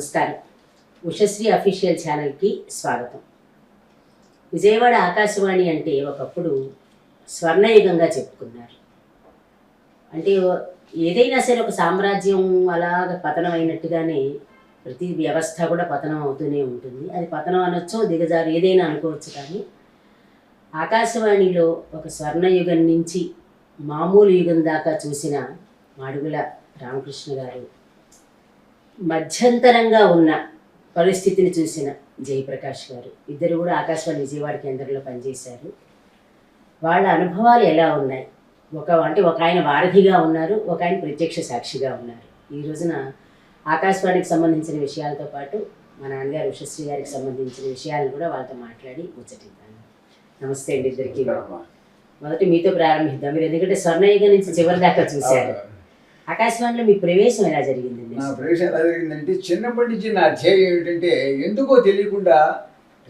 నమస్కారం. ఉషశ్రీ అఫీషియల్ ఛానల్కి స్వాగతం. విజయవాడ ఆకాశవాణి అంటే ఒకప్పుడు స్వర్ణయుగంగా చెప్పుకున్నారు. అంటే ఏదైనా సరే ఒక సామ్రాజ్యం అలాగ పతనం అయినట్టుగానే ప్రతి వ్యవస్థ కూడా పతనం అవుతూనే ఉంటుంది. అది పతనం అనొచ్చు, దిగజారు ఏదైనా అనుకోవచ్చు. కానీ ఆకాశవాణిలో ఒక స్వర్ణయుగం నుంచి మామూలు యుగం దాకా చూసిన మాడుగుల రామకృష్ణ గారు, మధ్యంతరంగా ఉన్న పరిస్థితిని చూసిన జయప్రకాష్ గారు, ఇద్దరు కూడా ఆకాశవాణి విజయవాడ కేంద్రంలో పనిచేశారు. వాళ్ళ అనుభవాలు ఎలా ఉన్నాయి? ఒక ఆయన వారధిగా ఉన్నారు, ఒక ఆయన ప్రత్యక్ష సాక్షిగా ఉన్నారు. ఈ రోజున ఆకాశవాణికి సంబంధించిన విషయాలతో పాటు మా నాన్నగారు ఉషశ్రీ గారికి సంబంధించిన విషయాలను కూడా వాళ్ళతో మాట్లాడి ముచ్చటిద్దాను. నమస్తే అండి ఇద్దరికి. మొదటి మీతో ప్రారంభిద్దాం. మీరు ఎందుకంటే స్వర్ణయుగం నుంచి చివరి దాకా చూశారు. ఆకాశవాణిలో మీ ప్రవేశం ఎలా జరిగిందండి? నా ప్రవేశం ఎలా జరిగిందంటే, చిన్నప్పటి నుంచి నా ధ్యేయం ఏమిటంటే, ఎందుకో తెలియకుండా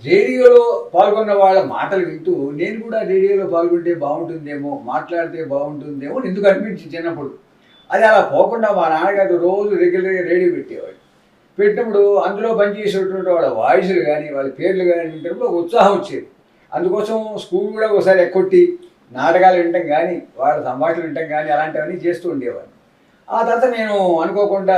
రేడియోలో పాల్గొన్న వాళ్ళ మాటలు వింటూ నేను కూడా రేడియోలో పాల్గొంటే బాగుంటుందేమో, మాట్లాడితే బాగుంటుందేమో ఎందుకు అనిపించింది చిన్నప్పుడు. అది అలా పోకుండా మా నాన్నగారు రోజు రెగ్యులర్గా రేడియో పెట్టేవాడు. పెట్టినప్పుడు అందులో పనిచేసేటువంటి వాళ్ళ వాయిస్లు కానీ వాళ్ళ పేర్లు కానీ వింటప్పుడు ఒక ఉత్సాహం వచ్చేది. అందుకోసం స్కూల్ కూడా ఒకసారి ఎక్కొట్టి నాటకాలు వినటం కానీ వాళ్ళ సంభాషణలు వినటం కానీ అలాంటివన్నీ చేస్తూ ఉండేవాడిని. ఆ తర్వాత నేను అనుకోకుండా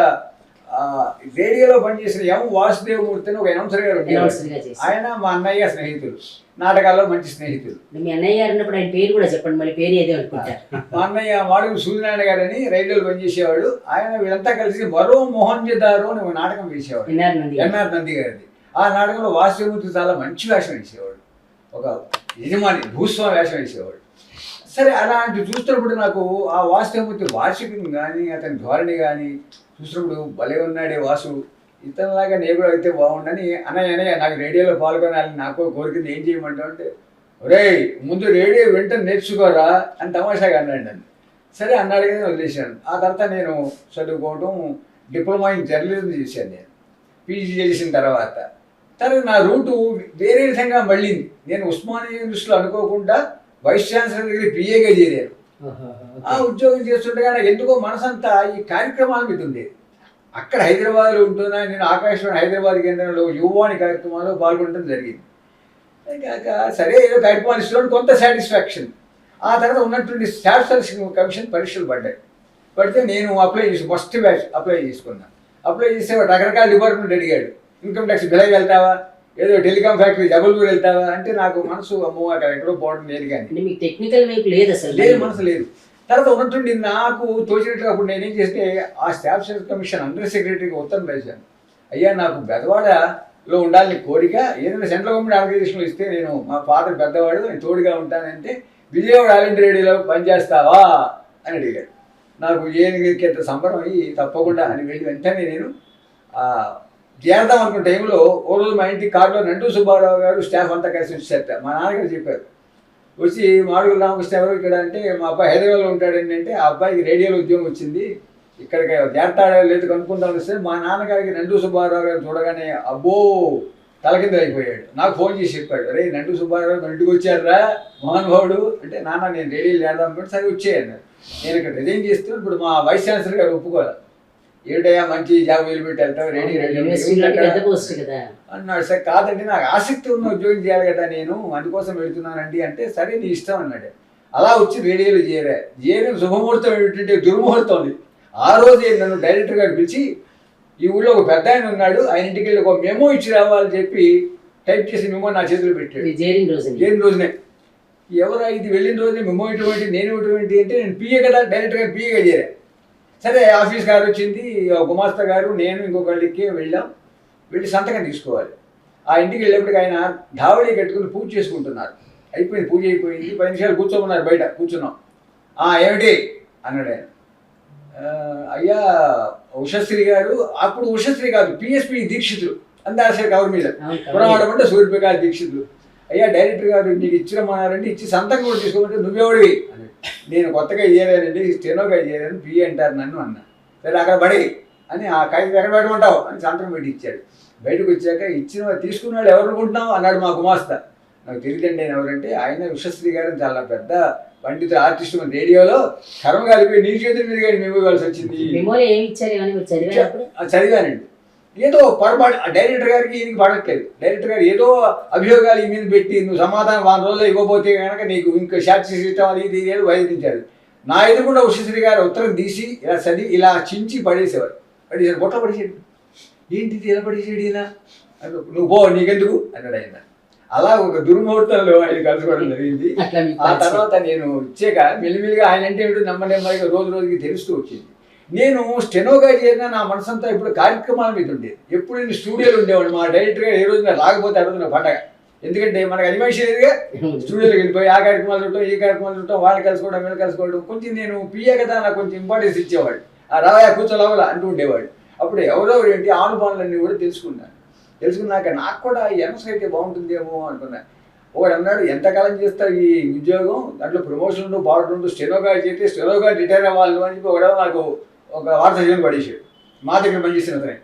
రేడియోలో పనిచేసిన ఎం వాసుదేవమూర్తి అని ఒక అనౌన్సర్ గారు ఉండేవారు. ఆయన మా అన్నయ్య స్నేహితులు, నాటకాల్లో మంచి స్నేహితులు. మీ అన్నయ్య గారు అన్నప్పుడు ఆయన పేరు కూడా చెప్పండి, మళ్ళీ పేరు ఏదో అనుకుంటారు. మా అన్నయ్య మాడుగుల సూర్యనారాయణ గారు అని రైల్వేలో పనిచేసేవాడు. ఆయన వీళ్ళంతా కలిసి మరో మోహన్జదారు అని ఒక నాటకం వేసేవాడు, ఎన్ఆర్ నంది గారిది. ఆ నాటకంలో వాసుదేవమూర్తి చాలా మంచి వేషం వేసేవాడు, ఒక యజమాని భూస్వామి వేషం వేసేవాడు. సరే, అలాంటి చూస్తున్నప్పుడు నాకు ఆ వాసుదేవమూర్తి వార్షికం కానీ అతని ధోరణి కానీ చూసినప్పుడు భలే ఉన్నాడే వాసు, ఇతనిలాగా నేను కూడా అయితే బాగుండని. అన్నయ్య నాకు రేడియోలో పాల్గొనాలని నాకు కోరికని ఏం చేయమంటావు అంటే, ఒరే ముందు రేడియో వెంటనే నేర్చుకోరా అని తమాషాగా అన్నాడు నన్ను. సరే అన్నాడు కానీ వదిలేశాను. ఆ తర్వాత నేను చదువుకోవడం, డిప్లొమా ఇన్ జర్నలిజం చేశాను. నేను పీజీ చేసిన తర్వాత నా రూటు వేరే విధంగా మళ్ళీంది. నేను ఉస్మానియా యూనివర్సిటీలో అనుకోకుండా వైస్ ఛాన్సలర్ దగ్గర పిఏగా చేరారు. ఆ ఉద్యోగం చేస్తుండగా నాకు ఎందుకో మనసంతా ఈ కార్యక్రమాల మీద ఉండేది. అక్కడ హైదరాబాద్లో ఉంటున్నా, నేను ఆకాశవాణి హైదరాబాద్ కేంద్రంలో యువవాణి కార్యక్రమాల్లో పాల్గొనడం జరిగింది. కాక సరే ఏదో కార్యక్రమాలు ఇస్తున్నాడు, కొంత సాటిస్ఫాక్షన్. ఆ తర్వాత ఉన్నటువంటి స్టాఫ్ సెలక్షన్ కమిషన్ పరీక్షలు పడితే నేను ఫస్ట్ బ్యాచ్ అప్లై చేసుకున్నాను. అప్లై చేస్తే రకరకాల డిపార్ట్మెంట్ అడిగాడు. ఇన్కమ్ ట్యాక్స్ బిలై వెళ్తావా, ఏదో టెలికాం ఫ్యాక్టరీ జబల్పూర్ వెళ్తావా అంటే నాకు మనసు అమ్మో అక్కడ ఎక్కడో పోవడం లేదు. కానీ మీకు టెక్నికల్ వైపు లేదు, అసలు లేదు, మనసు లేదు. తర్వాత ఉన్నట్టుండి నాకు తోచినట్టుగా అప్పుడు నేనేం చేస్తే ఆ స్టాఫ్ సెలక్షన్ కమిషన్ అండర్ సెక్రటరీకి ఉత్తరం రాశాను. అయ్యా నాకు బెదవాడలో ఉండాలని కోరిక, ఏదైనా సెంట్రల్ గవర్నమెంట్ ఆర్గనైజేషన్లో ఇస్తే నేను, మా ఫాదర్ పెద్దవాడు, నేను తోడుగా ఉంటానంటే విజయవాడ ఆల్ ఇండియా రేడియోలో పనిచేస్తావా అని అడిగాడు. నాకు ఏనుగెక్కేంత సంబరం అయ్యి తప్పకుండా అని వెళ్ళి వెంటనే నేను చేరదాం అనుకున్న టైంలో ఓ రోజు మా ఇంటి కారులో నండు సుబ్బారావు గారు స్టాఫ్ అంతా కలిసి వచ్చారట. మా నాన్నగారు చెప్పారు, వచ్చి మాడుగుల రామకృష్ణ ఎవరు ఇక్కడ అంటే, మా అబ్బాయి హైదరాబాద్లో ఉంటాడండి అంటే, ఆ అబ్బాయికి రేడియోలో ఉద్యోగం వచ్చింది, ఇక్కడికి చేరతాడో లేదు కనుక్కుందామని వస్తే మా నాన్నగారికి నండు సుబ్బారావు గారు చూడగానే అబ్బో తలకింద అయిపోయాడు. నాకు ఫోన్ చేసి చెప్పాడు, అరే నండు సుబ్బారావు గారు ఇంటికి వచ్చారా మహానుభావుడు అంటే, నాన్న నేను రేడియోలో చేరదాం అనుకుంటే సరే వచ్చేయన్నారు. నేను ఇక్కడ రిజైన్ చేస్తూ ఇప్పుడు మా వైస్ ఛాన్సలర్ గారు ఒప్పుకోవాలి, ఏమిటయ్యా మంచి జాబ్ పెట్టి వెళ్తావు రేడియో అన్నాడు. సరే కాదండి నాకు ఆసక్తి ఉన్న ఉద్యోగం చేయాలి కదా నేను, అందుకోసం వెళుతున్నానండి అంటే, సరే నీ ఇష్టం అన్నాడు. అలా వచ్చి రేడియోలో చేరిన శుభముహూర్తం ఏమిటంటే దుర్ముహూర్తం ఉంది. ఆ రోజే నన్ను డైరెక్టర్ గారు పిలిచి, ఈ ఊళ్ళో ఒక పెద్ద ఆయన ఉన్నాడు, ఆయన ఇంటికి వెళ్ళి ఒక మెమో ఇచ్చి రావాలని చెప్పి టైప్ చేసి మెమో నా చేతిలో పెట్టాడు. చేరిన రోజునే ఎవరా ఇది వెళ్ళిన రోజునే మెమో ఇటువంటి నేను ఇటువంటి అంటే, నేను పిఏ కదా, డైరెక్టర్ గారు పిఏగా చేరా. సరే ఆఫీస్ గారు వచ్చింది, గుమాస్తా గారు నేను ఇంకొకళ్ళకి వెళ్ళి సంతకం తీసుకోవాలి. ఆ ఇంటికి వెళ్ళేప్పటికి ఆయన ధావళి కట్టుకుని పూజ చేసుకుంటున్నారు. అయిపోయింది, పూజ అయిపోయింది, 10 నిమిషాలు కూర్చోమన్నారు, బయట కూర్చున్నాం. ఏమిటి అన్నాడు ఆయన. అయ్యా ఉషశ్రీ గారు, అప్పుడు ఉషశ్రీ కాదు పిఎస్పి దీక్షితులు అందాశ కవర్ మీద పురాణం అంటే సూర్యప్రకాష్ దీక్షితులు. అయ్యా డైరెక్టర్ గారు నీకు ఇచ్చిరమ్మన్నారంటే ఇచ్చి సంతకం కూడా తీసుకోమంటే నువ్వెవడివి అని. నేను కొత్తగా చేరానండి, స్టెనోగా చేరాను, పిఏ అంటారు నన్ను అన్నా. సరే అక్కడ పడి అని ఆ కాగితం ఎక్కడ పెట్టమంటావు అని సంతకం పెట్టి ఇచ్చాడు. బయటకు వచ్చాక తీసుకున్నాడు ఎవరు అనుకుంటున్నావు అన్నాడు మా గుమాస్తా. నాకు తెలియదండి ఆయన ఎవరంటే, ఆయన ఉషశ్రీ గారు చాలా పెద్ద పండితుడు, ఆర్టిస్ట్. మన రేడియోలో కర్మ కలిపి నీ చేతుల మీద మేము ఇవ్వాల్సి వచ్చింది. చదివానండి. ఏదో పొరపాటు డైరెక్టర్ గారికి ఈయనకి పడట్లేదు. డైరెక్టర్ గారు ఏదో అభియోగాలు ఈ మీద పెట్టి నువ్వు సమాధానం 1 రోజుల్లో ఇవ్వబోతే కనుక నీకు ఇంకా షార్ట్ సిస్టమ్ అది ఇది ఏదో వైదించారు. నా ఎదురుకుండా ఉషశ్రీ గారు ఉత్తరం తీసి ఇలా చదివి ఇలా చించి పడేసేవారు. బొట్ట పడేసాడు. ఏంటిది ఇలా పడేసాడు ఇలా, నువ్వు పో నీకెందుకు అన్నాడు ఆయన. అలా ఒక దుర్ముహూర్తంలో ఆయన కలుసుకోవడం జరిగింది. ఆ తర్వాత నేను ఇచ్చాక మెల్లిమెల్లిగా ఆయన అంటే నెమ్మదిగా రోజు రోజుకి తెలుస్తూ వచ్చింది. నేను స్టెనోగా చేరినా నా మనసంతా ఇప్పుడు కార్యక్రమాల మీద ఉండేది. ఎప్పుడు నేను స్టూడియోలో ఉండేవాడు. మా డైరెక్టర్ గారు ఏ రోజున రాకపోతే ఆ రోజున పండగ. ఎందుకంటే మనకు అనిమేష లేదుగా, స్టూడియోలోకి వెళ్ళిపోయి ఆ కార్యక్రమాలు చూడటం ఈ కార్యక్రమాలు చూడటం, వాళ్ళు కలుసుకోవడం వీళ్ళు కలుసుకోవడం. కొంచెం నేను పిఏ కదా నాకు కొంచెం ఇంపార్టెన్స్ ఇచ్చేవాడు. ఆ రావయా కూర్చోలవలా అంటూ ఉండేవాడు. అప్పుడు ఎవరెవరు ఏంటి ఆనుపానులన్నీ కూడా తెలుసుకున్నాను. తెలుసుకున్నాక నాకు కూడా ఎంఎస్ అయితే బాగుంటుందేమో అనుకున్నాను. ఒకడు అన్నాడు, ఎంతకాలం చేస్తావు ఈ ఉద్యోగం, దాంట్లో ప్రమోషన్లు బాగుంటుండు, స్టెనోగా చేస్తే స్టెనోగా రిటైర్ అవ్వాలి అని చెప్పి ఒకడో నాకు ఒక వార్త చేయడం పడేసాడు. మా దగ్గర పనిచేసిన అతనే.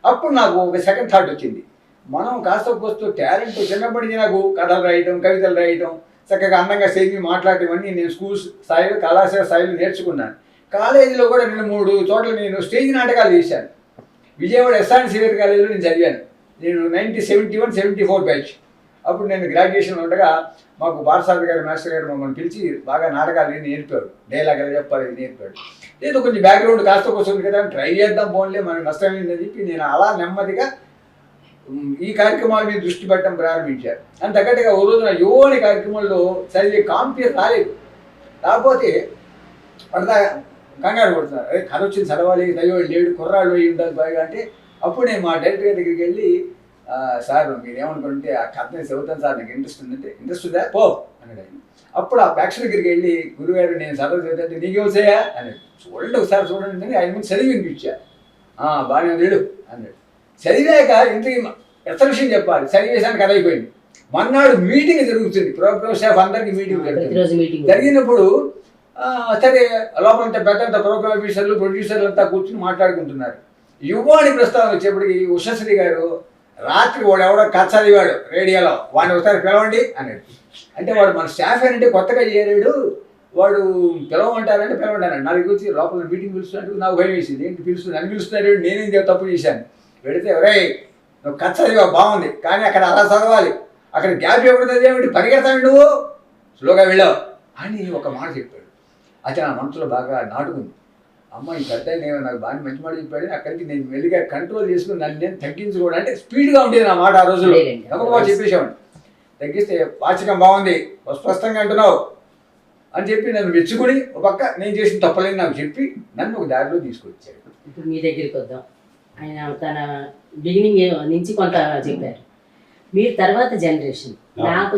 అప్పుడు నాకు ఒక సెకండ్ థాట్ వచ్చింది, మనం కాస్త వస్తూ టాలెంట్ చిన్నప్పటి నుంచి నాకు కథలు రాయటం, కవితలు రాయటం, చక్కగా అందంగా స్టేజ్ మీద మాట్లాడటం అన్నీ నేను స్కూల్ స్థాయిలో కళాశాల స్థాయిలో నేర్చుకున్నాను. కాలేజీలో కూడా 2-3 చోట్ల నేను స్టేజ్ నాటకాలు చేశాను. విజయవాడ ఎస్ఆర్ఎన్ సివియర్ కాలేజీలో నేను చదివాను. నేను 1971-74 బ్యాచ్. అప్పుడు నేను గ్రాడ్యుయేషన్ ఉండగా మాకు పాఠశాల గారు మాస్టర్ గారు మమ్మల్ని పిలిచి బాగా నాటకాలు నేర్పాడు. డైలాగ్ ఎలా చెప్పాలి నేర్పాడు. ఏదో కొంచెం బ్యాక్గ్రౌండ్ కాస్త వస్తుంది కదా ట్రై చేద్దాం పోన్లే మనకు నష్టమైందని చెప్పి నేను అలా నెమ్మదిగా ఈ కార్యక్రమాల మీద దృష్టి పెట్టడం ప్రారంభించారు. అంత తగ్గట్టుగా ఓ రోజున యువని కార్యక్రమంలో చదివే కాంపిటీషన్ రాలేదు. కాకపోతే పడతా కంగారు పడుతున్నారు, అదే కథ వచ్చింది చదవాలి, దైవం లేడు, కుర్రాళ్ళు అయ్యి ఉండాలి బాగా అంటే. అప్పుడు నేను మా డైరెక్టర్ గారి దగ్గరికి వెళ్ళి, సార్ మీరేమనుకుంటే ఆ కథ నేను చదువుతాను సార్, నాకు ఇంట్రెస్ట్ ఉందంటే, ఇంట్రెస్ట్ ఉందా పో అన్నాడు ఆయన. అప్పుడు ఆ ప్రేక్షకుల దగ్గరికి వెళ్ళి, గురుగారు నేను చదువు చదువుతుంటే నీకేమవుతాయా అన్నాడు. చూడండి ఒకసారి చూడండి అని ఆయన ముందు చదివి వినిపించా. బాగానే లేడు అన్నాడు. చదివాక ఇంతకీ ఎత్త విషయం చెప్పాలి, చదివేసాను కథ అయిపోయింది. మన్నాడు మీటింగ్ జరుగుతుంది, ప్రోగ్రామ్ స్టాఫ్ అందరికీ మీటింగ్ జరుగుతుంది. జరిగినప్పుడు సరే లోపలంత పెద్ద ప్రోగ్రామ్ ఆఫీసర్లు ప్రొడ్యూసర్లు అంతా కూర్చుని మాట్లాడుకుంటున్నారు. యువాని ప్రస్తావన వచ్చేప్పటికి ఉషశ్రీ గారు, రాత్రి వాడు ఎవడో కథ చదివాడు రేడియోలో, వాడిని ఒకసారి పిలవండి అన్నాడు. అంటే వాడు మన స్టాఫ్ అంటే కొత్తగా చేరాడు, వాడు పిలవమంటారంటే పిలవంటానండి. నాకు వచ్చి లోపల మీటింగ్ పిలుస్తున్నట్టు నాకు భయం వేసింది. ఏంటి పిలుస్తుంది అని పిలుస్తున్నారు, నేనేం తప్పు చేశాను. పెడితే ఎవరే నువ్వు కథ చదివావు బాగుంది, కానీ అక్కడ అలా చదవాలి, అక్కడ గ్యాప్ ఎప్పుడు చదివేమిటి పరిగెడతాను నువ్వు, స్లోగా వెళ్ళావు అని ఒక మాట చెప్పాడు. అది నా మనసులో బాగా నాటుకుంది. అమ్మ ఈ పెద్ద నేను నాకు బాగా మంచి మాట చెప్పాడు. అక్కడికి నేను మెల్లిగా కంట్రోల్ చేసుకుని నన్ను నేను తగ్గించుకోవడం, అంటే స్పీడ్గా ఉండేది నా మాట ఆ రోజులో. ఒక చెప్పేసామండి, తగ్గిస్తే వాచకం బాగుంది స్పష్టంగా అంటున్నావు అని చెప్పి నన్ను మెచ్చుకుని ఒక పక్క నేను చేసిన తప్పలేని నాకు చెప్పి నన్ను ఒక దారిలో తీసుకొచ్చాడు. ఇప్పుడు మీ దగ్గరికి వద్దాం. ఆయన తన బిగినింగ్ నుంచి కొంత చెప్పారు. మీరు తర్వాత జనరేషన్, నాకు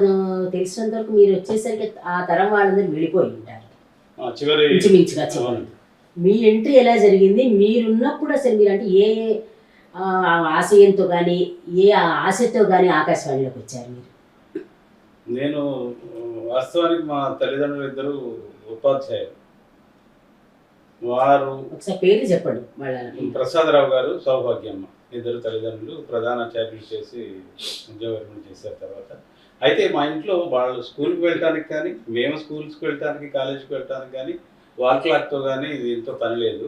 తెలిసినంత వరకు మీరు వచ్చేసరికి ఆ తరం వాళ్ళందరూ వెళ్ళిపోయి ఉంటారు ఇంచుమించుగా. మీ ఎంట్రీ ఎలా జరిగింది, మీరున్నప్పుడు అసలు మీరు అంటే ఏ ఆశయంతో కానీ ఏ ఆశతో కానీ ఆకాశవాణిలోకి వచ్చారు మీరు? నేను వాస్తవానికి మా తల్లిదండ్రులు ఇద్దరు ఉపాధ్యాయులు. వారు ఒకసారి పేరు చెప్పండి. ప్రసాదరావు గారు, సౌభాగ్యమ్మ, ఇద్దరు తల్లిదండ్రులు ప్రధానాచార్యులు చేసి ఉద్యోగం చేశారు తర్వాత. అయితే మా ఇంట్లో వాళ్ళు స్కూల్కి వెళ్ళటానికి కానీ, మేము స్కూల్స్కి వెళ్ళటానికి కాలేజీకి వెళ్ళటానికి కానీ, వాల్ క్లాక్తో కానీ దీంతో పని లేదు.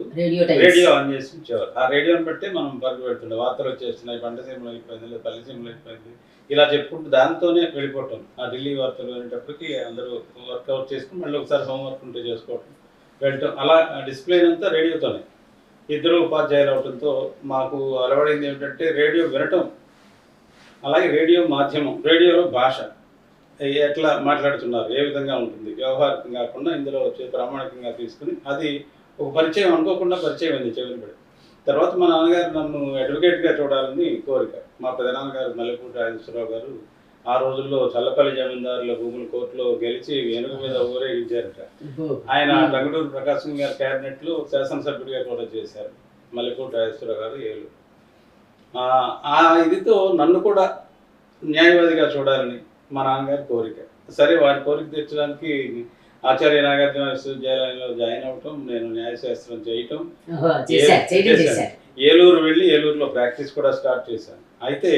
రేడియో ఆన్ చేసి ఉంచేవారు. ఆ రేడియోని బట్టి మనం పరుగు పెడుతుండే, వార్తలు వచ్చేస్తున్నాయి, పంట సీమలు అయిపోయింది లేదా పల్లె సీమలు అయిపోయింది, ఇలా చెప్పుకుంటూ దాంతోనే వెళ్ళిపోవటం. ఆ ఢిల్లీ వార్తలు అనేటప్పటికి అందరూ వర్కౌట్ చేసుకుని మళ్ళీ ఒకసారి హోంవర్క్ ఉంటే చేసుకోవటం, వెళ్ళటం, అలా డిస్ప్లే అంతా రేడియోతోనే. ఇద్దరు ఉపాధ్యాయులు అవడంతో మాకు అలవడింది ఏమిటంటే రేడియో వినటం, అలాగే రేడియో మాధ్యమం, రేడియోలో భాష ఎట్లా మాట్లాడుతున్నారు, ఏ విధంగా ఉంటుంది, వ్యవహారికం కాకుండా ఇందులో వచ్చే ప్రామాణికంగా తీసుకుని అది ఒక పరిచయం, అనుకోకుండా పరిచయం అయింది చెవిని పడి. తర్వాత మా నాన్నగారు నన్ను అడ్వకేట్గా చూడాలని కోరిక. మా పెదనాన్నగారు మల్లెపూడి రాజేశ్వరరావు గారు ఆ రోజుల్లో చల్లపల్లి జమీందారుల భూముల కోర్టులో గెలిచి ఏనుగు మీద ఊరేగించారట. ఆయన రంగడూరు ప్రకాశం గారి క్యాబినెట్లో శాసనసభ్యుడిగా కూడా చేశారు. మల్లెపూడి రాజేశ్వరరావు గారు ఏలు. ఆ ఇదితో నన్ను కూడా న్యాయవాదిగా చూడాలని మా నాన్నగారి కోరిక. సరే, వారి కోరిక తీర్చడానికి ఆచార్య నాగార్జున విశ్వవిద్యాలయంలో జాయిన్ అవ్వటం, నేను న్యాయశాస్త్రం చేయటం, ఏలూరు వెళ్ళి ఏలూరులో ప్రాక్టీస్ కూడా స్టార్ట్ చేశాను. అయితే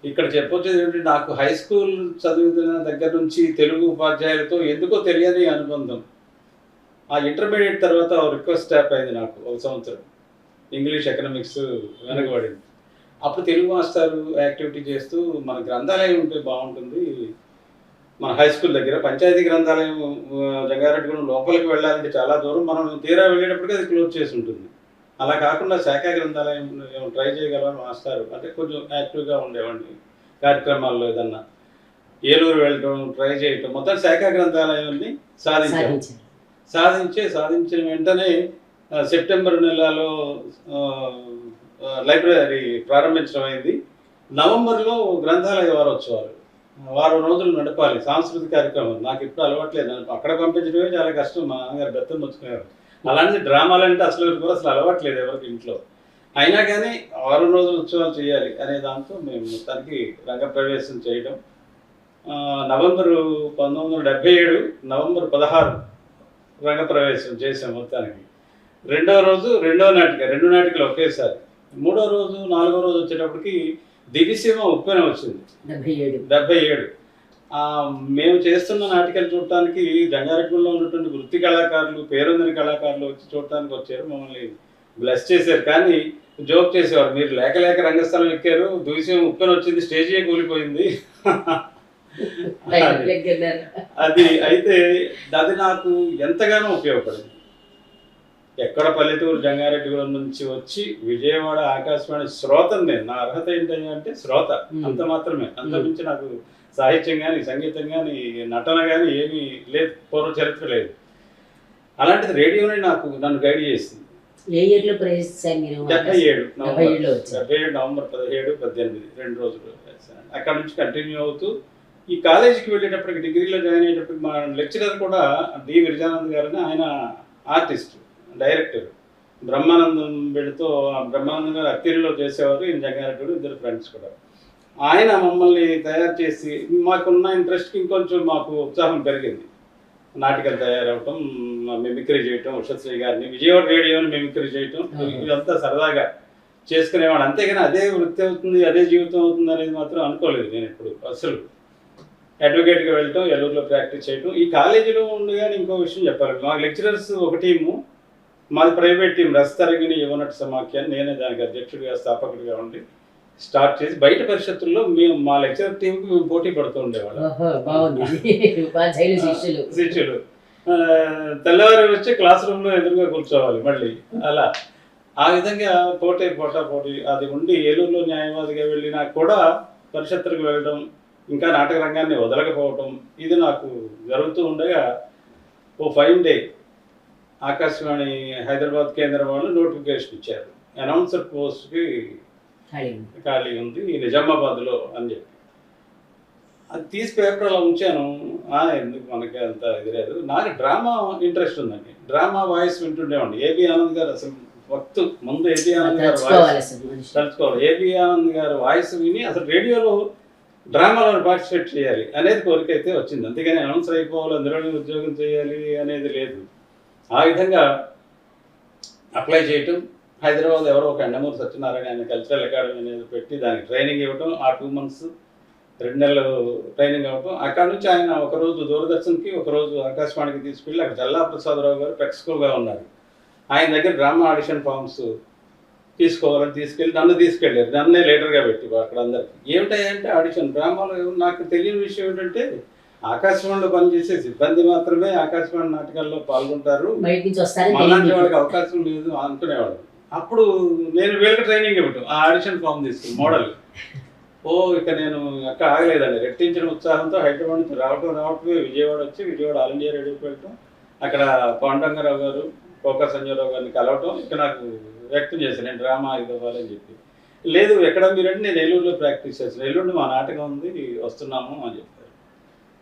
ఇక్కడ చెప్పొచ్చేది ఏంటంటే, నాకు హై స్కూల్ చదువుతున్న దగ్గర నుంచి తెలుగు ఉపాధ్యాయులతో ఎందుకో తెలియని అనుబంధం. ఆ ఇంటర్మీడియట్ తర్వాత రిక్వెస్ట్ ట్యాప్ అయింది నాకు, 1 సంవత్సరం ఇంగ్లీష్ ఎకనామిక్స్ వెనకబడింది. అప్పుడు తెలుగు మాస్టర్ యాక్టివిటీ చేస్తూ మన గ్రంథాలయం ఉంటే బాగుంటుంది, మన హై స్కూల్ దగ్గర పంచాయతీ గ్రంథాలయం జంగారెడ్డిగూడెం లోపలికి వెళ్ళాలంటే చాలా దూరం, మనం తీరా వెళ్ళేటప్పటికి అది క్లోజ్ చేసి ఉంటుంది. అలా కాకుండా శాఖ గ్రంథాలయం ట్రై చేయగలమని మాస్టారు, అంటే కొంచెం యాక్టివ్గా ఉండేవాడిని కార్యక్రమాల్లో, ఏదన్నా ఏలూరు వెళ్ళటం ట్రై చేయటం, మొత్తం శాఖ గ్రంథాలయాన్ని సాధించిన వెంటనే సెప్టెంబర్ నెలలో లైబ్రరీ ప్రారంభించడం అయింది. నవంబర్లో గ్రంథాలయ వారోత్సవాలు, వారం రోజులు నడపాలి సాంస్కృతిక కార్యక్రమం. నాకు ఇప్పుడు అలవాట్లేదు, అక్కడ పంపించడమే చాలా కష్టం, మా నాన్నగారు బెత్తం వచ్చుకునేవారు. అలాంటి డ్రామాలు అంటే అసలు అలవాట్లేదు ఎవరికి ఇంట్లో. అయినా కానీ వారం రోజులు ఉత్సవాలు చేయాలి అనే దాంతో మేము మొత్తానికి రంగప్రవేశం చేయడం. నవంబరు 1977 నవంబర్ 16 రంగప్రవేశం చేసాం మొత్తానికి. రెండవ రోజు రెండో నాటిక, 2 నాటికలు ఒకేసారి. మూడో రోజు 4వ రోజు వచ్చేటప్పటికి దివిసీమ ఉప్పెన వచ్చింది 77. మేము చేస్తున్న నాటికలు చూడటానికి జంగారెడ్డిగూడెంలో ఉన్నటువంటి వృత్తి కళాకారులు, పేరొందిన కళాకారులు వచ్చి చూడటానికి వచ్చారు, మమ్మల్ని బ్లెస్ చేశారు. కానీ జోక్ చేసేవారు, మీరు లేక లేక రంగస్థలం ఎక్కారు, దివిసీమ ఉప్పెన వచ్చింది, స్టేజే కూలిపోయింది. అది అయితే అది నాకు ఎంతగానో ఉపయోగపడింది. ఎక్కడ పల్లెటూరు జంగారెడ్డిగూడెం నుంచి వచ్చి విజయవాడ ఆకాశవాణి శ్రోతను నేను. నా అర్హత ఏంటంటే శ్రోత, అంత మాత్రమే. అంత మించి నాకు సాహిత్యం కానీ సంగీతం కానీ నటన కానీ ఏమీ లేదు, పూర్వ చరిత్ర లేదు. అలాంటిది రేడియోనే నన్ను గైడ్ చేసింది. ఏ ఇయర్లో ప్రవేశించారు మీరు? 77 నవంబర్ 17, 18 2 రోజులు. అక్కడ నుంచి కంటిన్యూ అవుతూ ఈ కాలేజీకి వెళ్ళేటప్పటికి, డిగ్రీలో జాయిన్ అయ్యేటప్పటికి మా లెక్చరర్ కూడా డి విరజానంద్ గారని, ఆయన ఆర్టిస్ట్, డైరెక్టర్. బ్రహ్మానందం పెడుతూ, బ్రహ్మానందం గారు అత్తిరిలో చేసేవారు, ఈయన జంగారెడ్డి, ఇద్దరు ఫ్రెండ్స్ కూడా. ఆయన మమ్మల్ని తయారు చేసి, మాకున్న ఇంట్రెస్ట్కి ఇంకొంచెం మాకు ఉత్సాహం పెరిగింది. నాటికలు తయారవటం, మిమిక్రీ చేయటం, ఉషశ్రీ గారిని విజయవాడ రేడియోని మిమిక్రీ చేయటం, ఇదంతా సరదాగా చేసుకునేవాడు. అంతేగాని అదే వృత్తి అవుతుంది, అదే జీవితం అవుతుంది అనేది మాత్రం అనుకోలేదు నేను ఎప్పుడు. అసలు అడ్వకేట్గా వెళ్ళటం, ఏలూరులో ప్రాక్టీస్ చేయటం. ఈ కాలేజీలో ఉండగానే ఇంకో విషయం చెప్పాలి, మా లెక్చరర్స్ ఒక టీము, మాది ప్రైవేట్ టీం, రస్తరగిణి యువనట సమాఖ్యాన్ని, నేనే దానికి అధ్యక్షుడిగా స్థాపకుడిగా ఉండి స్టార్ట్ చేసి బయట పరిషత్తుల్లో మేము మా లెక్చరర్ టీంకి మేము పోటీ పడుతూ ఉండేవాళ్ళం. శిష్యులు తెల్లవారు వచ్చి క్లాస్ రూమ్లో ఎదురుగా కూర్చోవాలి మళ్ళీ. అలా ఆ విధంగా పోటీ అది ఉండి ఏలూరులో న్యాయవాదిగా వెళ్ళినా కూడా పరిషత్తులకు వెళ్ళడం, ఇంకా నాటక రంగాన్ని వదలకపోవటం, ఇది నాకు జరుగుతూ ఉండగా ఓ ఫైన్ డే ఆకాశవాణి హైదరాబాద్ కేంద్రం వాళ్ళు నోటిఫికేషన్ ఇచ్చారు, అనౌన్సర్ పోస్ట్కి ఖాళీ ఉంది నిజామాబాద్లో అని చెప్పి. అది తీసి పేపర్ అలా ఉంచాను. ఎందుకు మనకి అంత ఇది లేదు. నాకు డ్రామా ఇంట్రెస్ట్ ఉందండి, డ్రామా వాయిస్ వింటుండేవాడిని. ఏబి ఆనంద్ గారు అసలు వక్తు ముందు ఏబి ఆనంద్ గారు వాయిస్ తలుచుకోవాలి. ఏబి ఆనంద్ గారు వాయిస్ విని అసలు రేడియోలో డ్రామాలో పార్టిసిపేట్ చేయాలి అనేది కోరిక అయితే వచ్చింది. అంతేగాని అనౌన్సర్ అయిపోవాలి, అందులోనే ఉద్యోగం చేయాలి అనేది లేదు. ఆ విధంగా అప్లై చేయటం, హైదరాబాద్ ఎవరో ఒక ఎండమూరి సత్యనారాయణ ఆయన కల్చరల్ అకాడమీ అనేది పెట్టి దానికి ట్రైనింగ్ ఇవ్వటం, ఆ 2 months 2 నెలలు ట్రైనింగ్ అవ్వటం. అక్కడ నుంచి ఆయన ఒకరోజు దూరదర్శన్కి, ఒకరోజు ఆకాశవాణికి తీసుకెళ్ళి, అక్కడ జల్లా ప్రసాదరావు గారు ప్రెక్స్కూల్గా ఉన్నారు, ఆయన దగ్గర డ్రామా ఆడిషన్ ఫామ్స్ తీసుకోవాలని తీసుకెళ్ళి నన్ను తీసుకెళ్ళారు. నన్నే లీడర్గా పెట్టి అక్కడ అందరికి. ఏమిటాయంటే ఆడిషన్ డ్రామాలో నాకు తెలియని విషయం ఏంటంటే, ఆకాశవాణిలో పనిచేసే సిబ్బంది మాత్రమే ఆకాశవాణి నాటకాల్లో పాల్గొంటారు, అలాంటి వాళ్ళకి అవకాశం లేదు అనుకునేవాడు. అప్పుడు నేను వీళ్ళకి ట్రైనింగ్ ఇవ్వటం, ఆ ఆడిషన్ ఫామ్ తీసుకుని మోడల్. ఇక నేను అక్కడ ఆగలేదండి. రెట్టించిన ఉత్సాహంతో హైదరాబాద్ నుంచి రావటమే విజయవాడ వచ్చి, విజయవాడ ఆల్ ఇండియా రేడియోకి వెళ్ళటం, అక్కడ పాండురంగారావు గారు, కోకా సంజయరావు గారిని కలవటం, ఇక నాకు వ్యక్తం చేశాను నేను డ్రామా ఇది అవ్వాలని చెప్పి. లేదు ఎక్కడ మీరంటే, నేను ఏలూరులో ప్రాక్టీస్ చేస్తాను, ఏలూరులో మా నాటకం ఉంది వస్తున్నాము అని చెప్పారు.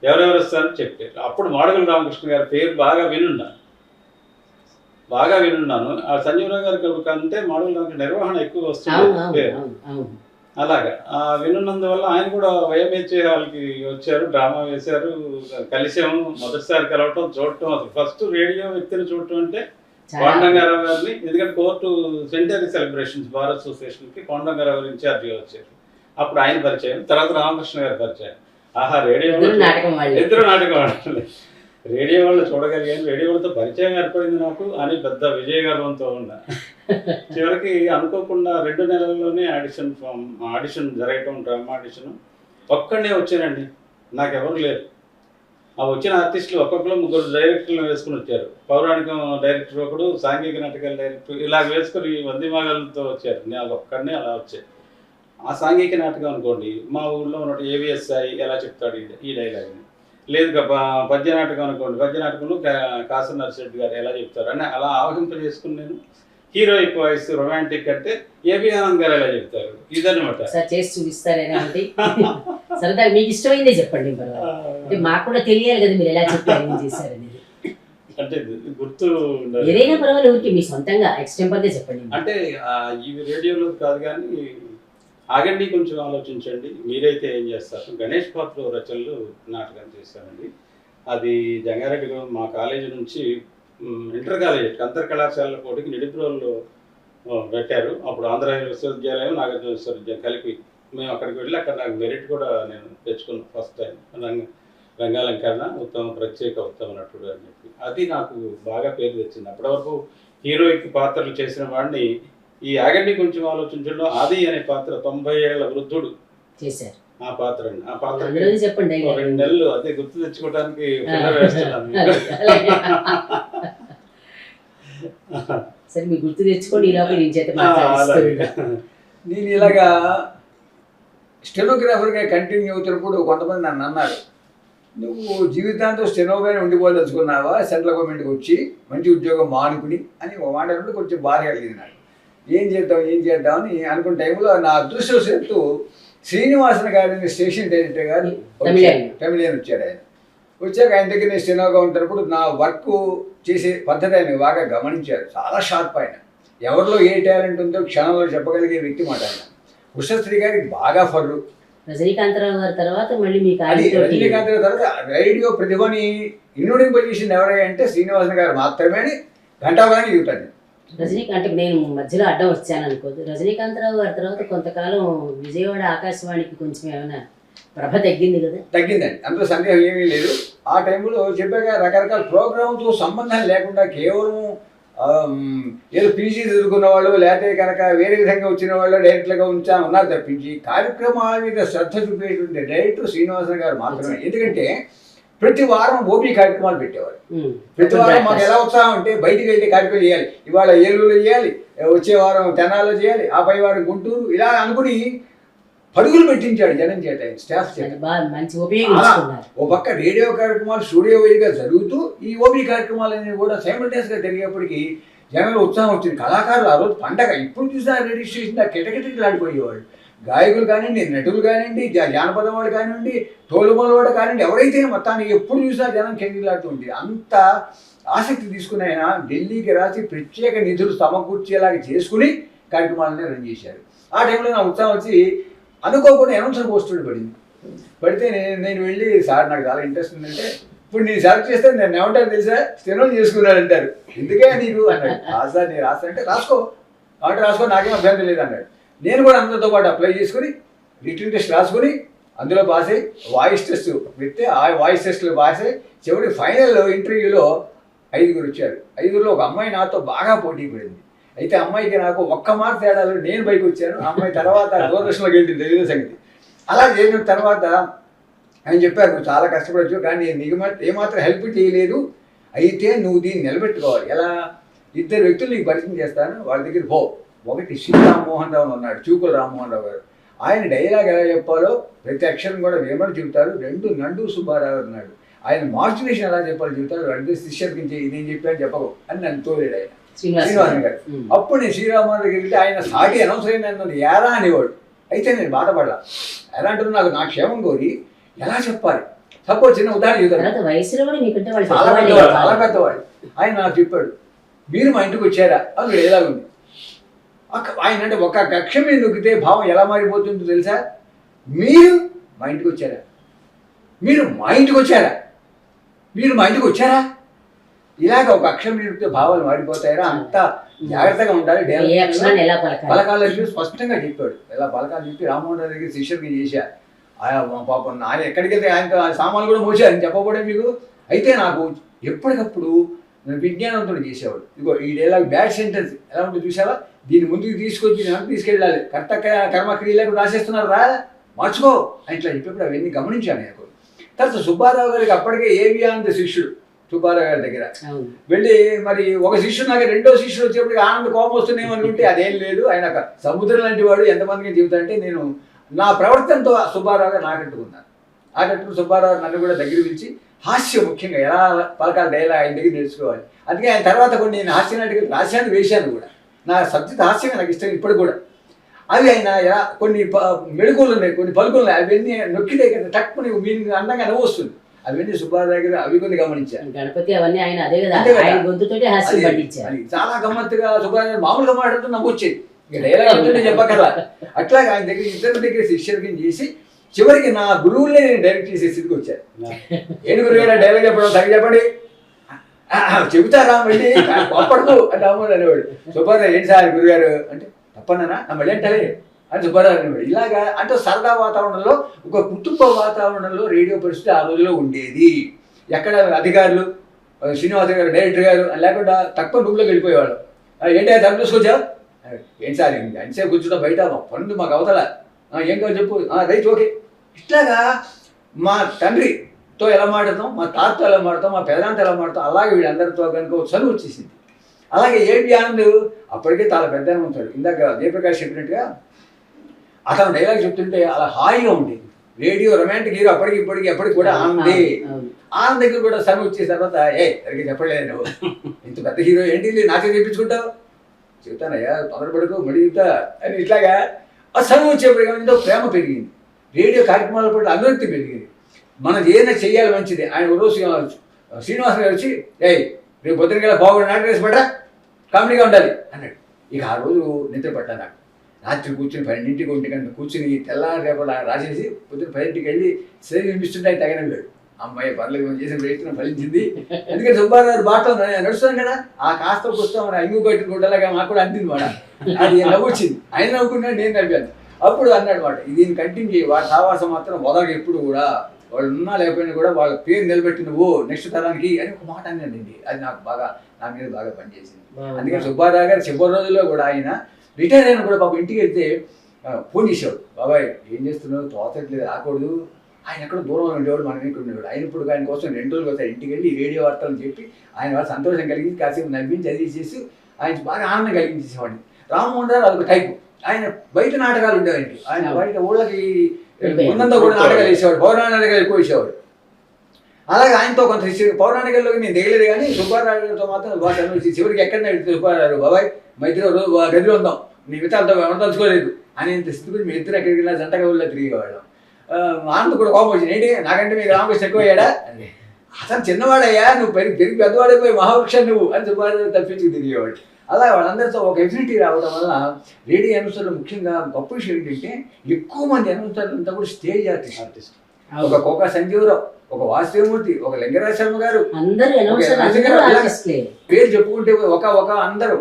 ఎవరెవరు వస్తారని చెప్పారు. అప్పుడు మాడుగుల రామకృష్ణ గారి పేరు బాగా వినున్నాను. ఆ సంజీవరావు గారి కంటే మాడుగుల రామకృష్ణ నిర్వహణ ఎక్కువ వస్తుంది పేరు. అలాగా వినున్నందువల్ల ఆయన కూడా వైఎంహెచ్ఏ హాల్కి వచ్చారు, డ్రామా వేశారు, కలిసాము. మొదటిసారి కలవటం, చూడటం, అసలు ఫస్ట్ రేడియో వ్యక్తిని చూడటం అంటే పాండురంగారావు గారిని. ఎందుకంటే కోర్టు సెంటరీ సెలబ్రేషన్స్ బార్ అసోసియేషన్కి పాండురంగారావు గారు ఇన్ఛార్జిగా వచ్చారు. అప్పుడు ఆయన పరిచయం, తర్వాత రామకృష్ణ గారి పరిచయం. రేడియో ఇద్దరు నాటకం ఆడాలి. రేడియో వాళ్ళు చూడగలిగాను, రేడియో వాళ్ళతో పరిచయం ఏర్పడింది నాకు అని పెద్ద విజయగర్వంతో ఉన్నా. చివరికి అనుకోకుండా 2 నెలల్లోనే ఆడిషన్ జరగటం, డ్రామా ఆడిషన్ ఒక్కడే వచ్చానండి. నాకెవరు లేరు. ఆ వచ్చిన ఆర్టిస్టులు ఒక్కొక్కరు 3 డైరెక్టర్లు వేసుకుని వచ్చారు. పౌరాణికం డైరెక్టర్ ఒకడు, సాంఘిక నాటకాల డైరెక్టర్, ఇలా వేసుకొని వందిమాగలతో వచ్చారు. నేను ఒక్కడనే అలా వచ్చాను. ఆ సాంఘిక నాటకం అనుకోండి, మా ఊళ్ళో ఉన్న ఏవిఎస్ఐ ఎలా చెప్తాడు ఈ డైలాగ్ని. లేదు పద్య నాటకం అనుకోండి, పద్య నాటకంలో కాసర్ నర్సిరెడ్డి గారు ఎలా చెప్తారు అని అలా ఆవహింపజేసుకుని నేను హీరోయిక్ వాయిస్ రొమాంటిక్ అంటే ఏబి ఆనంద్ గారు ఎలా చెప్తారు, ఇదన్నమాట. సార్ చేసి చూపిస్తారేనా అంటే సరదాగా మీకు ఇష్టమైందే చెప్పండి. అంటే మాకు కూడా తెలియాలి కదా మీరు ఎలా చెప్పారు, ఏం చేశారు అనేది. అంటే గుర్తు ఏదైనా పర్వాలేదు, ఊరికి మీ సొంతంగా ఎక్స్టెంపర్గా చెప్పండి. అంటే ఇవి రేడియోలో కాదు కానీ ఆగండి కొంచెం ఆలోచించండి, మీరైతే ఏం చేస్తారు. గణేష్ పాత్ర రచనలు నాటకం చేశానండి. అది జంగారెడ్డి మా కాలేజీ నుంచి ఇంటర్ కాలేజ్ అంతర్ కళాశాలల పోటీకి నిడిపురంలో పెట్టారు. అప్పుడు ఆంధ్ర విశ్వవిద్యాలయం, నాగార్జున విశ్వవిద్యాలయం కలిపి మేము అక్కడికి వెళ్ళి అక్కడ నాకు మెరిట్ కూడా నేను తెచ్చుకున్నాను ఫస్ట్ టైం. రంగాలంకరణ ఉత్తమ ప్రత్యేక ఉత్తమ నటుడు అని చెప్పి అది నాకు బాగా పేరు తెచ్చింది. అప్పటి వరకు హీరోయిక్ పాత్రలు చేసిన వాడిని ఈ ఆగండి కొంచెం ఆలోచించడంలో ఆది అనే పాత్ర 90 ఏళ్ల వృద్ధుడు చేశారు. ఆ పాత్ర అండి. ఆ పాత్ర చెప్పండి 2 నెలలు అదే గుర్తు తెచ్చుకోవడానికి వేస్తున్నాను. సరే మీరు గుర్తు తెచ్చుకోండి. నేను ఇలాగా స్టెనోగ్రాఫర్గా కంటిన్యూ అవుతున్నప్పుడు కొంతమంది నన్ను అన్నారు, నువ్వు జీవితాంతం స్టెనోగానే ఉండిపోదలుచుకున్నావా, సెంట్రల్ గవర్నమెంట్కి వచ్చి మంచి ఉద్యోగం మానుకుని అని ఒక మాట అంటే కొంచెం బాధ కలిగింది నాకు. ఏం చేద్దామని అనుకున్న టైంలో నా అదృష్టవశాత్తు శ్రీనివాసన్ గారిని స్టేషన్ డైరెక్టర్ గారు తమిళియన్ వచ్చాడు. ఆయన వచ్చాక ఆయన దగ్గర నేను స్టెనోగా ఉంటున్నప్పుడు నా వర్క్ చేసే పద్ధతి ఆయన బాగా గమనించారు. చాలా షార్ప్ ఆయన. ఎవరిలో ఏ టాలెంట్ ఉందో క్షణంలో చెప్పగలిగే వ్యక్తి మాట ఆయన. ఉషశ్రీ గారికి బాగా ఫర్రు. రజనీకాంతరావు గారి తర్వాత మళ్ళీ మీకు రజనీకాంతరావు తర్వాత రేడియో ప్రతిభని ఇన్వడింపజేసింది ఎవరై అంటే శ్రీనివాసన్ గారు మాత్రమే అని గంటావాలని చెబుతాను. రజనీకాంత్ నేను మధ్యలో అడ్డం వచ్చాను అనుకోదు. రజనీకాంతరావు గారి తర్వాత కొంతకాలం విజయవాడ ఆకాశవాణికి కొంచెం ఏమైనా ప్రభ తగ్గింది కదా? తగ్గిందండి, అందులో సందేహం ఏమీ లేదు. ఆ టైంలో చెప్పాక రకరకాల ప్రోగ్రామ్తో సంబంధం లేకుండా కేవలం ఏదో పీజీ చదువుకున్న వాళ్ళు లేకపోతే కనుక వేరే విధంగా వచ్చిన వాళ్ళు డైరెక్టర్గా ఉన్నారు తప్పించి కార్యక్రమాల మీద శ్రద్ధ చూపేటువంటి డైరెక్టర్ శ్రీనివాసన్ గారు మాత్రమే. ఎందుకంటే ప్రతి వారం ఓపీ కార్యక్రమాలు పెట్టేవారు. ప్రతి వారం మాకు ఎలా ఉత్సాహం అంటే బయటికి వెళ్ళి కార్యక్రమం చేయాలి, ఇవాళ ఏలూరులో చేయాలి, వచ్చే వారం తెనాల్లో చేయాలి, ఆ పై వారం గుంటూరు, ఇలా అనుకుని పరుగులు పెట్టించాడు జనం చేత, స్టాఫ్ చేత. ఓ పక్క రేడియో కార్యక్రమాలు స్టూడియో వైజ్గా జరుగుతూ ఈ ఓపీ కార్యక్రమాలు అనేవి కూడా సైమల్టేనియస్గా జరిగేప్పటికీ జనంలో ఉత్సాహం వచ్చింది. కళాకారులు ఆ రోజు పండగ. ఇప్పుడు చూసిన రేడియో స్టేషన్ కిటకిటకి ఆడిపోయేవాళ్ళు. గాయకులు కానివ్వండి, నటులు కానివ్వండి, జానపదం వాడు కానివ్వండి, తోలుమల వాడు కానివ్వండి, ఎవరైతే మొత్తానికి ఎప్పుడు చూసినా జనం కెంగిలాడుతూ ఉంటుంది. అంత ఆసక్తి తీసుకుని ఆయన ఢిల్లీకి రాసి ప్రత్యేక నిధులు సమకూర్చేలాగా చేసుకుని కార్యక్రమాలనే రన్ చేశారు. ఆ టైంలో నా ఉత్సాహం వచ్చి అనుకోకుండా అనౌన్సర్ పోస్టులు పడితే నేను వెళ్ళి, సార్ నాకు చాలా ఇంట్రెస్ట్ ఉందంటే, ఇప్పుడు నేను సెలెక్ట్ చేస్తే నేను ఏమంటారు తెలుసా, స్టెనో చేసుకున్నాడు అంటారు. ఎందుకే నీకు అన్నాడు. సార్ నేను రాస్తానంటే రాసుకో, కాబట్టి రాసుకో, నాకేం అభ్యంతరం లేదు అన్నాడు. నేను కూడా అందరితో పాటు అప్లై చేసుకుని రిటర్న్ టెస్ట్ రాసుకుని అందులో పాస్ అయ్యి వాయిస్ టెస్ట్ పెడితే ఆ వాయిస్ టెస్ట్లో పాస్ అయ్యి చివరి ఫైనల్ ఇంటర్వ్యూలో 5 వచ్చారు. 5లో ఒక అమ్మాయి నాతో బాగా పోటీ పడింది. అయితే అమ్మాయికి నాకు 1 మార్క్ తేడాలో నేను బయటకు వచ్చాను. అమ్మాయి తర్వాత దూరదర్శన్లోకి వెళ్ళింది, తెలియదు సంగతి. అలా చేసిన తర్వాత ఆయన చెప్పారు, నువ్వు చాలా కష్టపడచ్చు కానీ నేను నీకు ఏమాత్రం హెల్ప్ చేయలేదు, అయితే నువ్వు దీన్ని నిలబెట్టుకోవాలి. ఎలా? 2 వ్యక్తులు నీకు పరిచయం చేస్తాను, వాళ్ళ దగ్గర పో. ఒకటి శ్రీ రామ్మోహన్ రావు ఉన్నాడు, చూకుల రామ్మోహన్ రావు గారు. ఆయన డైలాగ్ ఎలా చెప్పాలో ప్రతి అక్షరం కూడా వేమని చెబుతారు. 2 నండు సుబ్బారావు ఉన్నాడు, ఆయన మాడ్యులేషన్ ఎలా చెప్పాలో చెబుతారు. 2 శిష్యులకి నేను చెప్పాను చెప్పకు అని నన్ను తోలేడు ఆయన శ్రీనివాసన్ గారు. అప్పుడు నేను శ్రీరామన్ దగ్గరికి వెళ్తే ఆయన సాటి అనౌన్సర్ అయిన ఎలా అనేవాడు. అయితే నేను బాధపడలా. ఎలా అంటున్నా, నా క్షేమం కోరి ఎలా చెప్పాలి. సపోజ్ చిన్న ఉదాహరణ చెబుతాను. చాలా పెద్దవాడు. ఆయన నాకు చెప్పాడు, మీరు మా ఇంటికి వచ్చారా అని ఎలాగుంది. ఆయన అంటే ఒక కక్ష మీద నొక్కితే భావం ఎలా మారిపోతుందో తెలుసా? మీరు మా ఇంటికి వచ్చారా, మీరు మా ఇంటికి వచ్చారా, మీరు మా ఇంటికి వచ్చారా, ఇలాగ ఒక అక్షరం నొక్కితే భావాలు మారిపోతాయరా, అంత జాగ్రత్తగా ఉండాలి. పలకాలని చెప్పి స్పష్టంగా చెప్పాడు. ఇలా పలకాలు చెప్పి రామ్మోహన్ రావు దగ్గర శిష్యుడికి చేశా. పాపం ఆయన ఎక్కడికి వెళ్తే ఆయన సామాన్లు కూడా మోసారు అని చెప్పకూడదు మీకు. అయితే నాకు ఎప్పటికప్పుడు నన్ను విజ్ఞానవంతుడు చేసేవాడు. ఇదిగో ఈ డైలాగ్ బ్యాడ్ సెంటెన్స్ ఎలా ఉంటుంది చూసావా, దీన్ని ముందుకు తీసుకొచ్చి నేను తీసుకెళ్ళాలి, కర్త కర్మ క్రియలకు రాసేస్తున్నారు రా, మార్చుకో ఇట్లా చెప్పేప్పుడు అవన్నీ గమనించాను నేను. తర్వాత సుబ్బారావు గారికి అప్పటికే ఏవియానంద శిష్యుడు సుబ్బారావు గారి దగ్గర వెళ్ళి, మరి ఒక శిష్యుడు నాకు రెండో శిష్యుడు వచ్చేప్పటికి ఆనంద కోపం వస్తున్నాయేమో అనుకుంటే అదేం లేదు, ఆయన ఒక సముద్రం లాంటి వాడు, ఎంతమందికి చెబుతాంటే నేను నా ప్రవర్తనతో సుబ్బారావు గారు నాకట్టుకున్నాను. ఆకట్టుకుని సుబ్బారావు నన్ను కూడా దగ్గర పిలిచి హాస్యం ముఖ్యంగా ఎలా పలకాలి డైలాగ్ ఆయన దగ్గర నేర్చుకోవాలి. అందుకే ఆయన తర్వాత కొన్ని నేను హాస్య నాటికలు రాశాను, వేశాను కూడా. నా సబ్జెక్ట్ హాస్యంగా నాకు ఇష్టం ఇప్పుడు కూడా. అవి ఆయన ఎలా కొన్ని మెళుకులు ఉన్నాయి, కొన్ని పలుకులు ఉన్నాయి, అవన్నీ నొక్కితే కదా టక్కుని మీనింగ్ అందంగా నవ్వు వస్తుంది. అవన్నీ సుబ్బారావు దగ్గర అవి కొన్ని గమనించాను. గణపతి అవన్నీ ఆయన అదే కదా, ఆయన గొంతుతోటి హాస్యం పట్టించారు. చాలా గమ్మత్తుగా సుబ్బారావు మామూలుగా మాట్లాడుతూ నవ్వు వచ్చేది, ఇక డైలాగ్ అంటే చెప్పగలరా. అట్లాగే ఆయన దగ్గర ఇద్దరి దగ్గర శిష్యులకి చేసి చివరికి నా గురువులే నేను డైరెక్ట్ చేసే స్థితికి వచ్చాను. ఏంటి గురువు డైలాగ్ చెప్పడం తగ్గ చెప్పండి, చెబుతారా మళ్ళీ అప్పటికు అంటే అమ్మడు అనేవాడు. సుబ్బారావు ఏంటి సార్ గురుగారు అంటే తప్పన్నానా మళ్ళీ అంటే అని సుబ్బారావు అనేవాడు. ఇలాగా అంటే సరదా వాతావరణంలో, ఒక కుటుంబ వాతావరణంలో రేడియో పరిస్థితి ఆ రోజులో ఉండేది. ఎక్కడ అధికారులు శ్రీనివాస గారు డైరెక్టర్ గారు లేకుండా తక్కువ రూమ్లోకి వెళ్ళిపోయేవాళ్ళు. ఏంటి తను చూసుకొచ్చావు, ఏంటి సార్ అంతసేపు కూర్చుంటా బయట పనులు మాకు అవతల, ఏం కావాలి చెప్పు, రైట్ ఓకే. ఇట్లాగా మా తండ్రితో ఎలా మాట్లాడతాం, మా తాతతో ఎలా మాడతాం, మా పెదనాంతో ఎలా మాడతాం, అలాగే వీళ్ళందరితో కనుక ఒక చదువు వచ్చేసింది. అలాగే ఏబి ఆనంద్ అప్పటికే చాలా పెద్ద ఉంటాడు. ఇందాక జయప్రకాష్ చెప్పినట్టుగా అతను డైలాగ్ చెప్తుంటే అలా హాయిగా ఉండేది. రేడియో రొమాంటిక్ హీరో అప్పటికి ఎప్పటికి కూడా ఆనందే. ఆనంద్ దగ్గర కూడా సన్ వచ్చేసిన తర్వాత సరిగ్గా చెప్పలేదు నువ్వు, ఇంత పెద్ద హీరో ఏంటి నాకే చెప్పించుకుంటావు, చెప్తానయ్యా తొందరపడుకో మడి చెప్తా అని. ఇట్లాగా ఆ సన్ వచ్చేప్పటికి ఎంతో ప్రేమ పెరిగింది, రేడియో కార్యక్రమాల పట్ల అనురక్తి పెరిగింది. మనం ఏదైనా చెయ్యాలి మంచిది. ఆయన రోజు శ్రీనివాస గారు వచ్చి రేపు పొద్దున గల బాగుండి నాటక వేసి పడ్డా, కామెడీగా ఉండాలి అన్నాడు. ఇక ఆ రోజు నిద్ర పడ్డా నాకు. రాత్రి కూర్చొని 12ంటికి 1 గంట కూర్చుని తెల్లారి రేపు రాసేసి పొద్దున్న 10ంటికి వెళ్ళి సరి వినిపిస్తుంటే తగిన వేడు. అమ్మాయి పర్లేదు చేసిన ప్రయత్నం ఫలించింది. ఎందుకంటే సుబ్బారావు బాటలో నడుస్తాను కదా, ఆ కాస్త పుస్తకం మన ఇంగు కట్టుకుంటలాగా మాకు కూడా అందింది మాట. అది నవ్వొచ్చింది, ఆయన నవ్వుకున్నాడు, నేను నవ్వాను. అప్పుడు అన్నాడు మాట, దీన్ని కంటిన్యూ చేయి, వాడి సావాసం మాత్రం వదలగా ఎప్పుడు కూడా, వాళ్ళు ఉన్నా లేకపోయినా కూడా వాళ్ళ పేరు నిలబెట్టి నువ్వు నెక్స్ట్ తరానికి అని ఒక మాట అన్నాడండి. అది నాకు బాగా నా మీద బాగా పనిచేసింది. అందుకని సుబ్బారావు గారు చివరి రోజుల్లో కూడా ఆయన రిటైర్ అయినా కూడా పాపం ఇంటికి వెళ్తే ఫోన్ చేసేవాడు, బాబాయ్ ఏం చేస్తున్నావు తోచట్లేదు రాకూడదు. ఆయన ఎక్కడ దూరంలో ఉండేవాడు, మనం ఇక్కడ ఉండేవాడు. ఆయన ఇప్పుడు ఆయన కోసం 2 రోజులు వస్తాయి ఇంటికి వెళ్ళి రేడియో వార్తలు చెప్పి ఆయన వాళ్ళు సంతోషం కలిగించి కాసేపు నవ్వించి అది చేసి ఆయన బాగా ఆనందం కలిగించేసేవాడిని. రామ్మోహన్ రావు అదొక టైపు. ఆయన బయట నాటకాలు ఉండేవాడికి, ఆయన బయట ఊళ్ళకి ఉన్నంత కూడా నాటకాలు వేసేవాడు, పౌరాణికాలు ఎక్కువ వేసేవాడు. అలాగే ఆయనతో కొంత పౌరాణికల్లోకి నేను దిగలేదు, కానీ సుబ్బారావు గారితో మాత్రం బాగా చివరికి ఎక్కడ సుబ్బారావు బాబాయ్ మా ఇద్దరు గదిలో ఉందాం, నీ వితాలతో తలుచుకోలేదు అనేంత స్థితి గురించి మీ ఇద్దరు ఎక్కడికి వెళ్ళినా జంటగా ఊళ్ళో తిరిగేవాళ్ళం. ఆనంద్ కూడా కోపం వచ్చింది, ఏంటి నాకంటే మీకు రామకృష్ణ ఎక్కువయ్యాడా, అతను చిన్నవాడయ్యా, నువ్వు పెరిగి పెద్దవాడైపోయి మహావృక్షం నువ్వు అని సుబ్బారావు తప్పించి తిరిగేవాడు. అలా వాళ్ళందరితో ఒక ఎఫినిటీ రావడం వల్ల రేడియో అనౌన్సర్లు ముఖ్యంగా గొప్ప విషయం ఏంటంటే ఎక్కువ మంది అనౌన్సర్లు అంతా కూడా స్టేజ్ ఆర్టిస్ట్. ఒక కోక సంజీవరావు, ఒక వాసుదేవమూర్తి, ఒక లింగరాజ శర్మ గారు, పేరు చెప్పుకుంటే ఒక అందరూ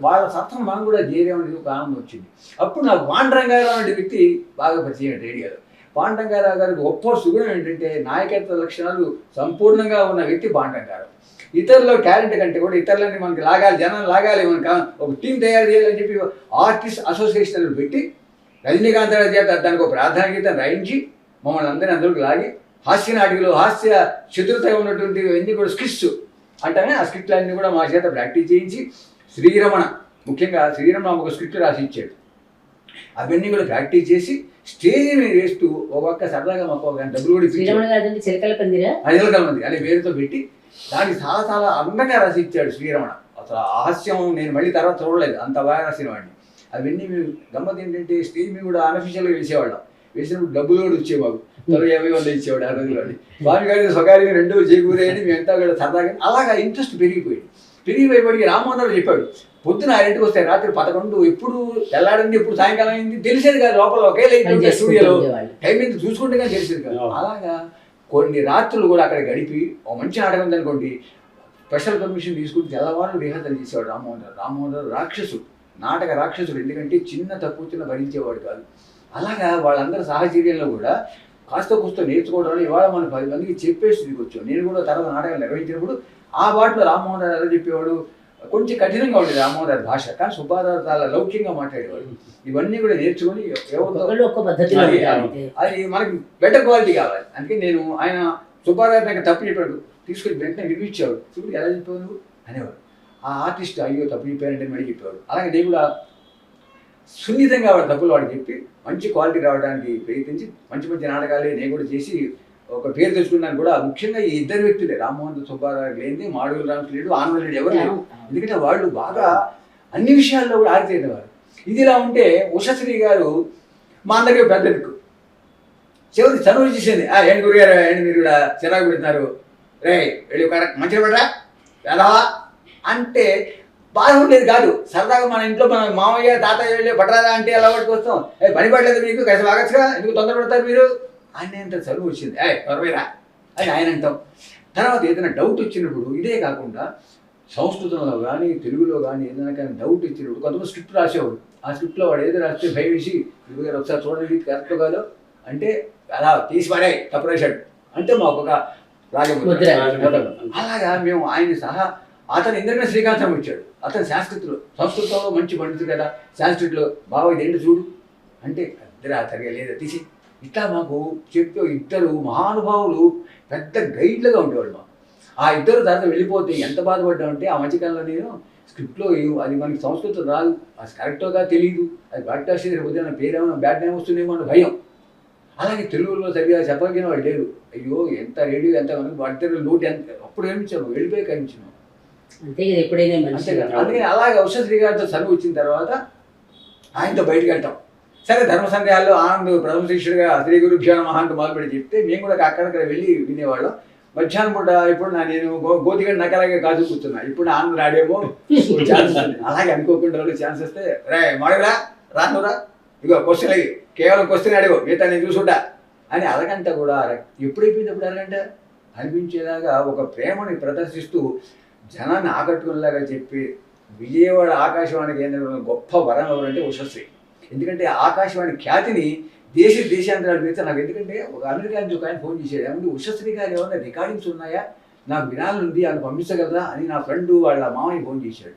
వాళ్ళ సత్వం మనం కూడా చేరేమనేది ఒక ఆనందం వచ్చింది. అప్పుడు నాకు పాండురంగారావు అనే వ్యక్తి బాగా పరిచయం రేడియోలో. పాండురంగారావు గారికి గొప్ప సుగుణం ఏంటంటే నాయకత్వ లక్షణాలు సంపూర్ణంగా ఉన్న వ్యక్తి పాండురంగారావు. ఇతరుల టాలెంట్ కంటే కూడా ఇతరులని మనకి లాగాలి, జనం లాగాలి, మనకు ఒక టీం తయారు చేయాలని చెప్పి ఆర్టిస్ట్ అసోసియేషన్లు పెట్టి రజనీకాంత్ చేత దానికి ఒక ప్రాధాన్యత రాయించి మమ్మల్ని అందరిలోకి లాగి హాస్య నాటికలు, హాస్య చతురత ఉన్నటువంటి అన్నీ కూడా స్కిట్స్ అంటేనే ఆ స్క్రిప్ట్లన్నీ కూడా మా చేత ప్రాక్టీస్ చేయించి శ్రీరమణ ముఖ్యంగా శ్రీరమణ ఒక స్క్రిప్ట్ రాసి ఇచ్చాడు. అవన్నీ కూడా ప్రాక్టీస్ చేసి స్టేజ్ మీద వేస్తూ ఒక పక్క సరదాగా మాకు డబ్బులు కూడా చిలకల మంది అనే పేరుతో పెట్టి దానికి చాలా చాలా అందంగా రాసి ఇచ్చాడు శ్రీరమణ. అసలు హాస్యం నేను మళ్ళీ తర్వాత చూడలేదు, అంత బాగా రాసిన వాడిని. అవన్నీ మేము గమ్మత్ ఏంటంటే స్టేజ్ మీద కూడా అన్అఫిషియల్గా వేసేవాళ్ళం. వేసినప్పుడు డబ్బులు కూడా వచ్చేవాడు, 50 ఇచ్చేవాడు ఆ రోజుల్లో. స్వామి గారి స్వకార్యం 2 చేకూరేయని మేమంతా కూడా సరదాగా అలాగా ఇంట్రెస్ట్ పెరిగిపోయేవాడికి రామ్మోహన్ రావు చెప్పాడు, పొద్దున 6ంటికి వస్తాయి, రాత్రి 11 ఎప్పుడు తెల్లాడింది ఎప్పుడు సాయంకాలం అయింది తెలిసేది కాదు. లోపల ఒకే లైట్ ఉంటే స్టూడియోలో టైం ఎంత చూసుకుంటే కానీ తెలిసేది కాదు. అలాగా కొన్ని రాత్రులు కూడా అక్కడ గడిపి ఒక మంచి నాటకం ఉందనుకోండి, స్పెషల్ పర్మిషన్ తీసుకుని తెల్లవారు రిహార్సల్ చేసేవాడు రామ్మోహన్ రావు రాక్షసుడు, నాటక రాక్షసుడు. ఎందుకంటే చిన్న తప్పు చిన్న భరించేవాడు కాదు. అలాగా వాళ్ళందరి సాహచర్యంలో కూడా కాస్త కూస్త నేర్చుకోవడం వల్ల ఇవాళ మనం 10 మందికి చెప్పే స్థితికి వచ్చాం. నేను కూడా తర్వాత నాటకాలు నిర్వహించినప్పుడు ఆ బాటలో రామ్మోహన్ రావు ఎలా చెప్పేవాడు, కొంచెం కఠినంగా ఉండేది రామ్మోహన్ రావు భాష, కానీ సుబ్బారావు చాలా లౌక్యంగా మాట్లాడేవాడు. ఇవన్నీ కూడా నేర్చుకుని అది మనకి బెటర్ క్వాలిటీ కావాలి. అందుకే నేను ఆయన సుబ్బారావు నాకు తప్పు చెప్పాడు, తీసుకొని వెంటనే వినిపించాడు. ఇప్పుడు ఎలా చెప్పావు నువ్వు అనేవాడు. ఆ ఆర్టిస్ట్ అయ్యో తప్పు చెప్పారంటే మళ్ళీ చెప్పేవాడు. అలాగే నేను కూడా సున్నితంగా వాడు తప్పులు వాడు చెప్పి మంచి క్వాలిటీ రావడానికి ప్రయత్నించి మంచి మంచి నాటకాలే నేను కూడా చేసి ఒక పేరు తెచ్చుకున్నాను కూడా. ముఖ్యంగా ఈ ఇద్దరు వ్యక్తులే, రామ్మోహన్ సుబ్బారావు లేనిది మాడుగుల రామకృష్ణ లేడు, ఆనంద లేడు, ఎవరు లేరు. ఎందుకంటే వాళ్ళు బాగా అన్ని విషయాల్లో కూడా ఆరితేనేవారు. ఇది ఇలా ఉంటే ఉషశ్రీ గారు మా అందరికీ పెద్ద దిక్కు. చివరికి చనువు చేసేది, ఏంటి గురిగారు, ఏంటి మీరు కూడా చిరాకు పెడుతున్నారు, రే వెళ్ళి మంచిగా పెట్టరా వేదవా అంటే బాధ ఉండేది కాదు. సరదాగా మన ఇంట్లో మన మామయ్య తాతయ్య వెళ్ళి పట్టరాదా అంటే అలా పట్టుకొస్తాం. పని పడలేదు మీకు, కసి బాగచ్చుగా, ఎందుకు తొందరపడతారు మీరు అనేంత చదువు వచ్చింది. త్వరవేరా అని ఆయన అంటాం. తర్వాత ఏదైనా డౌట్ వచ్చినప్పుడు ఇదే కాకుండా సంస్కృతంలో కానీ తెలుగులో కానీ ఏదైనా కానీ డౌట్ ఇచ్చినప్పుడు కొంతమంది స్క్రిప్ట్ రాసేవాడు. ఆ స్క్రిప్ట్లో వాడు ఏదో రాస్తే భయం వేసి గురుగారు ఒకసారి చూడండి కరెక్ట్ కాదు అంటే అలా తీసి పడే తప్పు రాశాడు అంటే మాకు ఒక రాజముద్ర. అలాగా మేము ఆయన సహా అతను ఇంద్రనే శ్రీకాంతం ఇచ్చాడు. అతను సంస్కృతంలో మంచి పండితుడు కదా, సాంస్క్రిట్లో బాగా ఇదేంటి చూడు అంటే అద్దరా సరిగా లేదా తీసి ఇట్లా మాకు చెప్పే ఇద్దరు మహానుభావులు పెద్ద గైడ్లుగా ఉండేవాళ్ళు మాకు. ఆ ఇద్దరు తర్వాత వెళ్ళిపోతే ఎంత బాధపడ్డామంటే ఆ మధ్యకాలంలో నేను స్క్రిప్ట్లో అది మనకి సంస్కృతం రాదు, అది కరెక్ట్గా తెలియదు, అది బ్రాడ్కాస్ట్ ఉదయం పేరేమన్నా బ్యాడ్ నేమ్ వస్తుందేమో అన్న భయం. అలాగే తెలుగులో సరిగా చెప్పగిన వాడు లేరు. అయ్యో ఎంత రేడియో ఎంత మనకి వాటి నోటి ఎంత అప్పుడు ఏమిచ్చాము, వెళ్ళిపోయి కనిపించాము. అందుకని అలాగే ఉషశ్రీ గారితో చదువు వచ్చిన తర్వాత ఆయనతో బయటకు వెళ్తాం. సరే ధర్మ సందేహాల్లో ఆనంద్ ప్రథమ శిష్యుడిగా శ్రీ గురుభ్యో నమః అంటూ మొదలుపెట్టి చెప్తే మేము కూడా అక్కడక్కడ వెళ్ళి వినేవాళ్ళం. మధ్యాహ్నం పూట ఇప్పుడు నేను గోతిగడ్డ నకలాగే కాదు కూర్చున్నా, ఇప్పుడు ఆనంద్ రాడేమో ఛాన్స్. అలాగే అనుకోకుండా ఛాన్స్ వస్తే రే మడగరా రానురా ఇగో క్వశ్చన్ అయ్యి కేవలం క్వశ్చన్ అడిగో మిగతా నేను చూసుంటా అని అరగంట కూడా ఎప్పుడైపోయింది అప్పుడు అరగంట అనిపించేలాగా ఒక ప్రేమని ప్రదర్శిస్తూ జనాన్ని ఆకట్టుకునేలాగా చెప్పి విజయవాడ ఆకాశవాణి కేంద్రంలో గొప్ప వరం ఎవరంటే ఉషశ్రీ. ఎందుకంటే ఆకాశవాణి ఖ్యాతిని దేశాంతరాలు పెడితే నాకు, ఎందుకంటే ఒక అమెరికా నుంచి ఒక ఆయన ఫోన్ చేశాడు, ఏమంటే ఉషశ్రీ గారు ఏమన్నా రికార్డింగ్స్ ఉన్నాయా, నాకు వినాలనుంది ఆయన పంపించగలరా అని నా ఫ్రెండ్ వాళ్ళ మామయ్య ఫోన్ చేశాడు.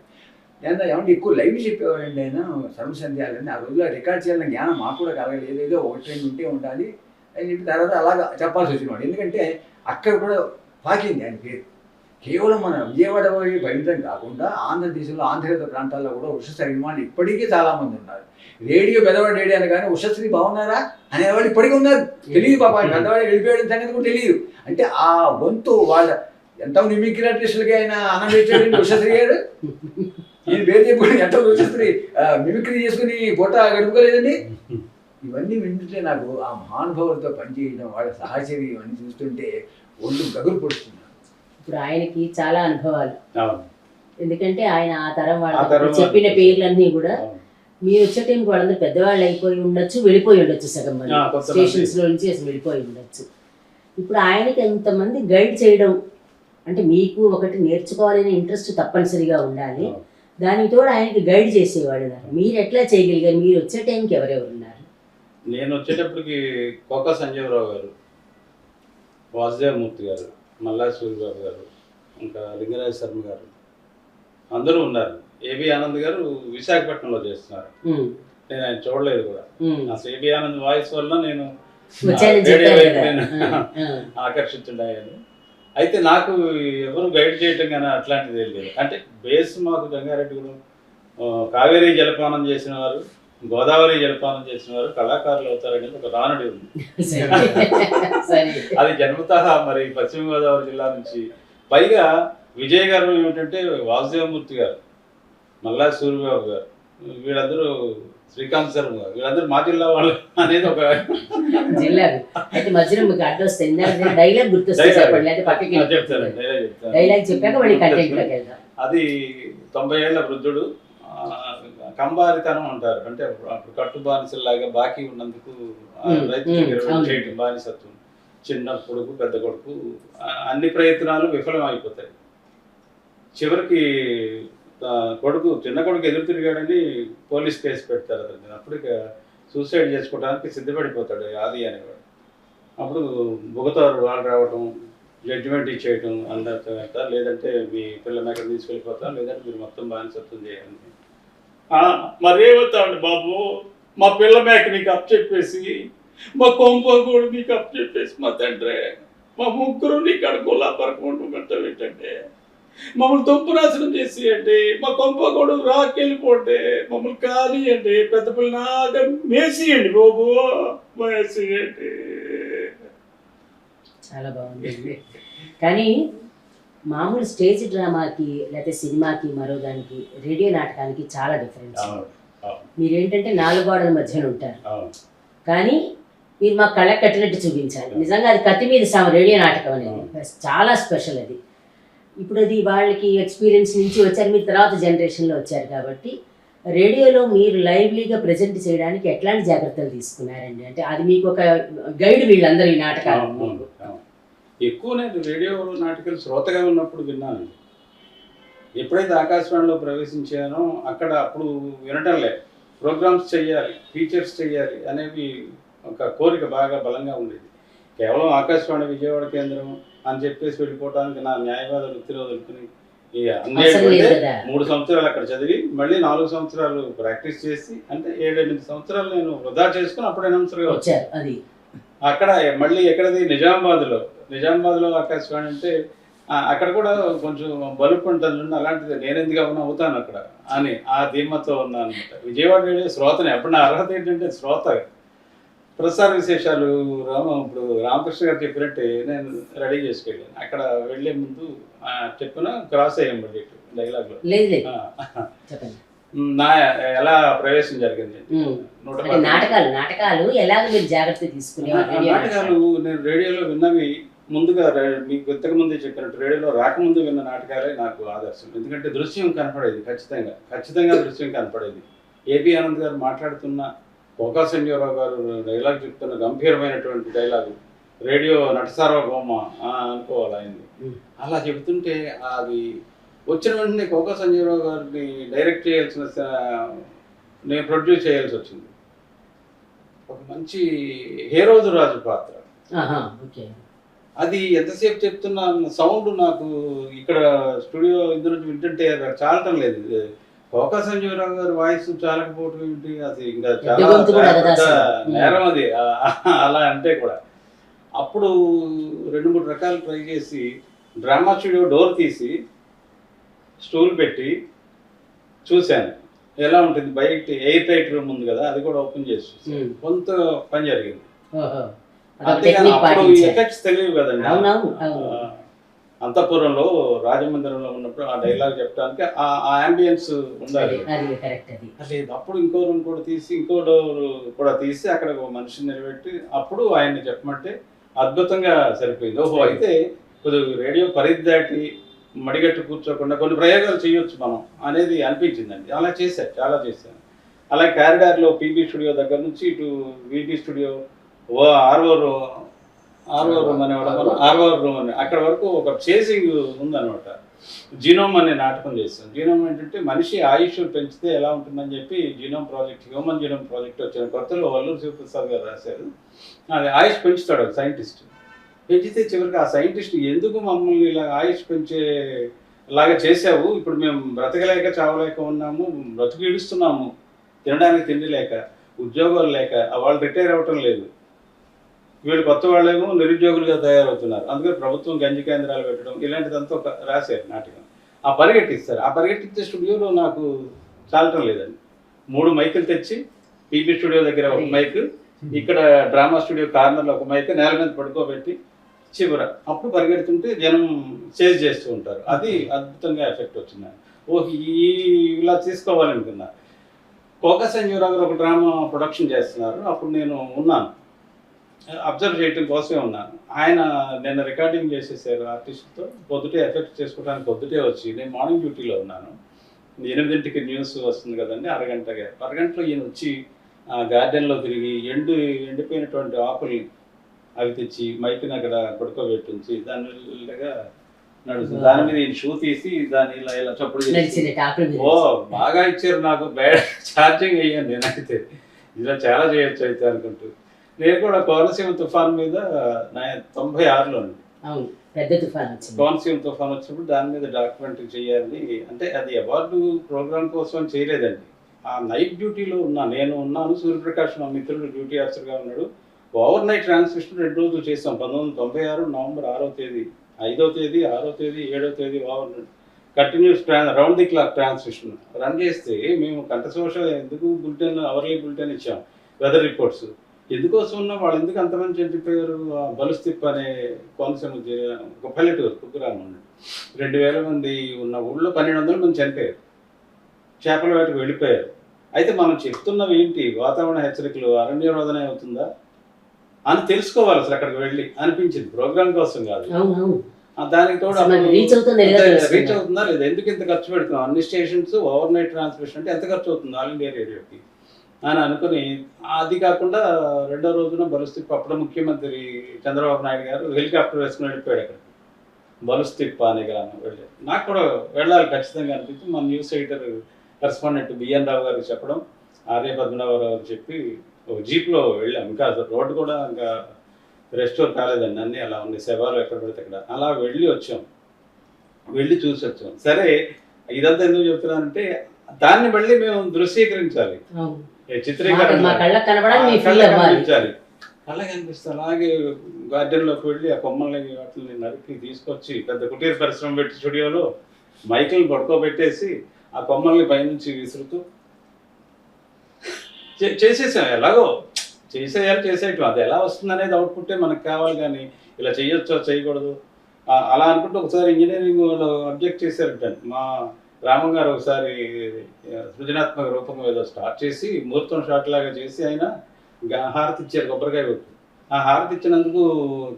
నేను ఏమంటే ఎక్కువ లైవ్ చెప్పేవాడండి ఆయన సర్వసంధ్యాలని, ఆ రోజుల్లో రికార్డ్ చేయాలని జ్ఞానం మాకు కూడా కలగలేదు, ఏదో ఒకటి రెండు ఉంటే ఉండాలి అని చెప్పి తర్వాత అలాగా చెప్పాల్సి వచ్చినవాడు. ఎందుకంటే అక్కడ కూడా పాకింది ఆయన పేరు. కేవలం మన విజయవాడ పరిమితం కాకుండా ఆంధ్రదేశంలో ఆంధ్రదేశ ప్రాంతాల్లో కూడా ఉషశ్రీ అభిమానులు ఇప్పటికీ చాలామంది ఉన్నారు. రేడియో పెద్దవాడు రేడియో అని కానీ ఉషశ్రీ బాగున్నారా అనేవాళ్ళు ఇప్పటికీ ఉన్నారు. తెలియదు పాప పెద్దవాడు వెళ్ళిపోయాడు సంగతి కూడా తెలియదు. అంటే ఆ గొంతు వాళ్ళ ఎంతమంది మిమిక్రీ ఆర్టిస్టులకి ఆయన అన్నం పెట్టాడండి ఉషశ్రీ గారు. ఈయన పేరు చెప్పుకుని ఎంతో ఉషశ్రీ మిమిక్రీ చేసుకుని పొట్ట గడుపుకోలేదండి. ఇవన్నీ వింటుంటే నాకు ఆ మహానుభావులతో పనిచేయడం, వాళ్ళ సహచర్యం ఇవన్నీ చూస్తుంటే ఒళ్ళు గగురు పడుతుంది. ఇప్పుడు ఆయనకి చాలా అనుభవాలు, ఎందుకంటే ఆయన ఆ తరం వాళ్ళు చెప్పిన పేర్లన్నీ కూడా మీరు వచ్చే టైంకి వాళ్ళందరూ పెద్దవాళ్ళు అయిపోయి ఉండొచ్చు, వెళ్ళిపోయి ఉండొచ్చు, సగం మంది స్టేషన్స్ లో నుంచి అసలు వెళ్ళిపోయి ఉండొచ్చు. ఇప్పుడు ఆయనకి ఎంతమంది గైడ్ చేయడం అంటే మీకు ఒకటి నేర్చుకోవాలనే ఇంట్రెస్ట్ తప్పనిసరిగా ఉండాలి, దానికి తోడు ఆయనకి గైడ్ చేసేవాడు. మీరు ఎట్లా చేయగలిగారు? మీరు వచ్చే టైంకి ఎవరెవరు ఉన్నారు? నేను వచ్చేటప్పటికి కోకా సంజీవరావు గారు, వాసుదేవమూర్తి గారు, మల్లా సూరిబాబు గారు, ఇంకా లింగరాజ శర్మ గారు అందరూ ఉన్నారు. ఏబి ఆనంద్ గారు విశాఖపట్నంలో చేస్తున్నారు. నేను ఆయన చూడలేదు కూడా. అసలు ఏబి ఆనంద్ వాయిస్ వల్ల నేను ఆకర్షించుండాను. అయితే నాకు ఎవరు గైడ్ చేయటం కానీ అట్లాంటిది ఏం లేదు. అంటే బేస్ మాకు గంగారెడ్డిగూడెం కావేరీ జలపానం చేసిన వారు, గోదావరి జలపానం చేసిన వారు కళాకారులు అవుతారనేది ఒక రానుడి ఉంది. అది జన్మతః మరి పశ్చిమ గోదావరి జిల్లా నుంచి. పైగా విజయ్ గారు ఏమిటంటే వాసుదేవమూర్తి గారు, మల్లా సూరిబాబు గారు, వీళ్ళందరూ శ్రీకాంత్ శర్మ గారు, వీళ్ళందరూ మా జిల్లా వాళ్ళు అనేది ఒక జిల్లా. అయితే మధ్యలో మీకు అడ్డు వస్తుంది, డైలాగ్ గుర్తొస్తుంది, డైలాగ్ చెప్పాక మళ్ళీ కంటెంట్లోకి వెళ్దాం. అది 90 ఏళ్ల వృద్ధుడు, కంబారితనం అంటారు. అంటే అప్పుడు కట్టు బానిసలాగా బాకీ ఉన్నందుకు రైతు చేయటం, బానిసత్వం, చిన్న కొడుకు పెద్ద కొడుకు అన్ని ప్రయత్నాలు విఫలం అయిపోతాయి. చివరికి చిన్న కొడుకు ఎదురు తిరిగాడని పోలీస్ కేసు పెడతారు అతను. అప్పుడు సూసైడ్ చేసుకోవడానికి సిద్ధపడిపోతాడు ఆది అనేవాడు. అప్పుడు బుగతారు వాళ్ళు రావటం, జడ్జిమెంట్ ఇచ్చేయటం అందరి తర్వాత, లేదంటే మీ పిల్లల్ని ఎక్కడ తీసుకెళ్ళిపోతాం, లేదంటే మీరు మొత్తం బానిసత్వం చేయాలి. మరేమవుతామండి బాబు, మా పిల్ల మేక నీకు అప్ చెప్పేసి, మా కొంప కూడా నీకు అప్ చెప్పేసి, మా తండ్రి మా ముగ్గురు నీకు అడుగులా పరకుండా పెట్టండి, మమ్మల్ని తొంపు నాశనం చేసేయండి, మా కొంప కూడా రాకెళ్ళిపోండి, మమ్మల్ని కానియండి, పెద్ద పిల్లనాగా మేసేయండి బాబు, మేసేయండి. చాలా బాగుంది. కానీ మామూలు స్టేజ్ డ్రామాకి లేకపోతే సినిమాకి మరో దానికి రేడియో నాటకానికి చాలా డిఫరెన్స్. మీరేంటంటే 4 గోడల మధ్యన ఉంటారు, కానీ మీరు మా కళ్ళకి కట్టినట్టు చూపించాలి. నిజంగా అది కత్తి మీద రేడియో నాటకం అనేది చాలా స్పెషల్. అది ఇప్పుడు అది వాళ్ళకి ఎక్స్పీరియన్స్ నుంచి వచ్చారు, మీరు తర్వాత జనరేషన్లో వచ్చారు కాబట్టి రేడియోలో మీరు లైవ్లీగా ప్రజెంట్ చేయడానికి ఎట్లాంటి జాగ్రత్తలు తీసుకున్నారండి? అంటే అది మీకు ఒక గైడ్ వీళ్ళందరూ ఈ నాటకాలు. ఎక్కువ నేను రేడియో నాటకాలు శ్రోతగా ఉన్నప్పుడు విన్నానండి. ఎప్పుడైతే ఆకాశవాణిలో ప్రవేశించానో అక్కడ అప్పుడు వినటం లేదు, ప్రోగ్రామ్స్ చేయాలి, ఫీచర్స్ చేయాలి అనేవి ఒక కోరిక బాగా బలంగా ఉండేది. కేవలం ఆకాశవాణి విజయవాడ కేంద్రం అని చెప్పేసి వెళ్ళిపోవడానికి నా న్యాయవాద వృత్తిలో వదులుకుని 3 సంవత్సరాలు అక్కడ చదివి మళ్ళీ 4 సంవత్సరాలు ప్రాక్టీస్ చేసి, అంటే 7-8 సంవత్సరాలు నేను వృధా చేసుకుని అప్పుడు అనౌన్సర్గా వచ్చాను. అది అక్కడ మళ్ళీ ఎక్కడది నిజామాబాద్లో ఆకాశవాణి అంటే అక్కడ కూడా కొంచెం బలుపు ఉంటుంది, అలాంటిది నేను ఎందుకు అవుతాను అక్కడ అని ఆ ధీమతో ఉన్నాను అనమాట. విజయవాడ రేడియో శ్రోతని. అప్పుడు నా అర్హత ఏంటంటే శ్రోత. ప్రసార విశేషాలు ఇప్పుడు రామకృష్ణ గారు చెప్పినట్టే నేను రెడీ చేసుకెళ్ళాను. అక్కడ వెళ్లే ముందు చెప్పిన క్రాస్ అయ్యాం డైలాగ్ లో నా ఎలా ప్రవేశం జరిగింది. నాటకాలు ఎలాగ మీరు జాగ్రత్త తీసుకునేవారు? నాటకాలు నేను రేడియోలో విన్నవి ముందుగా మీకు ఇంతకు ముందే చెప్పినట్టు రేడియోలో రాకముందు విన్న నాటకాలే నాకు ఆదర్శం. ఎందుకంటే దృశ్యం కనపడేది, ఖచ్చితంగా దృశ్యం కనపడేది. ఏపీ ఆనంద్ గారు మాట్లాడుతున్న, కోకా సంజీవరావు గారు డైలాగ్ చెప్తున్న గంభీరమైనటువంటి డైలాగు, రేడియో నటసార్వభౌమ అనుకోవాలి ఆయన్ని. అలా చెబుతుంటే అది వచ్చిన వెంటనే కోకా సంజీవరావు గారిని డైరెక్ట్ చేయాల్సిన, నేను ప్రొడ్యూస్ చేయాల్సి వచ్చింది. ఒక మంచి హేరోజు రాజు పాత్ర. అది ఎంతసేపు చెప్తున్నా సౌండ్ నాకు ఇక్కడ స్టూడియో ఇందు నుంచి వింటుంటే చాలటం లేదు. కోకా సంజీవరావు గారి వాయిస్ చాలకపోవటం ఏంటి, అది ఇంకా చాలా నేరం అది అలా అంటే కూడా. అప్పుడు 2-3 రకాలు ట్రై చేసి డ్రామా స్టూడియో డోర్ తీసి స్టూల్ పెట్టి చూశాను ఎలా ఉంటుంది. బయట ఎయిర్ టైట్ రూమ్ ఉంది కదా, అది కూడా ఓపెన్ చేసి కొంత పని జరిగింది. అంతేగాని అప్పుడు ఎఫెక్ట్స్ తెలియవు కదండి. అంతఃపురంలో రాజమందిరంలో ఉన్నప్పుడు ఆ డైలాగ్ చెప్పడానికి ఆ అంబియన్స్ ఉండాలి. లేదు అప్పుడు ఇంకో రూమ్ కూడా తీసి, ఇంకో డోర్ కూడా తీసి అక్కడ ఒక మనిషిని నిలబెట్టి అప్పుడు ఆయన్ని చెప్పమంటే అద్భుతంగా సరిపోయింది. ఓహో, అయితే కొద్దిగా రేడియో పరిధి దాటి మడిగట్టు కూర్చోకుండా కొన్ని ప్రయోగాలు చేయొచ్చు మనం అనేది అనిపించిందండి. అలా చేశాను, చాలా చేశాను. అలాగే కారిడార్లో పీబీ స్టూడియో దగ్గర నుంచి ఇటు వీబీ స్టూడియో, ఆర్ఓ రూమ్ అనేవాడు, ఆర్ఓ రూమ్ అని అక్కడ వరకు ఒక చేసింగ్ ఉందన్నమాట. జీనోమ్ అనే నాటకం చేశాను. జీనోమ్ ఏంటంటే మనిషి ఆయుష్ పెంచితే ఎలా ఉంటుందని చెప్పి genome project, human genome project వచ్చిన కొత్తలో వల్లూరు శివప్రసాద్ గారు రాశారు. అది ఆయుష్ పెంచుతాడు ఒక సైంటిస్ట్. పెంచితే చివరికి ఆ సైంటిస్ట్ ఎందుకు మమ్మల్ని ఇలా ఆయుష్ పెంచేలాగా చేసావు, ఇప్పుడు మేము బ్రతకలేక చావలేక ఉన్నాము, బ్రతుకు ఈడుస్తున్నాము, తినడానికి తిండి లేక, ఉద్యోగాలు లేక, వాళ్ళు రిటైర్ అవ్వటం లేదు, వీళ్ళు కొత్త వాళ్ళేమో నిరుద్యోగులుగా తయారవుతున్నారు, అందుకని ప్రభుత్వం గంజి కేంద్రాలు పెట్టడం ఇలాంటిదంతా ఒక రాశారు నాటకం. ఆ పరిగెట్టిస్తారు. ఆ పరిగెట్టించే స్టూడియోలో నాకు చాలటం లేదండి. 3 మైకులు తెచ్చి పీబీ స్టూడియో దగ్గర ఒక మైక్, ఇక్కడ డ్రామా స్టూడియో కార్నర్లో ఒక మైక్, నేల మీద పడుకోబెట్టి చివర అప్పుడు పరిగెడుతుంటే జనం చేజ్ చేస్తూ ఉంటారు. అది అద్భుతంగా ఎఫెక్ట్ వచ్చింది. ఓహ్, ఇలా తీసుకోవాలనుకున్నా. కోకా సంజీవరావు గారు ఒక డ్రామా ప్రొడక్షన్ చేస్తున్నారు. అప్పుడు నేను ఉన్నాను, అబ్జర్వ్ చేయడం కోసమే ఉన్నాను. ఆయన నిన్న రికార్డింగ్ చేసేసారు ఆర్టిస్ట్తో. పొద్దుటే ఎఫెక్ట్ చేసుకోవడానికి పొద్దుటే వచ్చి, నేను మార్నింగ్ డ్యూటీలో ఉన్నాను. 8ంటికి న్యూస్ వస్తుంది కదండి, అరగంటలో ఈయన వచ్చి గార్డెన్లో తిరిగి ఎండిపోయినటువంటి ఆకుల్ని అవి తెచ్చి మైక్ని అక్కడ పడుకోబెట్టించి దాని నడుస్తుంది. దాని మీద ఈయన షూ తీసి దాన్ని ఇలా చప్పుడు. ఓ, బాగా ఇచ్చారు నాకు. బ్యాడ్ ఛార్జింగ్ అయ్యాను నేనైతే, ఇలా చాలా చేయొచ్చు అయితే అనుకుంటూ. నేను కూడా కోనసీమ తుఫాన్ మీద 96లో అవును, పెద్ద తుఫాన్ వచ్చింది. కోనసీమ తుఫాన్ వచ్చినప్పుడు దాని మీద డాక్యుమెంటరీ చేయాలి అంటే అది అవార్డు ప్రోగ్రామ్ కోసం చేయలేదండి. ఆ నైట్ డ్యూటీలో నేను ఉన్నాను, సూర్యప్రకాష్ మా మిత్రుడు డ్యూటీ ఆఫీసర్గా ఉన్నాడు. ఓవర్ నైట్ ట్రాన్స్మిషన్ 2 రోజులు చేస్తాం. 1996 నవంబర్ 6వ తేదీ, 5వ తేదీ, 6వ తేదీ, 7వ తేదీ over night continuous round the clock transmission run చేస్తే మేము కంఠశోష ఎందుకు బులెటిన్, అవర్లీ బులెటిన్ ఇచ్చాం, వెదర్ రిపోర్ట్స్ ఎందుకోసం ఉన్నా వాళ్ళు ఎందుకు అంతమంది చనిపోయారు. బలుస్తిప్ అనే కోనసీమ ఒక పల్లెటూరు కుగ్రామం, 2000 మంది ఉన్న ఊళ్ళో 1200 మంది చనిపోయారు, చేపల వేటకు వెళ్ళిపోయారు. అయితే మనం చెప్తున్నవి ఏంటి, వాతావరణ హెచ్చరికలు అరణ్య రోదన అవుతుందా అని తెలుసుకోవాలి అసలు అక్కడికి వెళ్ళి అనిపించింది. ప్రోగ్రామ్ కోసం కాదు, దానికి తోడు రీచ్ అవుతుందా లేదా, ఎందుకు ఇంత ఖర్చు పెడుతున్నాం, అన్ని స్టేషన్స్ ఓవర్ నైట్ ట్రాన్స్మిషన్ అంటే ఎంత ఖర్చు అవుతుంది ఆల్ ఇండియా రేడియోకి అని అనుకుని, అది కాకుండా రెండో రోజున బలుస్తిప్ అప్పుడు ముఖ్యమంత్రి చంద్రబాబు నాయుడు గారు హెలికాప్టర్ వేసుకుని వెళ్ళిపోయాడు అక్కడ బలుస్తిప్ అనే గ్రామం. వెళ్ళాడు, నాకు కూడా వెళ్ళాలి ఖచ్చితంగా అనిపించి మన న్యూస్ ఎడిటర్ కరెస్పాండెంట్ బిఎన్ రావు గారికి చెప్పడం, ఆర్య పద్మనాభరావు చెప్పి ఒక జీప్లో వెళ్ళాం. ఇంకా రోడ్డు కూడా ఇంకా రెస్టోర్ కాలేదండి, అన్నీ అలా ఉంది, శవాలు ఎక్కడ పడితే అక్కడ. అలా వెళ్ళి వచ్చాం, వెళ్ళి చూసి వచ్చాం. సరే ఇదంతా ఎందుకు చెప్తున్నానంటే దాన్ని మళ్ళీ మేము దృశ్యీకరించాలి, కనిపించాలి, కళ్ళ కనిపిస్తే అలాగే గార్డెన్లోకి వెళ్ళి ఆ కొమ్మల్ని వాటిని నరికి తీసుకొచ్చి పెద్ద కుటీర పరిశ్రమ పెట్టి స్టూడియోలో మైకులను పడుకోబెట్టేసి ఆ కొమ్మల్ని పైనుంచి విసురుతూ చేసేసాం. ఎలాగో చేసేయటం, అది ఎలా వస్తుంది అనేది అవుట్పుట్టే మనకు కావాలి, కానీ ఇలా చేయొచ్చో చేయకూడదు అలా అనుకుంటే ఒకసారి ఇంజనీరింగ్ వాళ్ళు అబ్జెక్ట్ చేశారంట. మా రామం గారు ఒకసారి సృజనాత్మక రూపం ఏదో స్టార్ట్ చేసి ముహూర్తం షాట్ లాగా చేసి ఆయన హారతి ఇచ్చారు, కొబ్బరికాయ కొట్టి. ఆ హారతి ఇచ్చినందుకు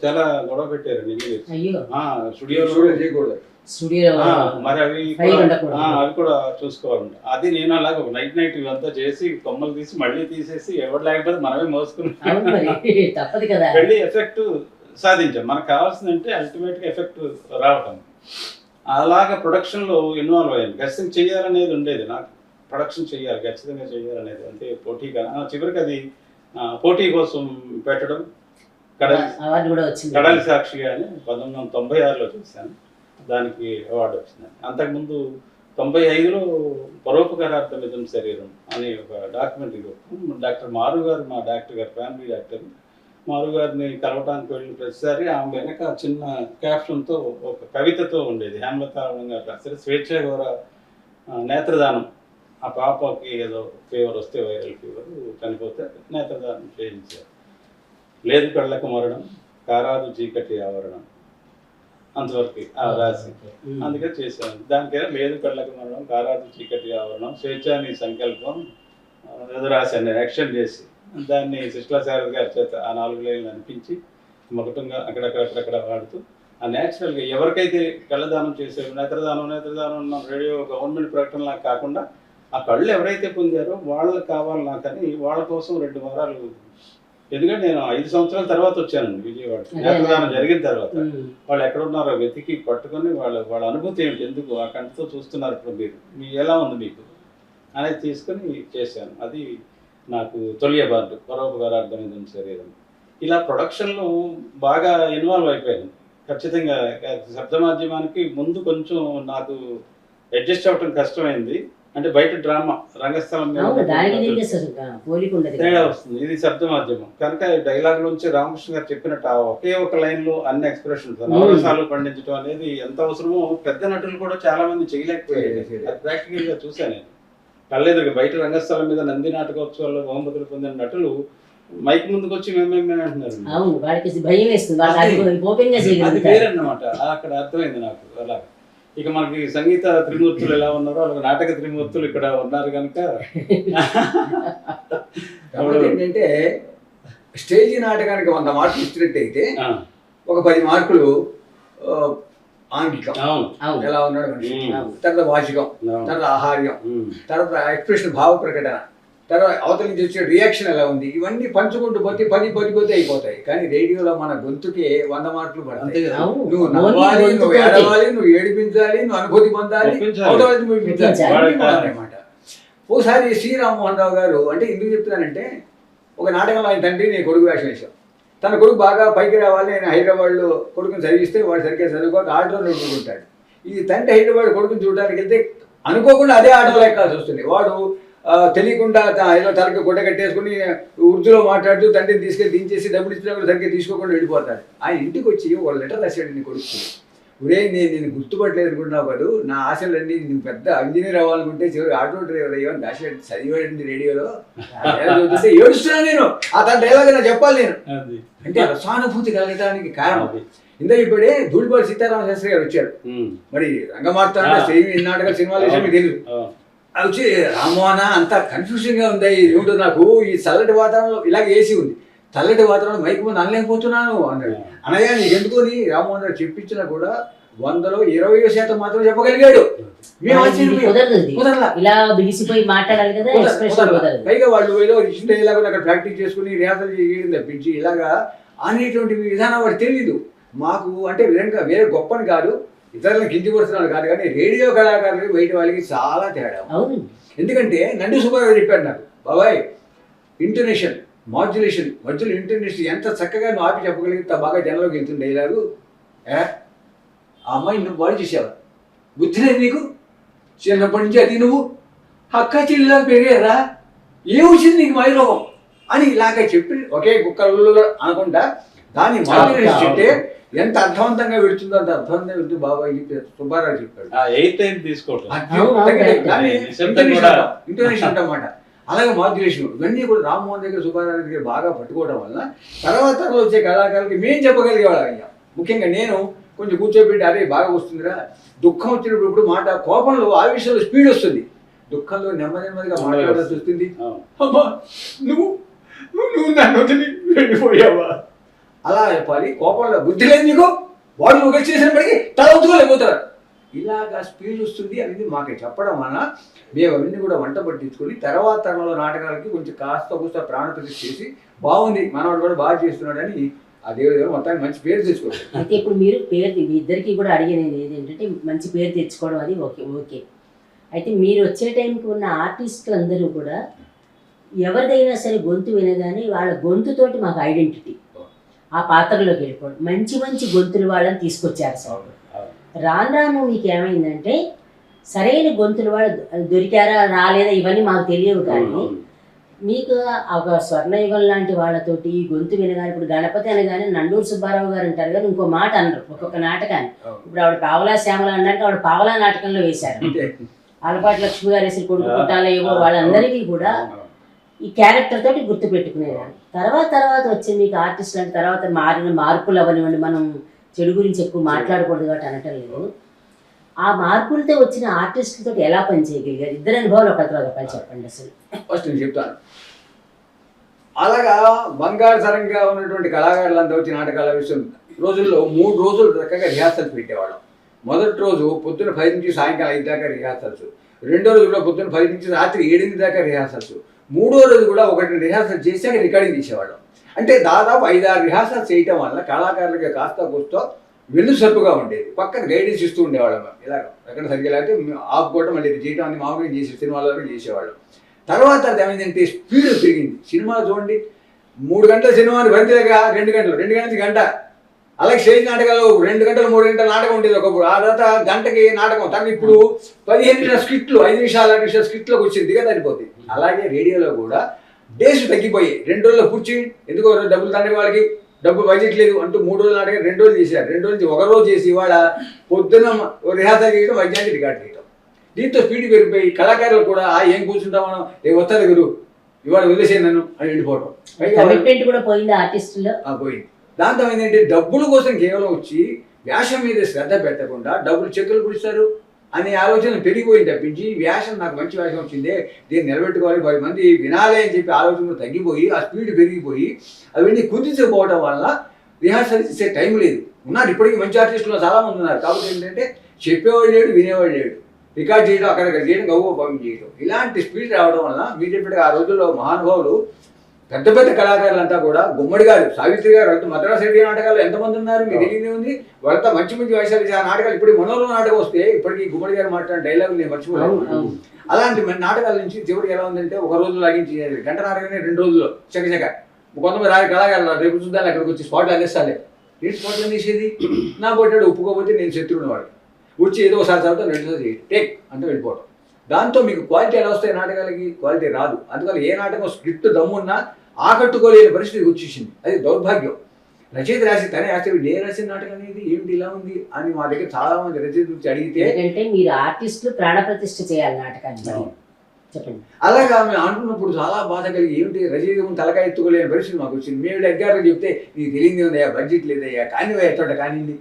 చాలా గొడవ పెట్టారు స్టూడియోలో. మరి అవి కూడా చూసుకోవాలండి. అది నేను అలాగ ఒక నైట్ ఇవంతా చేసి కొమ్మలు తీసి మళ్ళీ తీసేసి ఎవరు లేకపోతే మనమే మోసుకున్నాం వెళ్ళి ఎఫెక్ట్ సాధించాం. మనకు కావాల్సిందంటే అల్టిమేట్గా ఎఫెక్ట్ రావటం. అలాగా ప్రొడక్షన్లో ఇన్వాల్వ్ అయ్యాను. ఖచ్చితంగా చేయాలనేది ఉండేది నాకు, ప్రొడక్షన్ చేయాలి, ఖచ్చితంగా చేయాలనేది. అంటే పోటీగా చివరికి అది పోటీ కోసం పెట్టడం కడలి సాక్షిగా అని 1996లో చేశాను, దానికి అవార్డు వచ్చింది. అంతకుముందు 95లో పరోపకారార్థమిదం శరీరం అని ఒక డాక్యుమెంటరీ డాక్టర్ మారు గారు, మా డాక్టర్ గారు, ఫ్యామిలీ డాక్టర్ మారు గారిని కలవటానికి వెళ్ళిన ప్రతిసారి ఆమె వెనక చిన్న క్యాప్షన్తో ఒక కవితతో ఉండేది. హేమలతాళం గారు రాశారు, స్వేచ్ఛాగౌర నేత్రదానం. ఆ పాపకి ఏదో ఫీవర్ వస్తే, వైరల్ ఫీవర్, చనిపోతే నేత్రదానం చేయించారు. లేదు కళ్ళకు మరణం, కారాదు చీకటి ఆవరణం, అంతవరకు రాసి అందుకే చేశాను. దానికైనా లేదు కళ్ళకు మరణం, కారాదు చీకటి ఆవరణం, స్వేచ్ఛాని సంకల్పం ఏదో రాశాను నేను యాక్షన్ చేసి. దాన్ని శిష్లాచార్య గారి చేత ఆ 4 లైన్లు అనిపించి మొకటంగా అక్కడక్కడ వాడుతూ ఆ న్యాచురల్గా ఎవరికైతే కళ్ళదానం చేశారో, నేత్రదానం రేడియో గవర్నమెంట్ ప్రకటనలా కాకుండా ఆ కళ్ళు ఎవరైతే పొందారో వాళ్ళకి కావాలి నాకని వాళ్ళ కోసం 2 వారాలు. ఎందుకంటే నేను 5 సంవత్సరాల తర్వాత వచ్చానండి విజయవాడ, నేత్రదానం జరిగిన తర్వాత. వాళ్ళు ఎక్కడున్నారో వెతికి పట్టుకొని వాళ్ళ అనుభూతి ఏమిటి, ఎందుకు ఆ కంటితో చూస్తున్నారు ఇప్పుడు మీరు ఎలా ఉంది మీకు అనేది తీసుకొని చేశాను. అది నాకు తొలి అవార్డు, పరోపకారార్థమిదం శరీరం. ఇలా ప్రొడక్షన్లో బాగా ఇన్వాల్వ్ అయిపోయాను. ఖచ్చితంగా శబ్ద మాధ్యమానికి ముందు కొంచెం నాకు అడ్జస్ట్ అవ్వటం కష్టమైంది. అంటే బయట డ్రామా రంగస్థలం తేడా వస్తుంది, ఇది శబ్ద మాధ్యమం కనుక డైలాగ్ నుంచి రామకృష్ణ గారు చెప్పినట్టు ఒకే ఒక లైన్లో అన్ని ఎక్స్ప్రెషన్స్, నవరసాలు పండించడం అనేది ఎంత అవసరమో పెద్ద నటులు కూడా చాలా మంది చేయలేకపోయారు. అది ప్రాక్టికల్ గా చూశాను నేను కళ్ళెదురుగా. బయట రంగస్థలం మీద నంది నాటకోత్సవాల్లో బహుమతులు పొందిన నటులు మైక్ ముందుకు వచ్చి మేమే అంటున్నారు, అది వేరన్నమాట. అక్కడ అర్థమైంది నాకు. అలా ఇక మనకి సంగీత త్రిమూర్తులు ఎలా ఉన్నారో అలాగే నాటక త్రిమూర్తులు ఇక్కడ ఉన్నారు కనుక. ఏంటంటే స్టేజీ నాటకానికి 100 మార్కులు ఇచ్చినట్టయితే ఒక 10 మార్కులు ఆంగికం, ఎలా ఉన్నాడు మనిషి, తర్వాత వాచికం, తర్వాత ఆహార్యం, తర్వాత ఎక్స్ప్రెషన్, భావ ప్రకటన, తర్వాత అవతల నుంచి వచ్చే రియాక్షన్ ఎలా ఉంది, ఇవన్నీ పంచుకుంటూ పోతే 10 అయిపోతాయి. కానీ రేడియోలో మన గొంతుకే 100 మార్కులు పడతాయి. నువ్వు నవ్వాలి, నువ్వు ఏడవాలి, నువ్వు ఏడిపించాలి, నువ్వు అనుభూతి పొందాలి, అనమాట. ఓసారి శ్రీ రామ్మోహన్ రావు గారు, అంటే ఎందుకు చెప్తున్నానంటే ఒక నాటకంలో ఆయన తండ్రి నేను కొడుకు వేషం వేశాం. తన కొడుకు బాగా పైకి రావాలి, నేను హైదరాబాద్లో కొడుకుని చదివిస్తే వాడు సరిగ్గా చదువుకోక ఆటోలో నడుపుకుంటాడు. ఈ తండ్రి హైదరాబాద్ కొడుకుని చూడడానికి వెళ్తే అనుకోకుండా అదే ఆటోలో ఎక్కాల్సి వస్తుంది. వాడు తెలియకుండా ఏదో తనకి గుడ్డ కట్టేసుకుని ఉర్దూలో మాట్లాడుతూ తండ్రిని తీసుకెళ్ళి దించేసి డబ్బులు ఇచ్చినా కూడా సరిగ్గా తీసుకోకుండా వెళ్ళిపోతాడు. ఆయన ఇంటికి వచ్చి ఒక లెటర్ రాశాడు నీ కొడుకు, ఒరే నేను గుర్తుపట్టలేదు అనుకుంటున్నావు కాదు, నా ఆశలన్నీ నువ్వు పెద్ద ఇంజనీర్ అవ్వాలనుకుంటే చివరి ఆటో డ్రైవర్ అయ్యో రాశాడు, చదివాడండి రేడియోలో చూస్తే ఏడుస్తున్నాను నేను. ఆ తన డైలాగ్ నాకు చెప్పాలి నేను అంటే సానుభూతి కలగడానికి కారణం. ఇందా ఇప్పుడే ధూళిపాటి సీతారామ శాస్త్రి గారు వచ్చారు, మరి రంగమార్తాండ నాటకాలు సినిమాలు వేసే మీకు తెలుసు. అది వచ్చి రామోహన అంతా కన్ఫ్యూజన్ గా ఉంది, ఏమిటో నాకు ఈ చల్లటి వాతావరణంలో ఇలాగ ఏసీ ఉంది, చల్లటి వాతావరణం మైకు ముందు అనలేకపోతున్నాను అన్నాడు. అనగా నీకు ఎందుకొని రామ్మోహన్ గారు చెప్పించినా కూడా 100లో 20% మాత్రం చెప్పగలిగాడు. ఇలా బిగిసిపోయి మాట్లాడాలి కదా, పైగా వాళ్ళు ఏదో ఇచ్చిన ఇలాగ అక్కడ ప్రాక్టీస్ చేసుకుని రిహార్సల్ చేయడం తప్పించి ఇలాగా అనేటువంటి విధానం వాడు తెలియదు మాకు. అంటే విధంగా వేరే గొప్పని కాదు, ఇతరులను కించిపరుస్తున్నాడు కాదు, కానీ రేడియో కళాకారులకి బయట వాళ్ళకి చాలా తేడా. ఎందుకంటే నంది సుబ్బారావు చెప్పాడు నాకు, బాబాయ్ ఇంటోనేషన్ మాడ్యులేషన్ మధ్యలో ఇంటర్నేషన్ ఎంత చక్కగా నువ్వు ఆపి చెప్పగలిగితే బాగా జనంలోకి వెళ్తుంది డైలాగు. ఆ అమ్మాయి నువ్వు బాడీ చేసావా, బుద్ధి లేదు నీకు, చిన్నప్పటి నుంచి అది నువ్వు అక్క చెల్లిలా పెరిగారా, ఏమొచ్చింది నీకు మైరోగం అని ఇలాగ చెప్పి ఒకే కుక్కలు అనుకుంటా దాన్ని మాడ్యులేషన్ చెప్తే ఎంత అర్థవంతంగా వెళుతుందో అంత అర్థవంతంగా వెళ్తుంది బాబాయ్ సుబ్బారావు చెప్పాడు. ఇంటర్నేషన్ అంటమాట. అలాగే మాడ్యులేషన్ ఇవన్నీ కూడా రామ్మోహన్ దగ్గర సుబ్బారావు దగ్గర బాగా పట్టుకోవడం వల్ల తర్వాత వచ్చే కళాకారులకి మేము చెప్పగలిగేవాళ్ళం అయ్యా. ముఖ్యంగా నేను కొంచెం కూర్చోబెట్టి అదే బాగా వస్తుందిరా, దుఃఖం వచ్చినప్పుడు ఇప్పుడు మాట కోపంలో ఆవేశంలో స్పీడ్ వస్తుంది, దుఃఖంలో నెమ్మది నెమ్మదిగా మాట్లాడాల్సి వస్తుంది. అమ్మా నువ్వు నన్ను వదిలి వెళ్ళిపోయావా అలా చెప్పాలి. కోపంలో బుద్ధి లేదు నీకు, వాడు నువ్వు కలిసి చేసినప్పటికీ తల ఉంచుకోలేకపోతారు, ఇలాగా స్పీడ్ వస్తుంది అనేది మాకు చెప్పడం వలన మేము అవన్నీ కూడా వంట పట్టించుకొని తర్వాత తరంలో నాటకాలకి కొంచెం కాస్త కూస్త ప్రాణప్రతిష్ఠ చేసి బాగుంది మనవాడు కూడా బాగా చేస్తున్నాడని ఆ దేవుడి దగ్గర మొత్తానికి మంచి పేరు తెచ్చుకోవాలి. అయితే ఇప్పుడు మీరు పేరు మీ ఇద్దరికి కూడా అడిగినది ఏంటంటే మంచి పేరు తెచ్చుకోవడం అది ఓకే. అయితే మీరు వచ్చే టైంకి ఉన్న ఆర్టిస్టులు అందరూ కూడా ఎవరిదైనా సరే గొంతు వినగానే వాళ్ళ గొంతుతోటి మాకు ఐడెంటిటీ, ఆ పాత్రలోకి వెళ్ళిపోవడం, మంచి మంచి గొంతులు వాళ్ళని తీసుకొచ్చారు సార్. రాను మీకు ఏమైందంటే సరైన గొంతులు వాళ్ళు దొరికారా రాలేదా ఇవన్నీ మాకు తెలియవు, కానీ మీకు ఒక స్వర్ణయుగం లాంటి వాళ్ళతోటి ఈ గొంతు వినగానే ఇప్పుడు గణపతి అనగానే నండూరు సుబ్బారావు గారు అంటారు కానీ ఇంకో మాట అన్నారు ఒక్కొక్క నాటకాన్ని. ఇప్పుడు ఆవిడ పావలా శ్యామల అన్నాక ఆవిడ పావలా నాటకంలో వేశారు, ఆలపాటి లక్ష్మి గారు వేసిన కొడుకు పుట్టాల ఏవో వాళ్ళందరికీ కూడా ఈ క్యారెక్టర్ తోటి గుర్తు పెట్టుకునేదాన్ని. తర్వాత వచ్చే మీకు ఆర్టిస్ట్ అంటే తర్వాత మారిన మార్పులు అవనివ్వండి, మనం చెడు గురించి ఎక్కువ మాట్లాడకూడదు కాబట్టి అనటం లేదు, ఆ మార్పులతో వచ్చిన ఆర్టిస్టులతో ఎలా పనిచేయగలిగారు? ఇద్దరు అనుభవాలు ఒక తర్వాత చెప్పండి. అసలు ఫస్ట్ నేను చెప్తాను. అలాగా బంగారు తరంగా ఉన్నటువంటి కళాకారులంతా వచ్చి నాటకాల విషయం రోజుల్లో 3 రోజులు చక్కగా రిహార్సల్స్ పెట్టేవాళ్ళం. మొదటి రోజు పొద్దున 10 నుంచి సాయంకాలం 5 దాకా రిహార్సల్స్, రెండో రోజు కూడా పొద్దున 10 నుంచి రాత్రి 7 దాకా రిహార్సల్స్, మూడో రోజు కూడా ఒకటి రిహార్సల్ చేశాక రికార్డింగ్ చేసేవాళ్ళం. అంటే దాదాపు 5-6 రిహార్సల్స్ చేయటం వల్ల కళాకారులకి కాస్త కూస్తో వెన్నుసరుపుగా ఉండేది. పక్కన గైడెన్స్ ఇస్తూ ఉండేవాళ్ళం. ఇలా ఎక్కడ సరిగ్గా లేకపోతే ఆపుకోవడం మళ్ళీ చేయడం అన్ని మామూలుగా చేసే సినిమాలలో చేసేవాళ్ళం. తర్వాత ఏమైందంటే స్పీడ్ పెరిగింది. సినిమా చూడండి, 3 గంటల సినిమాని భరితేగా 2 గంటలు, 2 గంటల నుంచి గంట. అలాగే స్టేజ్ నాటకాలు 2 గంటలు 3 గంటల నాటకం ఉండేది ఒకప్పుడు. ఆ తర్వాత గంటకి నాటకం. తను ఇప్పుడు 15 నిమిషాల స్కిట్లు, 5 నిమిషాలు 6 నిమిషాల స్కిట్లోకి వచ్చింది దిగ సరిపోతుంది. అలాగే రేడియోలో కూడా డేస్ తగ్గిపోయాయి. 2 రోజుల్లో పూర్చి ఎందుకో డబ్బులు తండ్రి వాళ్ళకి డబ్బు బడ్జెట్ లేదు అంటూ 3 రోజులు నాటకం 2 రోజులు చేశారు. 2 రోజు నుంచి 1 రోజు చేసి ఇవాళ పొద్దున్న రిహార్సల్ చేయడం, మధ్యాహ్నం రికార్డ్ చేయడం. దీంతో స్పీడ్ పెరిగిపోయి కళాకారులు కూడా ఏం కూర్చుంటాం మనం, వస్తారు గురు ఇవాళ వదిలేసేది నన్ను అని వెళ్ళిపోవడం. పోయింది. దాంతో ఏంటంటే డబ్బుల కోసం కేవలం వచ్చి వ్యాసం మీద శ్రద్ధ పెట్టకుండా డబ్బులు చెక్కులు కుడిస్తారు అనే ఆలోచన పెరిగిపోయింది తప్పించి వ్యాసం నాకు మంచి వ్యాసం వచ్చిందే దీన్ని నిలబెట్టుకోవాలి 10 మంది వినాలి అని చెప్పి ఆలోచన తగ్గిపోయి ఆ స్పీడ్ పెరిగిపోయి అవన్నీ కుదించకపోవడం వల్ల రిహార్సల్ చేసే టైం లేదు. ఉన్నారు ఇప్పటికీ మంచి ఆర్టిస్టులు చాలామంది ఉన్నారు. కాబట్టి ఏంటంటే చెప్పేవాడు లేడు, వినేవాడు లేడు, రికార్డ్ చేయడం అక్కడ చేయడం గౌరవ పంపి చేయడం, ఇలాంటి స్పీడ్ రావడం వల్ల మీరు చెప్పినట్టుగా ఆ రోజుల్లో మహానుభావులు పెద్ద పెద్ద కళాకారులంతా కూడా గుమ్మడి గారు, సావిత్రి గారు, వాళ్ళతో మద్రాసు రెడ్డి నాటకాలు ఎంతమంది ఉన్నారు మీకు తెలియదే ఉంది. వాళ్ళతో మంచి మంచి వేషాలు చేసే ఆ నాటకాలు ఇప్పుడు మనోలో నాటకం వస్తే ఇప్పటికీ గుమ్మడి గారు మాట్లాడిన డైలాగులు నేను మర్చిపోలేను. అలాంటి మన నాటకాల నుంచి చివరికి ఎలా ఉందంటే ఒక రోజు లాగించి గంట నాటకమే 2 రోజుల్లో చకచక కొంతమంది కళాకారులు రేపు చూద్దాం అక్కడికి వచ్చి స్పాట్లు అందిస్తాలే. ఏంటి స్పాట్లు అందించేది? నా పోటాడు ఒప్పుకోకపోతే నేను శత్రువుని వాడు వచ్చి ఏదో ఒకసారి చదువుతా 2 రోజులు టేక్ అంటూ వెళ్ళిపోవడం. దాంతో మీకు క్వాలిటీ ఎలా వస్తాయి నాటకాలకి? క్వాలిటీ రాదు. అందుకని ఏ నాటకం స్క్రిప్ట్ దమ్మున్నా ఆకట్టుకోలేని పరిస్థితికి వచ్చేసింది. అది దౌర్భాగ్యం. రచయిత రాసి తనే ఆశ్చర్యం ఏ రాసిన నాటకం అనేది ఏమిటి ఇలా ఉంది అని మా దగ్గర చాలా మంది రచయిత గురించి అడిగితే, ఎందుకంటే మీరు ఆర్టిస్టులు ప్రాణప్రతిష్ఠ చేయాలి నాటకాన్ని. చెప్పండి. అలాగా మేము అంటున్నప్పుడు చాలా బాధ కలిగి ఏమిటి రచయిత తలకాయ ఎత్తుకోలేని పరిస్థితి మాకు వచ్చింది. మేము అధికారులు చెప్తే నీకు తెలియదు ఉందయ్యా, బడ్జెట్ లేదయ్యా, కానీ ఎట్ట కానివ్వండి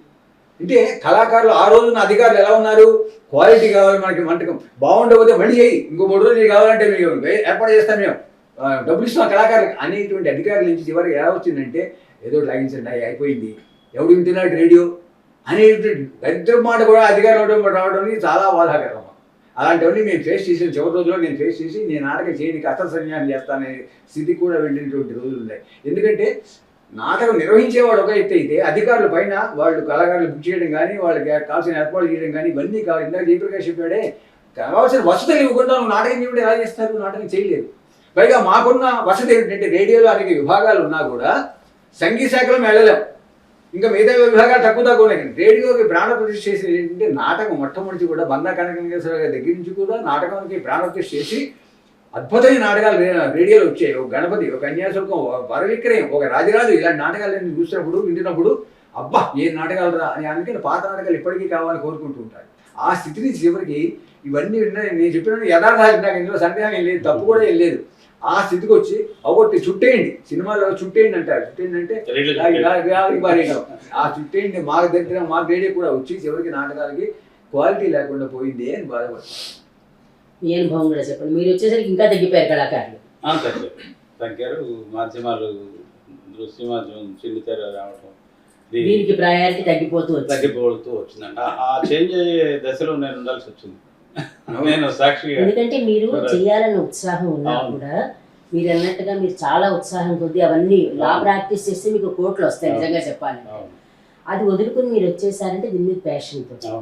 అంటే కళాకారులు ఆ రోజున అధికారులు ఎలా ఉన్నారు? క్వాలిటీ కావాలి మనకి, వంటకం బాగుండకపోతే మళ్ళీ చేయి, ఇంకో 3 రోజులు కావాలంటే మేము ఏర్పాటు చేస్తాం, మేము డబ్బులు ఇస్తాం కళాకారులకు అనేటువంటి అధికారుల నుంచి చివరికి ఎలా వచ్చిందంటే ఏదో లాగించండి అయిపోయింది, ఎవడు వింటున్నాడు రేడియో అనేటువంటి దరిద్ర మాట కూడా అధికారులు రావడం చాలా బాధాకరం. అలాంటివన్నీ మేము ఫేస్ చేసిన చివరి రోజుల్లో నేను ఫేస్ చేసి నేను నాటకం చేయడానికి అస్త్ర సన్యాసం చేస్తాననే స్థితి కూడా వెళ్ళినటువంటి రోజులు ఉన్నాయి. ఎందుకంటే నాటకం నిర్వహించేవాడు ఒక ఎత్తు అయితే అధికారుల పైన వాళ్ళు కళాకారులు బుక్ చేయడం కానీ వాళ్ళకి కావాల్సిన ఏర్పాటు చేయడం కానీ ఇవన్నీ కావాలి. ఇందాక జయప్రకాష్ చెప్పాడే కావాల్సిన వసతులు ఇవ్వకుండా నాటకం చేయడం ఎలా చేస్తారు? నాటకం చేయలేదు. పైగా మాకున్న వసతి ఏంటంటే రేడియోలో అనేక విభాగాలు ఉన్నా కూడా సంగీత శాఖలో మేము వెళ్ళలేం, ఇంకా మిగతా విభాగాలు తక్కువ ఉన్నాయి. రేడియోకి ప్రాణప్రతిష్ఠ చేసేది ఏంటంటే నాటకం మొట్టమొదటి కూడా బందా కనకలింగేశ్వర గారి దగ్గర నుంచి కూడా నాటకానికి ప్రాణప్రతిష్ఠ చేసి అద్భుతమైన నాటకాలు రేడియోలో వచ్చాయి. ఒక గణపతి, ఒక కన్యాశుల్కం, ఒక వరవిక్రయం, ఒక రాజరాజు, ఇలాంటి నాటకాలన్నీ చూసినప్పుడు వింటున్నప్పుడు అబ్బా ఏ నాటకాలు రా అని అందుకని పాత నాటకాలు ఇప్పటికీ కావాలని కోరుకుంటూ ఉంటారు. ఆ స్థితి నుంచి చివరికి ఇవన్నీ నేను చెప్పిన యథార్థాలు నాకు ఇందులో సందేహం ఏం లేదు, తప్పు కూడా ఏం లేదు. ఆ స్థితికి వచ్చి ఒకటి చుట్టేయండి, సినిమాలో చుట్టేయండి అంటారు. చుట్టేయండి అంటే ఆ చుట్టేయండి మాకు దగ్గర మా రేడియో కూడా వచ్చి చివరికి నాటకాలకి క్వాలిటీ లేకుండా పోయింది అని బాధపడతారు. మీ అనుభవం కూడా చెప్పండి. మీరు వచ్చేసరికి ఇంకా తగ్గిపోయారు కళాకారులు. తగ్గారు. మాధ్యమాలు దృశ్య మాధ్యమం చిన్నితెర రావటం, దీనికి ప్రయారిటీ తగ్గిపోతూ వచ్చిందంట. ఆ చేంజ్ అయ్యే దశలో నేను ఉండాల్సి వచ్చింది. నేను సాక్షి. ఎందుకంటే మీరు చేయాలని ఉత్సాహం ఉన్నా కూడా మీరు అన్నట్టుగా మీరు చాలా ఉత్సాహం కొద్దీ అవన్నీ లా ప్రాక్టీస్ చేస్తే మీకు కోట్లు వస్తాయి నిజంగా చెప్పాలి. అది వదులుకుని మీరు వచ్చేసారంటే దీని మీద ప్యాషన్తో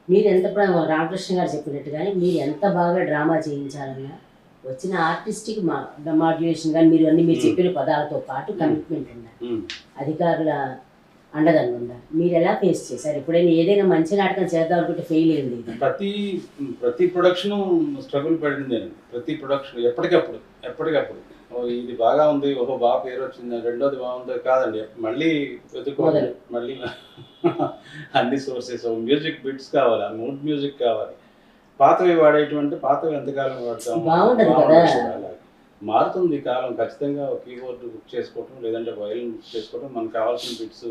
మీరు ఎంత రామకృష్ణ గారు చెప్పినట్టుగానే మీరు ఎంత బాగా డ్రామా చేయించాలన్నా వచ్చిన ఆర్టిస్ట్కి మాడ్యులేషన్ కానీ మీరు అన్ని మీరు చెప్పిన పదాలతో పాటు కమిట్మెంట్ ఉండాలి, అధికారుల అండదండ ఉండాలి. మీరు ఎలా ఫేస్ చేశారు? ఎప్పుడైనా ఏదైనా మంచి నాటకం చేద్దాం అనుకుంటే ఫెయిల్ అయింది? ప్రతి ప్రొడక్షన్ స్ట్రగుల్ పడింది. ప్రతి ప్రొడక్షన్ ఎప్పటికప్పుడు ఇది బాగా ఉంది, ఓహో బాగా పేరు వచ్చింది, రెండోది బాగుంది కాదండి, మళ్ళీ వెతుక్కోవాలి, మళ్ళీ అన్ని సోర్సెస్, మ్యూజిక్ బిట్స్ కావాలి, మూడ్ మ్యూజిక్ కావాలి. పాతవి వాడేటువంటి పాతవి ఎంతకాలం వాడతాం? మారుతుంది కాలం. ఖచ్చితంగా కీబోర్డ్ బుక్ చేసుకోవటం, లేదంటే వయలిన్ బుక్ చేసుకోవటం, మనకు కావాల్సిన బిట్స్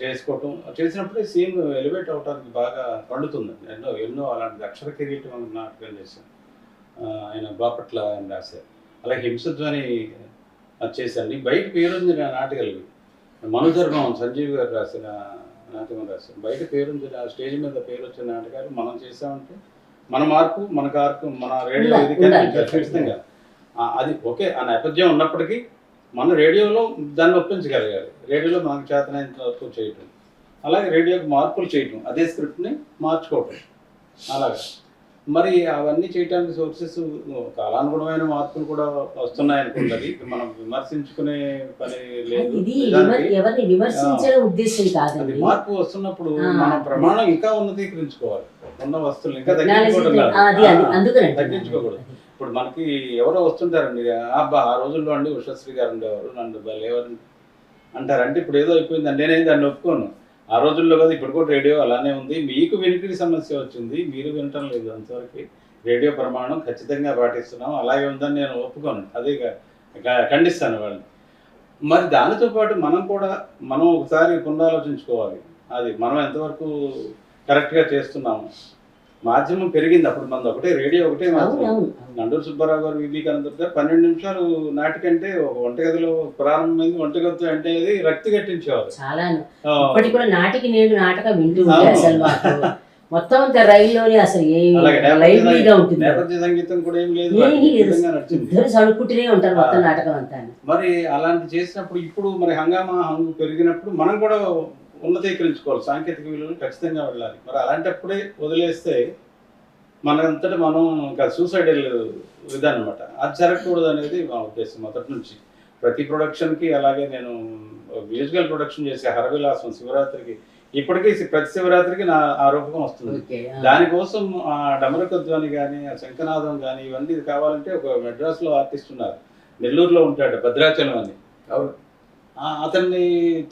చేసుకోవటం, చేసినప్పుడే సీన్ ఎలివేట్ అవడానికి బాగా పండుతుంది. ఎన్నో అలాంటి అక్షర కిరీటం నాటకం చేశాను. ఆయన బాపట్ల ఆయన రాశారు. అలాగే హింసధ్వని అది చేశాను. బయట పేరుంది నాటకాలు. మనుధర్మం సంజీవ్ గారు రాసిన నాటకం రాశారు. బయట పేరుంది, ఆ స్టేజ్ మీద పేరు వచ్చిన నాటకాలు మనం చేసామంటే మన మార్పు, మన కార్పు, మన రేడియో ఇది కనిపించాలి ఖచ్చితంగా. అది ఓకే ఆ నేపథ్యం ఉన్నప్పటికీ మన రేడియోలో దాన్ని ఒప్పించగలగాలి. రేడియోలో మనకు చేతనైనంత వరకు చేయటం, అలాగే రేడియోకి మార్పులు చేయటం, అదే స్క్రిప్ట్ని మార్చుకోవటం. అలాగా మరి అవన్నీ చేయడానికి సోర్సెస్ కాలానుగుణమైన మార్పులు కూడా వస్తున్నాయి అనుకుంటుంది. మనం విమర్శించుకునే పని లేదు. అది మార్పు వస్తున్నప్పుడు మన ప్రమాణం ఇంకా ఉన్నతీకరించుకోవాలి. ఉన్న వస్తువులు ఇంకా తగ్గించుకోకూడదు. ఇప్పుడు మనకి ఎవరో వస్తుంటారండి, అబ్బా ఆ రోజుల్లో అండి ఉషశ్రీ గారు ఉండేవారు, నన్ను ఎవరు అంటారంటే ఇప్పుడు ఏదో అయిపోయిందండి. నేనేం దాన్ని ఒప్పుకోను. ఆ రోజుల్లో కదా, ఇప్పుడు కూడా రేడియో అలానే ఉంది. మీకు వినికిడి సమస్య వచ్చింది, మీరు వినటం లేదు. అంతవరకు రేడియో ప్రమాణం ఖచ్చితంగా పాటిస్తున్నాం, అలాగే ఉందని నేను ఒప్పుకోను, అదే ఖండిస్తాను వాళ్ళని. మరి దానితో పాటు మనం ఒకసారి పునరాలోచించుకోవాలి. అది మనం ఎంతవరకు కరెక్ట్గా చేస్తున్నాము. మాధ్యమం పెరిగింది. అప్పుడు మనది ఒకటే రేడియో, ఒకటే మాధ్యమం. నండూరు సుబ్బారావు గారు, వివి కనందర్ గారు 12 నిమిషాలు నాటికంటే ఒక వంటగదిలో ప్రారంభమైంది. వంటగది అంటే రక్తి కట్టించేవారు. చాలా నాటికి నేడు నాటకం వింటూ అసలు మొత్తం అంతా రైల్లోనే అసలు అలాగే లైవ్లీగా ఉంటుంది. నేపథ్య సంగీతం కూడా ఏం లేదు, ఏమీ ఈ లేదు. విధంగా నడిచింది. ఇద్దరు చదువుకుంటూనే ఉంటారు మొత్తం నాటకం అంతా. మరి అలాంటి చేసినప్పుడు ఇప్పుడు మరి హంగామా హంగు పెరిగినప్పుడు మనం కూడా ఉన్నతీకరించుకోవాలి, సాంకేతిక విలువలు ఖచ్చితంగా వెళ్ళాలి. మరి అలాంటప్పుడే వదిలేస్తే మనంతటా మనం ఇంకా సూసైడల్ విధానం అనమాట, అది జరగకూడదు అనేది మా ఉద్దేశం మొదటి నుంచి. ప్రతి ప్రొడక్షన్కి అలాగే నేను మ్యూజికల్ ప్రొడక్షన్ చేసే హరవిలాసం శివరాత్రికి, ఇప్పటికీ ప్రతి శివరాత్రికి నా ఆ రూపకం వస్తుంది. దానికోసం ఆ డమరకధ్వని కానీ, ఆ శంఖనాదం కానీ, ఇవన్నీ కావాలంటే ఒక మెడ్రాస్లో ఆర్టిస్ట్ ఉన్నారు, నెల్లూరులో ఉంటాడు భద్రాచలం అని, అతన్ని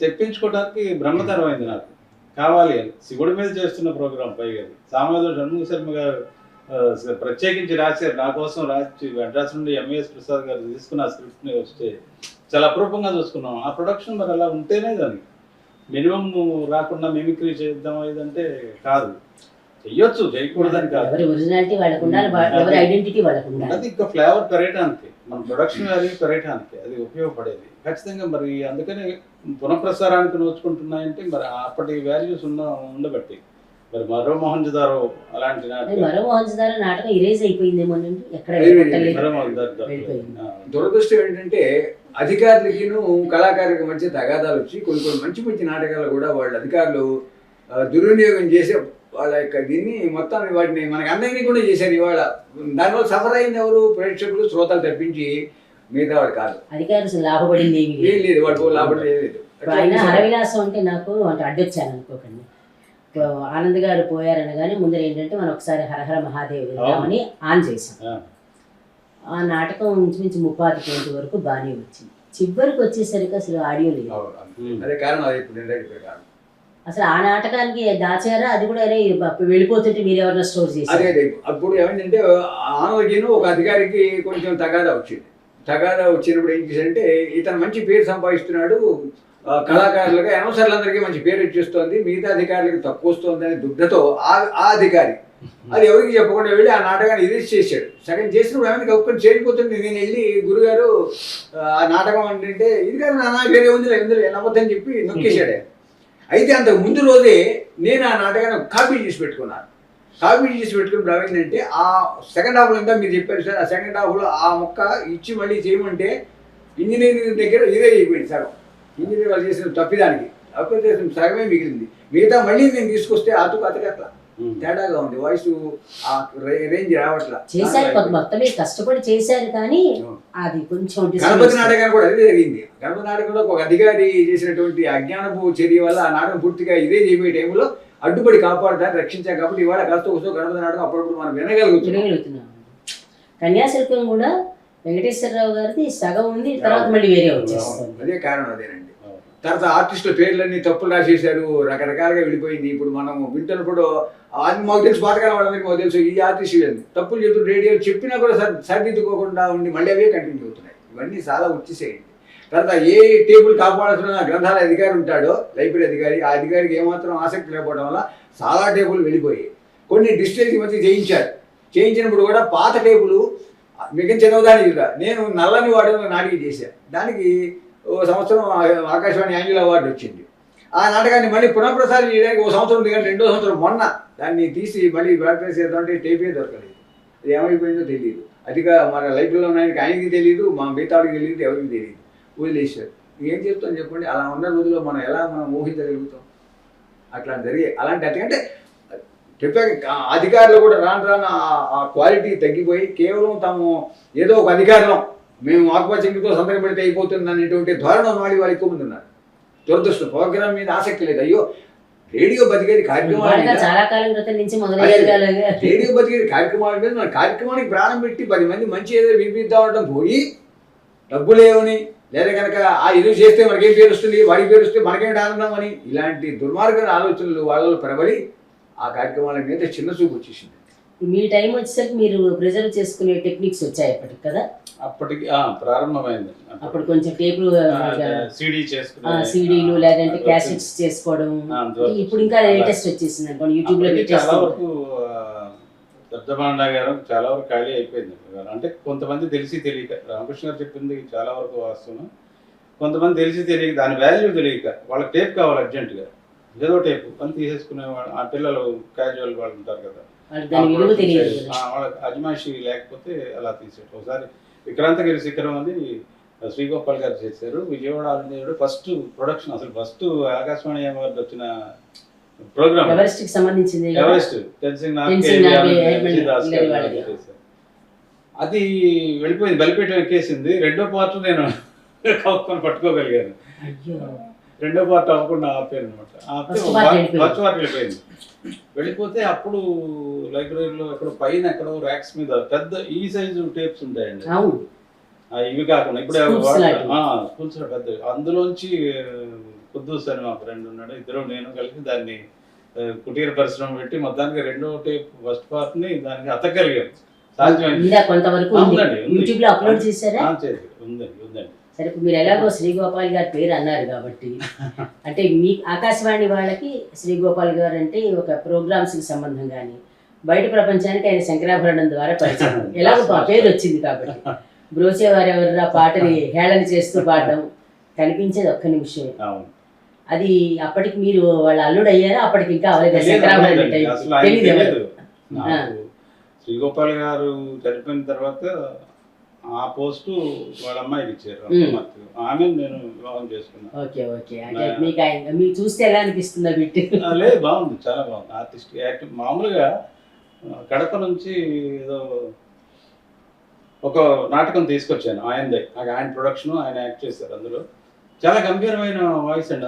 తెప్పించుకోవడానికి బ్రహ్మతరం అయింది నాకు, కావాలి అని. శివుడి మీద చేస్తున్న ప్రోగ్రాం పైగా సామాజిక షణ్ముఖ శర్మ గారు ప్రత్యేకించి రాశారు నా కోసం, రాసి మెడ్రాస్ నుండి ఎంఏఎస్ ప్రసాద్ గారు తీసుకున్న ఆ స్క్రిప్ట్ని వస్తే చాలా అపరూపంగా చూసుకున్నాం. ఆ ప్రొడక్షన్ మరి అలా ఉంటేనే దానికి మినిమం రాకుండా మిమిక్రీ చేద్దాం ఇదంటే కాదు, చెయ్యొచ్చు, చేయకూడదని కాదు. ఎవరి ఒరిజినాలిటీ వాళ్ళకు ఉండాలి, ఎవరి ఐడెంటిటీ వాళ్ళకు ఉండాలి. అది ఇంకా ఫ్లేవర్ పెరగటానికి, మన ప్రొడక్షన్ వాల్యూ పెరగటానికి అది ఉపయోగపడేది ఖచ్చితంగా. మరి అందుకని పునఃప్రసారానికి నోచుకుంటున్నాయంటే మరి అప్పటి వాల్యూస్ ఉండబట్టి. మరి మరో మోహన్జదారో అలాంటి మరో మోహన్జదారో నాటకం ఇరేజ్ అయిపోయిందేమో, ఎక్కడ దురదృష్టం ఏంటంటే అధికారులకిను కళాకారులకి మధ్య తగాదాలు వచ్చి కొన్ని మంచి మంచి నాటకాలు కూడా వాళ్ళ అధికారులు దుర్వినియోగం చేసి వాళ్ళ యొక్క దీన్ని మొత్తాన్ని వాటిని మనకి అందరినీ కూడా చేశారు. ఇవాళ దానివల్ల సఫర్ అయింది ఎవరు? ప్రేక్షకులు, శ్రోతలు తప్పించి మిగతా వాడు కాదు. అధికారులు లాభపడింది ఏం లేదు, వాడు లాభపడింది ఏం లేదు. ఆయన హరవిలాసం అంటే నాకు అంటే అడ్డొచ్చాను అనుకోకండి. ఆనంద్ గారు పోయారనగానే ముందర ఏంటంటే మనం ఒకసారి హరహర మహాదేవ్ వెళ్దామని ఆన్ చేసాం. ఆ నాటకం ఇంచుమించు 35 వరకు బాగానే వచ్చింది. చివరికి వచ్చేసరికి అసలు ఆడియో లేదు. అదే కారణం, అది ఇప్పుడు కారణం. అసలు ఆ నాటకానికి దాచారా, అది కూడా వెళ్ళిపోతుంటే మీరు ఎవరైనా స్టోర్ చేసి అదే అప్పుడు ఏమైందంటే ఆనందగిను ఒక అధికారికి కొంచెం తగాదా వచ్చింది. తగాదా వచ్చినప్పుడు ఏం చేశారంటే ఇతను మంచి పేరు సంపాదిస్తున్నాడు, కళాకారులుగా అనవసరాలందరికీ మంచి పేరు వచ్చేస్తోంది, మిగతా అధికారులకి తక్కువ వస్తుంది అనే దుగ్ధతో ఆ అధికారి అది ఎవరికి చెప్పకుండా వెళ్ళి ఆ నాటకాన్ని రిలీజ్ చేశాడు. సగం చేసినప్పుడు ఏమైనా ఒక్కటి చేరిపోతుంది. నేను వెళ్ళి గురుగారు ఆ నాటకం అంటే ఇది కాదు నాన్న, వేరే ఉంది నమ్మద్దని చెప్పి నొక్కేశాడు. అయితే అంతకు ముందు రోజే నేను ఆ నాటకాన్ని కాపీ చేసి పెట్టుకున్నాను. కాపీ చేసి పెట్టుకున్నప్పుడు ఏమైందంటే ఆ సెకండ్ హాఫ్లో ఇంకా మీరు చెప్పారు సార్, ఆ సెకండ్ హాఫ్లో ఆ మొక్క ఇచ్చి మళ్ళీ చేయమంటే ఇంజనీరింగ్ దగ్గర ఇదే అయిపోయింది సగం. ఇంజనీర్ వాళ్ళు చేసిన తప్పిదానికి అప్పుడు సగమే మిగిలింది. మిగతా మళ్ళీ నేను తీసుకొస్తే అతకట్లా తేడాగా ఉంది, వాయిస్ ఆ రేంజ్ రావట్లా. చేశారు మొత్తమే కష్టపడి చేశారు, కానీ అది కొంచెం గణపతి నాటకాన్ని కూడా అదే జరిగింది. గణపతి నాటకంలో ఒక అధికారి చేసినటువంటి అజ్ఞానపు చర్య వల్ల ఆ నాటకం పూర్తిగా ఇదే చేయబోయే టైంలో అడ్డుపడి కాపాడడానికి రక్షించాం. కాబట్టి ఇవాళ కాస్త వస్తూ గణపతి నాటకం అప్పుడప్పుడు మనం వినగలుగుతున్నాం. కన్యాశుల్కం కూడా వెంకటేశ్వరరావు గారిది సగం ఉంది, తర్వాత మళ్ళీ వేరే వచ్చేస్తుంది. అదే కారణం అదేనండి. తర్వాత ఆర్టిస్టుల పేర్లన్నీ తప్పులు రాసేశారు, రకరకాలుగా వెళ్ళిపోయింది. ఇప్పుడు మనం వింటున్నప్పుడు అది మాకు తెలుసు, పాతకాలం వాళ్ళందరికీ మాకు తెలుసు ఈ ఆర్టిస్టులు తప్పులు చెప్తూ రేడియోలు చెప్పినా కూడా సరిదిద్దుకోకుండా ఉండి మళ్ళీ అవే కంటిన్యూ అవుతున్నాయి. ఇవన్నీ చాలా వచ్చేసేయండి. తర్వాత ఏ టేబుల్ కాపాడాల్సిన గ్రంథాల అధికారి ఉంటాడో, లైబ్రరీ అధికారి, ఆ అధికారికి ఏమాత్రం ఆసక్తి లేకపోవడం వల్ల చాలా టేబుల్ వెళ్ళిపోయాయి. కొన్ని డిజిటల్ మధ్య చేయించారు. చేయించినప్పుడు కూడా పాత టేబుల్ మిగతా చదవదానికి నేను నల్లని వాడిన నాటికి చేశాను. దానికి ఓ సంవత్సరం ఆకాశవాణి యాంగ్యుల్ అవార్డు వచ్చింది. ఆ నాటకాన్ని మళ్ళీ పునఃప్రసారం చేయడానికి 1 సంవత్సరం ఉంది, కానీ 2వ సంవత్సరం మొన్న దాన్ని తీసి మళ్ళీ బ్రాడ్కాస్ట్ చేద్దామంటే టేపే దొరకలేదు. అది ఏమైపోయిందో తెలియదు. అదిగా మన లైబ్రరీలో ఉన్నాయనికి ఆయనకి తెలియదు, మా మిగతాడికి తెలియదు, ఎవరికి తెలియదు, వదిలేశారు. ఏం చెప్తాను చెప్పండి, అలా ఉన్న రోజుల్లో మనం ఊహించగలుగుతాం అట్లా జరిగే. అలాంటి అంటే చెప్పాక అధికారులు కూడా రాను ఆ క్వాలిటీ తగ్గిపోయి కేవలం తాము ఏదో ఒక అధికారం మేము ఆకుపచ్చంగితో సంతకం పెడితే అయిపోతుంది అనేటువంటి ధోరణ ఉన్నవాళ్ళు వాళ్ళు ఎక్కువ మంది ఉన్నారు. దురదృష్టం, ప్రోగ్రామ్ మీద ఆసక్తి లేదు. అయ్యో రేడియో బతికేది కార్యక్రమాల మీద, రేడియో బతికేది కార్యక్రమాల మీద మన కార్యక్రమానికి ప్రాణం పెట్టి 10 మంది మంచి ఏదో వినిపిద్దామడం పోయి డబ్బు లేవని, లేదా కనుక ఆ ఇది చేస్తే మనకేం పేరు వస్తుంది, వాడికి పేరు వస్తే మనకేంటి ఆనందం అని ఇలాంటి దుర్మార్గమైన ఆలోచనలు వాళ్ళలో ప్రబలి ఆ కార్యక్రమాల మీద చిన్న చూపు వచ్చేసింది. మీ టైం వచ్చేసరికి మీరు ప్రిజర్వ్ చేసుకునే టెక్నిక్స్ వచ్చాయి అప్పటికి కదా? అప్పటికి ప్రారంభమైంది. అప్పుడు కొంచెం టేపులు సీడీలు లేదంటే క్యాసెట్స్ చేసుకోవడం. ఇప్పుడు ఇంకా లేటెస్ట్ వచ్చేసింది అనుకోండి, యూట్యూబ్ లో చాలా వరకు దద్దబాండా గారు చాలా వరకు ఖాళీ అయిపోయింది. అంటే కొంతమంది తెలిసి తెలియక, రామకృష్ణ గారు చెప్పింది చాలా వరకు వాస్తవం. కొంతమంది తెలిసి తెలియక, దాని వాల్యూ తెలియక, వాళ్ళకి టేప్ కావాలి అర్జెంటుగా, ఏదో టేపు అని తీసేసుకునేవాడు. ఆ పిల్లలు క్యాజువల్ వాళ్ళు ఉంటారు కదా, వాళ్ళకి దాని విలువ తెలియదు కదా. వాళ్ళకి అజమాయిషి లేకపోతే అలా తీసేట. ఒకసారి విక్రాంతగిరి శిఖరం అని శ్రీగోపాల్ గారు చేశారు, విజయవాడ ఆంజనేయుడు ఫస్ట్ ప్రొడక్షన్, అసలు ఫస్ట్ ఆకాశవాణి అవార్డు వచ్చిన ప్రోగ్రామ్ ఎవరెస్ట్ కి సంబంధించింది కదా? ఎవరెస్ట్ టెన్సింగ్ టెన్సింగ్ నార్గే, వాళ్ళది. చేశారు. అది వెళ్ళిపోయింది, బలిపీఠం ఎక్కేసింది. రెండో పార్ట్ నేను కౌకొని పట్టుకోగలిగాను. అయ్యో, రెండో పార్ట్ అవ్వకుండా ఆపాను అనమాట. First part వెళ్ళిపోయింది. ఫస్ట్ పార్ట్ వెళ్ళిపోయింది. వెళ్ళిపోతే అప్పుడు లైబ్రరీలో ఎక్కడో పైన ఎక్కడో ర్యాక్స్ మీద పెద్ద ఈ సైజు టేప్స్ ఉంటాయండి. అవును, ఇవి కాకుండా ఇప్పుడు Schools లాంటివి. స్కూల్స్ పెద్ద, అందులోంచి కుద్దూస్ అని మా ఫ్రెండ్ ఉన్నాడు, ఇద్దరు నేను కలిసి దాన్ని కుటీర పరిశ్రమ పెట్టి మొత్తానికి రెండో టేప్ ఫస్ట్ పార్ట్ ని దానికి అతకగలిగాం. సాధ్యమైంది. ఇంకా కొంతవరకు ఉంది. ఉందండి, ఉంది. యూట్యూబ్ లో అప్లోడ్ చేశారా? ఉందండి. సరే, ఇప్పుడు మీరు ఎలాగో శ్రీగోపాల్ గారి పేరు అన్నారు కాబట్టి, అంటే మీ ఆకాశవాణి వాళ్ళకి శ్రీగోపాల్ గారు అంటే ఒక ప్రోగ్రామ్స్ కి సంబంధం కానీ బయట ప్రపంచానికి ఆయన శంకరాభరణం ద్వారా పరిచయం. ఎలాగో ఆ పేరు వచ్చింది కాబట్టి బ్రోచేవారు ఎవరు ఆ పాటని హేళన చేస్తూ పాడడం కనిపించేది ఒక్క నిమిషం. అవును. అది అప్పటికి మీరు వాళ్ళ అల్లుడు అయ్యారా? అప్పటికి ఇంకా అవలేదు శంకరాభరణం టైప్. అసలు ఆయన తెలియదు ఎవరు. తెలియదు. నాకు శ్రీగోపాల్ గారు చనిపోయిన తర్వాత ఆ పోస్టు వాళ్ళ అమ్మాయికి ఇచ్చారు. ఆమె నేను వివాహం చేసుకున్నాను. ఓకే ఓకే, అంటే మీకు ఆయన మీకు చూస్తే ఎలా అనిపిస్తుందా బిట్టు? లేదు, బాగుంది, చాలా బాగుంది. ఆర్టిస్ట్ యాక్టింగ్ మామూలుగా కడప నుంచి ఏదో ఒక నాటకం తీసుకొచ్చాను ఆయనదే, ఆయన ప్రొడక్షన్, ఆయన యాక్ట్ చేశారు. అందులో చాలా గంభీరమైన వాయిస్ అండి,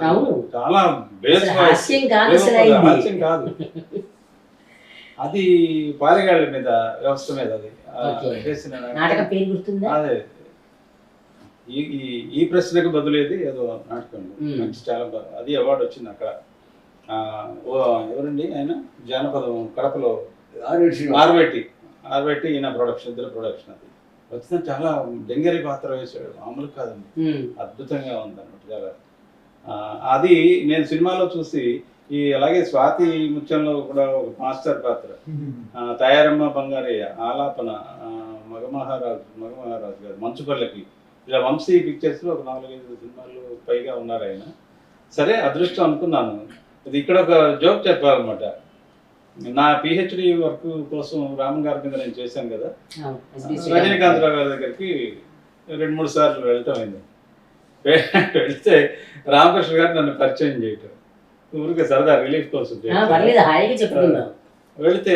చాలా బేస్ వాయిస్, హాస్యం కాదు. అది పాలెగాళ్ళ మీద వ్యవస్థ మీద అది చేసిన నాటకం పేరు గుర్తుందా? అదే ఈ ప్రశ్నకు బదులేది ఏదో నాటకం మంచి, చాలా బాగా అది అవార్డు వచ్చింది అక్కడ. ఎవరండి ఆయన? జానపదం కడపలో ఆర్వేటి ఈయన ప్రొడక్షన్, ఇద్దరు ప్రొడక్షన్. అది వచ్చిన చాలా డెంగరీ పాత్ర వేసాడు, మామూలు కాదండి, అద్భుతంగా ఉంది అన్నమాట చాలా. అది నేను సినిమాలో చూసి అలాగే స్వాతి ముత్యంలో కూడా ఒక మాస్టర్ పాత్ర, తయారమ్మ బంగారయ్య, ఆలాపన, మగమహారాజు గారు, మంచుపల్లకి, ఇలా వంశీ పిక్చర్స్ లో ఒక 4-5 సినిమాలు పైగా ఉన్నారు ఆయన. సరే, అదృష్టం అనుకున్నాను. ఇది ఇక్కడ ఒక జోక్ చెప్పాలన్నమాట. నా పిహెచ్డి వర్క్ కోసం రామన్ గారి మీద నేను చేశాను కదా, రజనీకాంతరావు గారి దగ్గరికి 2-3 సార్లు వెళ్తాం అయింది. వెళ్తే రామకృష్ణ గారు నన్ను పరిచయం చేయటం, ఊరికే సరదా రిలీఫ్ కోసం వెళితే,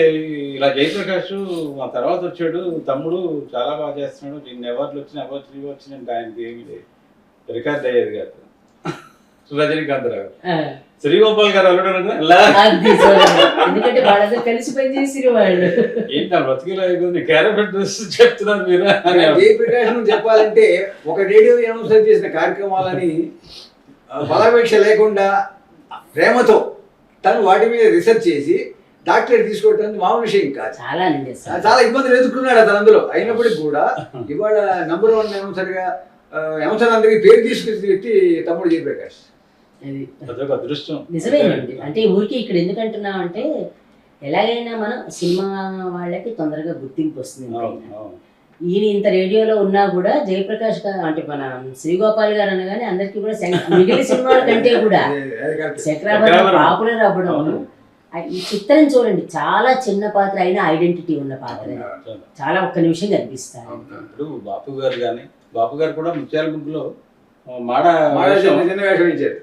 ఇలా జయప్రకాష్ మా తర్వాత వచ్చాడు తమ్ముడు, చాలా బాగా చేస్తున్నాడు, దీన్ని అవార్డులు వచ్చినాయంటే ఆయనకి ఏమి రికార్డ్ అయ్యేది కాదు. రజనీకాంతరావు శ్రీగోపాల్ గారు అల్లుడు ఎందుకంటే వాళ్ళతో కలిసి పనిచేసిన వాళ్ళు. ఏంటి నా బ్రతికిలో క్యారెక్టర్ చెప్తున్నారు మీరు? జయప్రకాష్ చెప్పాలంటే ఒక రేడియో అనౌన్సర్ చేసిన కార్యక్రమాలని బలాపేక్ష లేకుండా ప్రేమతో తను వాటి మీద రీసెర్చ్ చేసి డాక్టరేట్ తీసుకోవడం మామూలు విషయం కాదు. చాలా ఇబ్బందులు ఎదుర్కొన్నాడు అతను అందులో. అయినప్పటికీ కూడా ఇవాళ నంబర్ 1 అనౌన్సర్గా అనౌన్సర్ అందరికి పేరు తీసుకొచ్చిన వ్యక్తి తమ్ముడు జయప్రకాష్. నిజమేనండి. అంటే ఊరికి ఇక్కడ ఎందుకంటున్నాం అంటే, ఎలాగైనా మనం సినిమా వాళ్ళకి తొందరగా గుర్తింపు వస్తుంది. ఈయన ఇంత రేడియోలో ఉన్నా కూడా జయప్రకాష్ గారు అంటే మన శ్రీగోపాల్ గారు అనగానే అందరికీ కూడా మిగిలిన సినిమాల కంటే కూడా శంకరాభరణం పాపులర్ అవ్వడం. ఈ చిత్రం చూడండి, చాలా చిన్న పాత్ర అయినా ఐడెంటిటీ ఉన్న పాత్ర, చాలా ఒక్క నిమిషం కనిపిస్తారు. ఇప్పుడు బాపు గారు కూడా ముత్యాల గుంపులో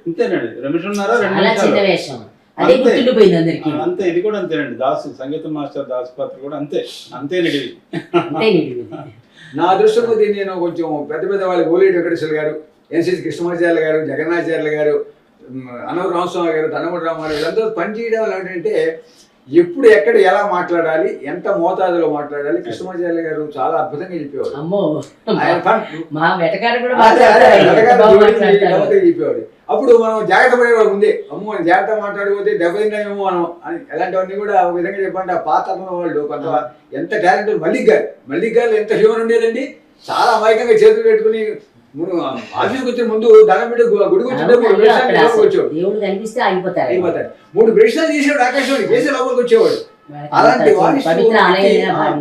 ఇంతేనండి, 2 చిన్న వేషం, అదే గుర్తుండిపోయింది అందరికి. అంతే, ఇది కూడా అంతేనండి. దాసు సంగీత మాస్టర్ దాసు పాత్ర కూడా అంతే నిడివి. నా అదృష్టం కొద్దీ నేను కొంచెం పెద్ద వాళ్ళు గోలేటి వెంకటేశ్వర గారు, ఎన్సీ కృష్ణమాచార్య గారు, జగన్నాచార్యులు గారు, అనవ రామస్వామి గారు, తనమూడి రామారావు వీళ్ళందరూ పనిచేయడం ఏంటంటే ఎప్పుడు ఎక్కడ ఎలా మాట్లాడాలి, ఎంత మోతాదులో మాట్లాడాలి. కృష్ణమాచార్య గారు చాలా అద్భుతంగా చెప్పేవాడు. చెప్పేవాడు. అప్పుడు మనం జాగ్రత్త పడేవాడు ముందే, అమ్మో జాగ్రత్త మాట్లాడిపోతే దెబ్బతిన్నామేమో మనం అని. ఎలాంటివన్నీ కూడా ఒక విధంగా చెప్పండి. ఆ పాత వాళ్ళు కొంత ఎంత టాలెంట్. మల్లిక్ గారు ఎంత హ్యూమన్ ఉండేదండి, చాలా అమాయకంగా చేతులు పెట్టుకుని ఆఫీస్కి వచ్చే ముందు దండం పెట్టి గుడికి వచ్చి 3 ప్రశ్నలు చేసేవాడు. ఆకాశవాణి చేసే లోపలికి వచ్చేవాడు. అలాంటి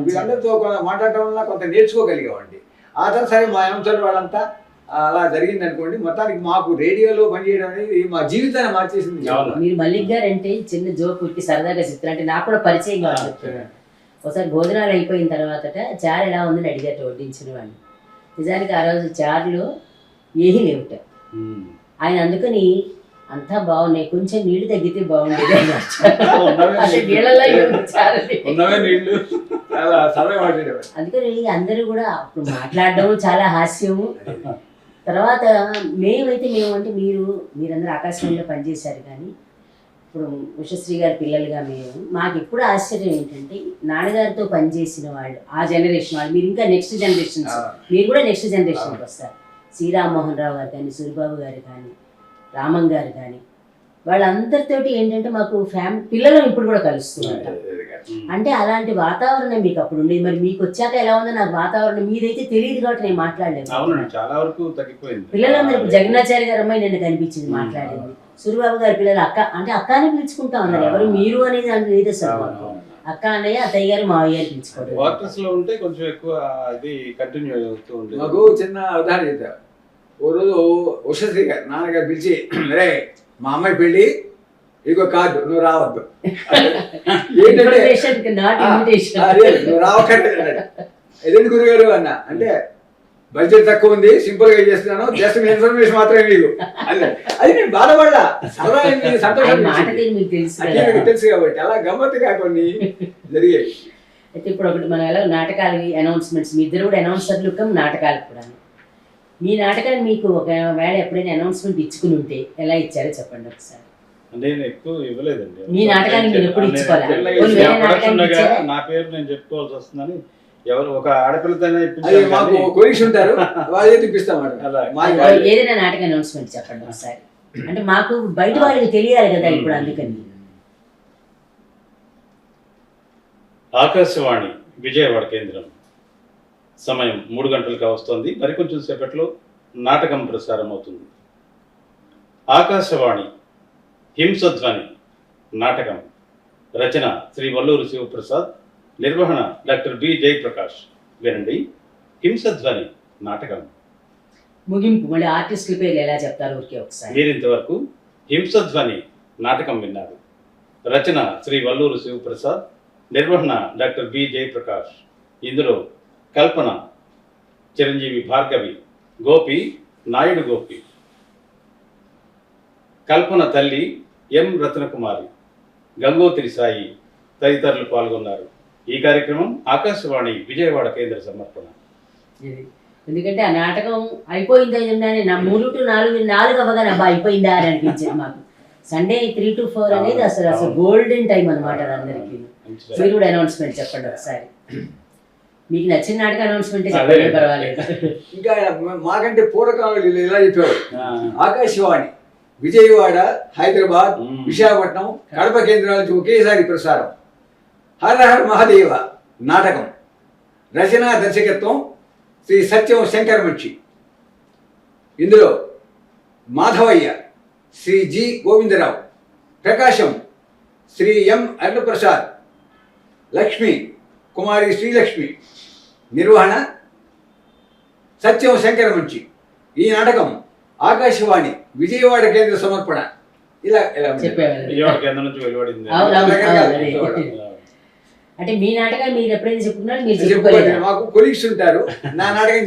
వీళ్ళందరితో మాట్లాడటం వల్ల కొంత నేర్చుకోగలిగేవాడి. ఆ తర్వాత సరే మా అంశాలు వాళ్ళంతా అలా జరిగింది అనుకోండి. మొత్తానికి మాకు రేడియోలో పనిచేయడం అనేది మా జీవితాన్ని మార్చేసింది. అవును. మీరు మల్లిక్ గారు అంటే చిన్న జోక్ ఉట్టి సరదాగా చెప్తారు, అంటే నాకు కూడా పరిచయం కావాలి. ఒకసారి భోజనాలు అయిపోయిన తర్వాతట చారు ఎలా ఉందని అడిగారు వడ్డించిన వాడిని. నిజానికి ఆ రోజు చారులో ఏమీ లేవుట. ఆయన అందుకని అంతా బాగున్నాయి, కొంచెం నీళ్లు తగ్గితే బాగుండేది అంటే నీళ్ళలో చారు ఉన్నవే నీళ్లు. చాలా సరదా మాట్లాడేవారు. అందుకని అందరూ కూడా అప్పుడు మాట్లాడడం చాలా హాస్యము. తర్వాత మేమంటే మీరందరూ ఆకాశవాణిలో పనిచేశారు, కానీ ఇప్పుడు ఉషశ్రీ గారి పిల్లలుగా మాకు ఎప్పుడు ఆశ్చర్యం ఏంటంటే నాన్నగారితో పనిచేసిన వాళ్ళు ఆ జనరేషన్ వాళ్ళు, మీరు ఇంకా నెక్స్ట్ జనరేషన్స్, మీరు కూడా నెక్స్ట్ జనరేషన్కి వస్తారు. శ్రీరామ్మోహన్ రావు గారు కానీ, సూరిబాబు గారు కానీ, రామన్ గారు కానీ, వాళ్ళందరితోటి ఏంటంటే మాకు పిల్లలు ఇప్పుడు కూడా కలుస్తున్నారు. అంటే అలాంటి వాతావరణం మీకు అప్పుడు ఉండేది. మరి మీకు వచ్చాక ఎలా ఉందో నాకు వాతావరణం మీదైతే తెలియదు కాబట్టి నేను మాట్లాడలేదు. అవునండి, చాలా వరకు తగ్గిపోయింది. పిల్లలందరూ ఇప్పుడు జగన్నాచారి గారు అమ్మాయి నిన్న కనిపించింది మాట్లాడేది. సూరిబాబు గారి పిల్లలు అక్క అంటే అక్కనే పిలుచుకుంటా ఉన్నారు. ఎవరు మీరు అనేది అంటే లేదు అసలు. అక్క అన్నయ్య, అత్తయ్య గారు, మావయ్య గారు పిలుచుకోవడం. క్వార్టర్స్ లో ఉంటే కొంచెం ఎక్కువ అది కంటిన్యూ అవుతూ ఉంటుంది. మాకు చిన్న ఉదాహరణ చెప్తారు. ఓ రోజు ఉషశ్రీ గారు నాన్నగారు పిలిచి, రే మా అమ్మాయి పెళ్ళి, ఇదిగో కార్డు, నువ్వు రావద్దు. ఏంటంటే నువ్వు రావకండి అన్నాడు. ఎదండి గురుగారు అన్న అంటే, బడ్జెట్ తక్కువ ఉంది, సింపుల్ గా చేస్తున్నాను, జస్ట్ మీ ఇన్ఫర్మేషన్ మాత్రమే మీకు. అది నేను బాధపడ్డా, సరదా సంతోషం తెలుసు కాబట్టి అలా గమ్మత్తుగా కొన్ని జరిగాయి. అయితే ఇప్పుడు ఒకటి మనం ఎలా నాటకాలు అనౌన్స్మెంట్స్, మీ ఇద్దరు కూడా అనౌన్సర్లు నాటకాలు కూడా. మీ నాటకాన్ని మీకు ఒకవేళ ఎప్పుడైనా అనౌన్స్మెంట్ ఇచ్చుకుని ఉంటే ఎలా ఇచ్చారో చెప్పండి ఒకసారి. నేను ఎక్కువ ఇవ్వలేదండి. మీ నాటకాన్ని మీరు ఎప్పుడు ఇచ్చుకోవాలి? నా పేరు నేను చెప్పుకోవాల్సి వస్తుందని ఎవరు ఒక ఆడపిల్లతోనే ఉంటారు, వాళ్ళే తిప్పిస్తాం. ఏదైనా నాటక అనౌన్స్మెంట్ చెప్పండి ఒకసారి. అంటే మాకు బయట వాళ్ళకి తెలియాలి కదా ఇప్పుడు, అందుకని. ఆకాశవాణి విజయవాడ కేంద్రం సమయం 3 గంటలకు వస్తుంది. మరికొంచెం సేపట్లో నాటకం ప్రసారం అవుతుంది. ఆకాశవాణి హింసధ్వని నాటకం, రచన శ్రీ వల్లూరు శివప్రసాద్, నిర్వహణ డాక్టర్ బి జయప్రకాష్. వినండి హింసధ్వని నాటకం. ముగింపు మళ్ళీ ఆర్టిస్టుల పేర్లు ఎలా చెప్తారు ఊరికే ఒకసారి. మీరు ఇంతవరకు హింసధ్వని నాటకం విన్నారు. రచన శ్రీ వల్లూరు శివప్రసాద్, నిర్వహణ డాక్టర్ బి జయప్రకాష్. ఇందులో కల్పన చిరంజీవి భార్గవి, గోపి నాయుడు గోపి, కల్పన తల్లి ఎం రత్నకుమారి, గంగోత్రి సాయి తదితరులు పాల్గొన్నారు. ఈ కార్యక్రమం ఆకాశవాణి విజయవాడ కేంద్ర సమర్పణ. ఎందుకంటే ఆ నాటకం అయిపోయింది నా 3 to 4 అవ్వగానే అబ్బా అయిపోయిందా అని అనిపించింది మాకు. సండే 3 to 4 అనేది అసలు గోల్డెన్ టైం అనమాట అందరికీ. మీరు కూడా అనౌన్స్మెంట్ చెప్పండి ఒకసారి. మీకు నచ్చిన నాటక అనౌన్స్మెంట్ చెప్పండి, పర్వాలేదు. ఇంకా మాకంటే పూర్వకాలంలో ఇలా చెప్పేవారు. ఆకాశవాణి విజయవాడ, హైదరాబాద్, విశాఖపట్నం, కడప కేంద్రాల నుంచి ఒకేసారి ప్రసారం. హర హర మహాదేవ నాటకం, రచనా దర్శకత్వం శ్రీ సత్యం శంకరమక్షి. ఇందులో మాధవయ్య శ్రీ జి గోవిందరావు, ప్రకాశం శ్రీ ఎం అరుణప్రసాద్, లక్ష్మి కుమారి శ్రీలక్ష్మి, నిర్వహణ సత్యం శంకరమక్షి. ఈ నాటకం ఆకాశవాణి విజయవాడ కేంద్ర సమర్పణ. ఇలా విజయవాడ కేంద్రం నుంచి వెలువడింది. అంటే మీ నాటకాలు మీరు ఎప్పుడైనా చెప్పుకున్నారు? మీరు చెప్పుకోలేదు. మాకు కొలీగ్స్ ఉంటారు, నా నాటకం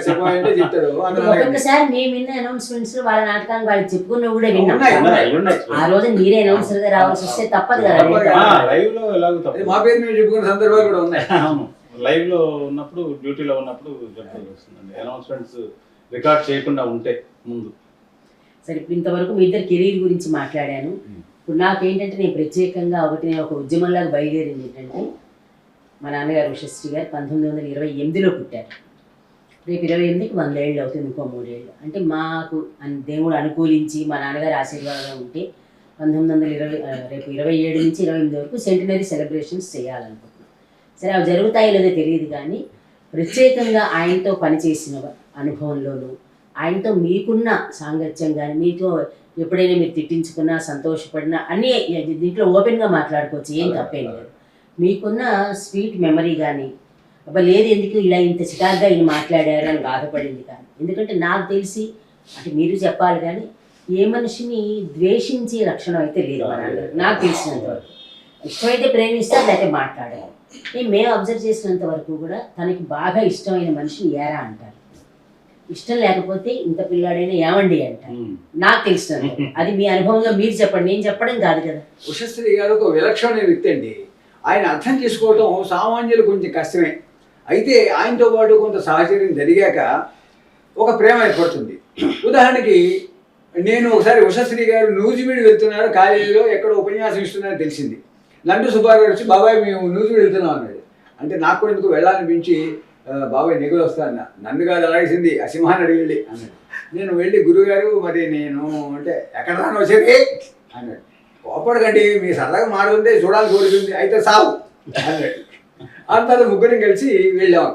చెప్పాలంటే చెప్తారు. ఒక్కొక్కసారి మేము విన్న అనౌన్స్మెంట్స్ వాళ్ళ నాటకాన్ని వాళ్ళు చెప్పుకున్న కూడా విన్నాం. ఆ రోజు మీరే అనౌన్సర్ గా రావాల్సి వస్తే తప్పదు కదా. లైవ్ లో మా పేరు మేము చెప్పుకున్న సందర్భాలు కూడా ఉన్నాయి. లైవ్ లో ఉన్నప్పుడు, డ్యూటీలో ఉన్నప్పుడు చెప్పాల్సి వస్తుందండి. అనౌన్స్మెంట్స్ రికార్డ్ చేయకుండా ఉంటే ముందు. సరే, ఇప్పుడు ఇంతవరకు మీ ఇద్దరు కెరీర్ గురించి మాట్లాడాను. ఇప్పుడు నాకేంటంటే నేను ప్రత్యేకంగా ఒక ఉద్యమంలాగా బయలుదేరింది ఏంటంటే, మా నాన్నగారు ఉషశ్రీ గారు 1928లో పుట్టారు. రేపు 28కి 100 ఏళ్ళు అవుతుంది, ఇంకో 3 ఏళ్ళు. అంటే మాకు దేవుడు అనుకూలించి మా నాన్నగారి ఆశీర్వాదంగా ఉంటే 1920 రేపు 27 నుంచి 28 వరకు సెంటినరీ సెలబ్రేషన్స్ చేయాలనుకుంటున్నాం. సరే, అవి జరుగుతాయో లేదో తెలియదు, కానీ ప్రత్యేకంగా ఆయనతో పనిచేసిన అనుభవంలోనూ, ఆయనతో మీకున్న సాంగత్యం కానీ, మీతో ఎప్పుడైనా మీరు తిట్టించుకున్నా, సంతోషపడినా అన్నీ దీంట్లో ఓపెన్గా మాట్లాడుకోవచ్చు, ఏం తప్పేం లేదు. మీకున్న స్వీట్ మెమరీ కానీ, అబ్బా లేదు ఎందుకు ఇలా ఇంత చికాగ్గా ఈయన మాట్లాడారు అని బాధపడింది కానీ, ఎందుకంటే నాకు తెలిసి అంటే మీరు చెప్పాలి కానీ ఏ మనిషిని ద్వేషించే లక్షణం అయితే లేదు మన అందరికి. నాకు తెలిసినంతవరకు ఇష్టమైతే ప్రేమిస్తారు, లేకపోతే మాట్లాడాలి. మేము అబ్జర్వ్ చేసినంత వరకు కూడా తనకి బాగా ఇష్టమైన మనిషిని ఏరా అంటారు, ఇష్టం లేకపోతే ఇంత పిల్లాడైనా ఏమండి అంటారు. నాకు తెలిసినంత అది మీ అనుభవంలో మీరు చెప్పండి, నేను చెప్పడం కాదు కదా. ఉషశ్రీ గారు ఒక విలక్షణమైన వ్యక్తి అండి. ఆయన అర్థం చేసుకోవటం సామాన్యులు కొంచెం కష్టమే. అయితే ఆయనతో పాటు కొంత సాహచర్యం జరిగాక ఒక ప్రేమ ఏర్పడుతుంది. ఉదాహరణకి నేను ఒకసారి ఉషశ్రీ గారు నూజివీడు వెళ్తున్నారు, కాలేజీలో ఎక్కడ ఉపన్యాసం ఇస్తున్నారని తెలిసింది. నందు సుబ్బారావు వచ్చి బాబాయ్ మేము నూజివీడు వెళ్తున్నాం అన్నాడు. అంటే నాకు కూడా ఎందుకు వెళ్ళాలనిపించి బాబాయ్ నెగులు వస్తాను, నన్ను కాదు అలాగేసింది ఆ సింహాన్ని అడిగి వెళ్ళి అన్నాడు. నేను వెళ్ళి గురువుగారు మరి నేను అంటే ఎక్కడ రాను వచ్చేది అన్నాడు. కోపడకండి మీ సరదాగా మాడుంటే చూడాలి కోరుకుంది అయితే సాగు అన్నాడు. అంతా ముగ్గురం కలిసి వెళ్ళాం.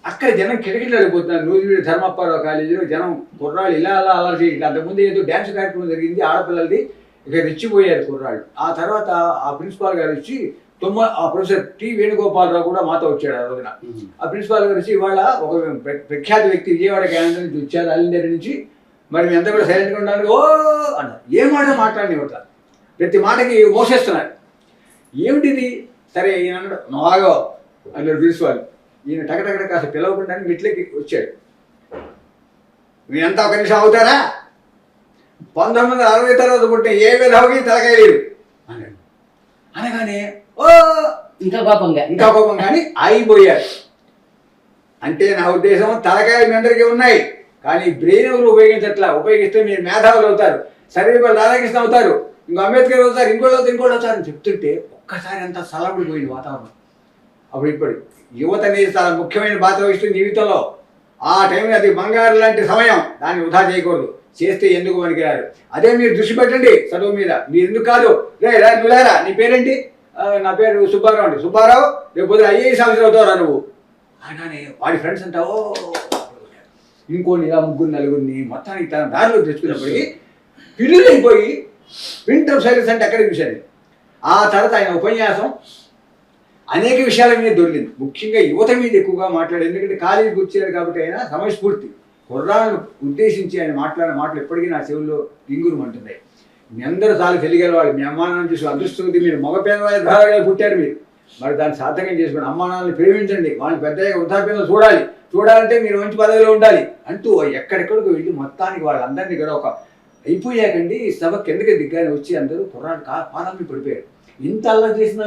అక్కడ జనం కిటకిటలు వెళ్ళిపోతున్నారు. నూజివీడు ధర్మప్పారావు కాలేజీలో జనం కుర్రాళ్ళు ఇలా అలా అలర్జీ. ఇట్లా అంతకుముందు ఏదో డ్యాన్స్ కార్యక్రమం జరిగింది ఆడపిల్లలది, ఇక రెచ్చిపోయారు కుర్రాళ్ళు. ఆ తర్వాత ఆ ప్రిన్సిపాల్ గారు వచ్చి ఆ ప్రొఫెసర్ టి వేణుగోపాలరావు కూడా మాతో వచ్చాడు ఆ రోజున. ఆ ప్రిన్సిపాల్ గారు వచ్చి ఇవాళ ఒక ప్రఖ్యాత వ్యక్తి విజయవాడ కేంద్రం నుంచి వచ్చారు అల్లిందరి నుంచి, మరి మీ అంతా కూడా సైలెంట్గా ఉండాలి ఓ అన్నారు. ఏ మాట మాట్లాడినివ్వట్లేదు, ప్రతి మాటకి మోసేస్తున్నారు. ఏమిటిది సరే ఈయన అన్నాడు నాగో అన్నాడు ప్రిన్సిపాల్. ఈయన టకటకట కాస్త పిలవకుండా మెట్లకి వచ్చాడు. మీరంతా ఒక నిమిషం అవుతారా, 1960 తర్వాత పుట్టిన ఏ విధవకి తలకాయ లేదు అన్నాడు. అనగానే ఓ ఇంకా కోపం కానీ ఆగిపోయారు. అంటే నా ఉద్దేశం తలకాయలు మీ అందరికీ ఉన్నాయి కానీ బ్రెయిన్ ఎవరు ఉపయోగించట్లా. ఉపయోగిస్తే మీరు మేధావులు అవుతారు, సర్వేపల్లి రాధాకృష్ణ అవుతారు, ఇంకో అంబేద్కర్ అవుతారు, ఇంకోటి అవుతారు అని చెప్తుంటే ఒక్కసారి అంతా సలబడిపోయింది వాతావరణం. అప్పుడు ఇప్పుడు యువత అనేది చాలా ముఖ్యమైన పాత్ర వహిస్తుంది జీవితంలో. ఆ టైంలో అది బంగారు లాంటి సమయం, దాన్ని వృధా చేయకూడదు. చేస్తే ఎందుకు పనికిరారు. అదే మీరు దృష్టి పెట్టండి చదువు మీద. మీరు ఎందుకు కాదు నువ్వు లేరా, నీ పేరేంటి, నా పేరు సుబ్బారావు అండి. సుబ్బారావు రేపు పొద్దున IAS ఆఫీసర్ అవుతావురా నువ్వు అనగానే వాడి ఫ్రెండ్స్ అంటావో ఇంకోని ఇలా ముగ్గురు నలుగురిని మొత్తానికి తన దారిలో తెచ్చుకున్నప్పటికీ పిల్లలు అయిపోయి ప్రింట్ ఆఫ్ సైలెన్స్ అంటే ఎక్కడ చూశాను. ఆ తర్వాత ఆయన ఉపన్యాసం అనేక విషయాల మీద దొరికింది, ముఖ్యంగా యువత మీద ఎక్కువగా మాట్లాడారు. ఎందుకంటే కాలేజీకి వచ్చారు కాబట్టి ఆయన సమయస్ఫూర్తి కుర్రాలను ఉద్దేశించి ఆయన మాట్లాడిన మాటలు ఎప్పటికీ నా చెవుల్లో రింగురుమంటున్నాయి. మీ అందరూ చాలా తెలియగల వాళ్ళు, మీ అమ్మానాన్ని చూసి అదృష్టం మీరు మగ పేదవాళ్ళ పుట్టారు, మీరు మరి దాన్ని సార్థకం చేసుకోండి, అమ్మానాన్ని ప్రేమించండి, వాళ్ళని పెద్దగా వృద్ధాప్యంలో చూడాలంటే మీరు మంచి పదవిలో ఉండాలి అంటూ ఎక్కడెక్కడికి వెళ్ళి మొత్తానికి వాళ్ళందరినీ కూడా ఒక అయిపోయాకండి సభ కిందకి దిగ్గానే వచ్చి అందరూ కుర్రాడు పాదాన్ని పడిపోయారు. ఇంత అల్లరి చేసిన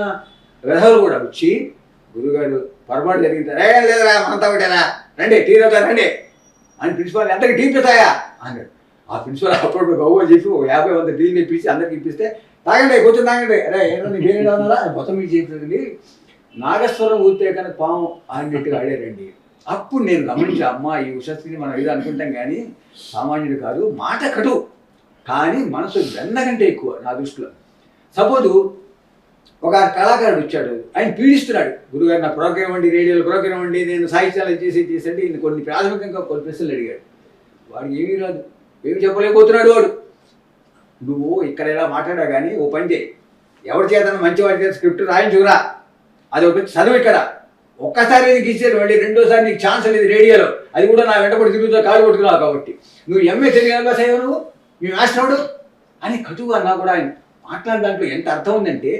విధవులు కూడా వచ్చి గురుగారు పొరపాటు జరిగింది లేదా అంతా ఒకటేనా రండి టీ తాగుతారు రండి అని ప్రిన్సిపాల్ అందరికి టీ పెతాయా అన్నాడు. ఆ ప్రిన్సిపాల్ అప్పుడు గౌవ చెప్పి 50-100 టీలు ఇప్పించి అందరికి ఇప్పిస్తే తాగండి కొంచెం తాగండి అరే ఏమన్నా అన్నారా మొత్తం మీకు చెప్పేది నాగస్వరం ఊరితే కనుక పాము అన్నట్టుగా ఆడారండి. అప్పుడు నేను గమనించా, అమ్మ ఈ ఉషశ్రీని మనం ఏదో అనుకుంటాం కానీ సామాన్యుడు కాదు, మాట కటు కానీ మనసు వెన్నకంటే ఎక్కువ నా దృష్టిలో. సపోజు ఒక కళాకారుడు వచ్చాడు, ఆయన పీడిస్తున్నాడు, గురుగారు నా ప్రోగ్రామ్ అండి, రేడియోలో ప్రోగ్రామ్ అండి, నేను సాహిత్యాలు చేసి అంటే ఈయన కొన్ని ప్రాథమికంగా కొన్ని ప్రశ్నలు అడిగాడు. వాడికి ఏమీ రాదు, ఏమి చెప్పలేకపోతున్నాడు వాడు. నువ్వు ఇక్కడ ఎలా మాట్లాడా కానీ ఓ పని చేయి, ఎవరి చేత మంచి వాడి చేత స్క్రిప్ట్ రాయించుకురా, అది ఒక చదువు ఇక్కడ ఒక్కసారి నీకు ఇచ్చారు, మళ్ళీ రెండోసారి నీకు ఛాన్స్ లేదు రేడియోలో, అది కూడా నా వెంటబడి తిరుగుతూ కాలు కొట్టుకున్నావు కాబట్టి నువ్వు MA తెలుగు అయ్యావు, నువ్వు మీ మాస్టరుడు అని కటుగా అన్నా కూడా ఆయన మాట్లాడిన దాంట్లో ఎంత అర్థం ఉందంటే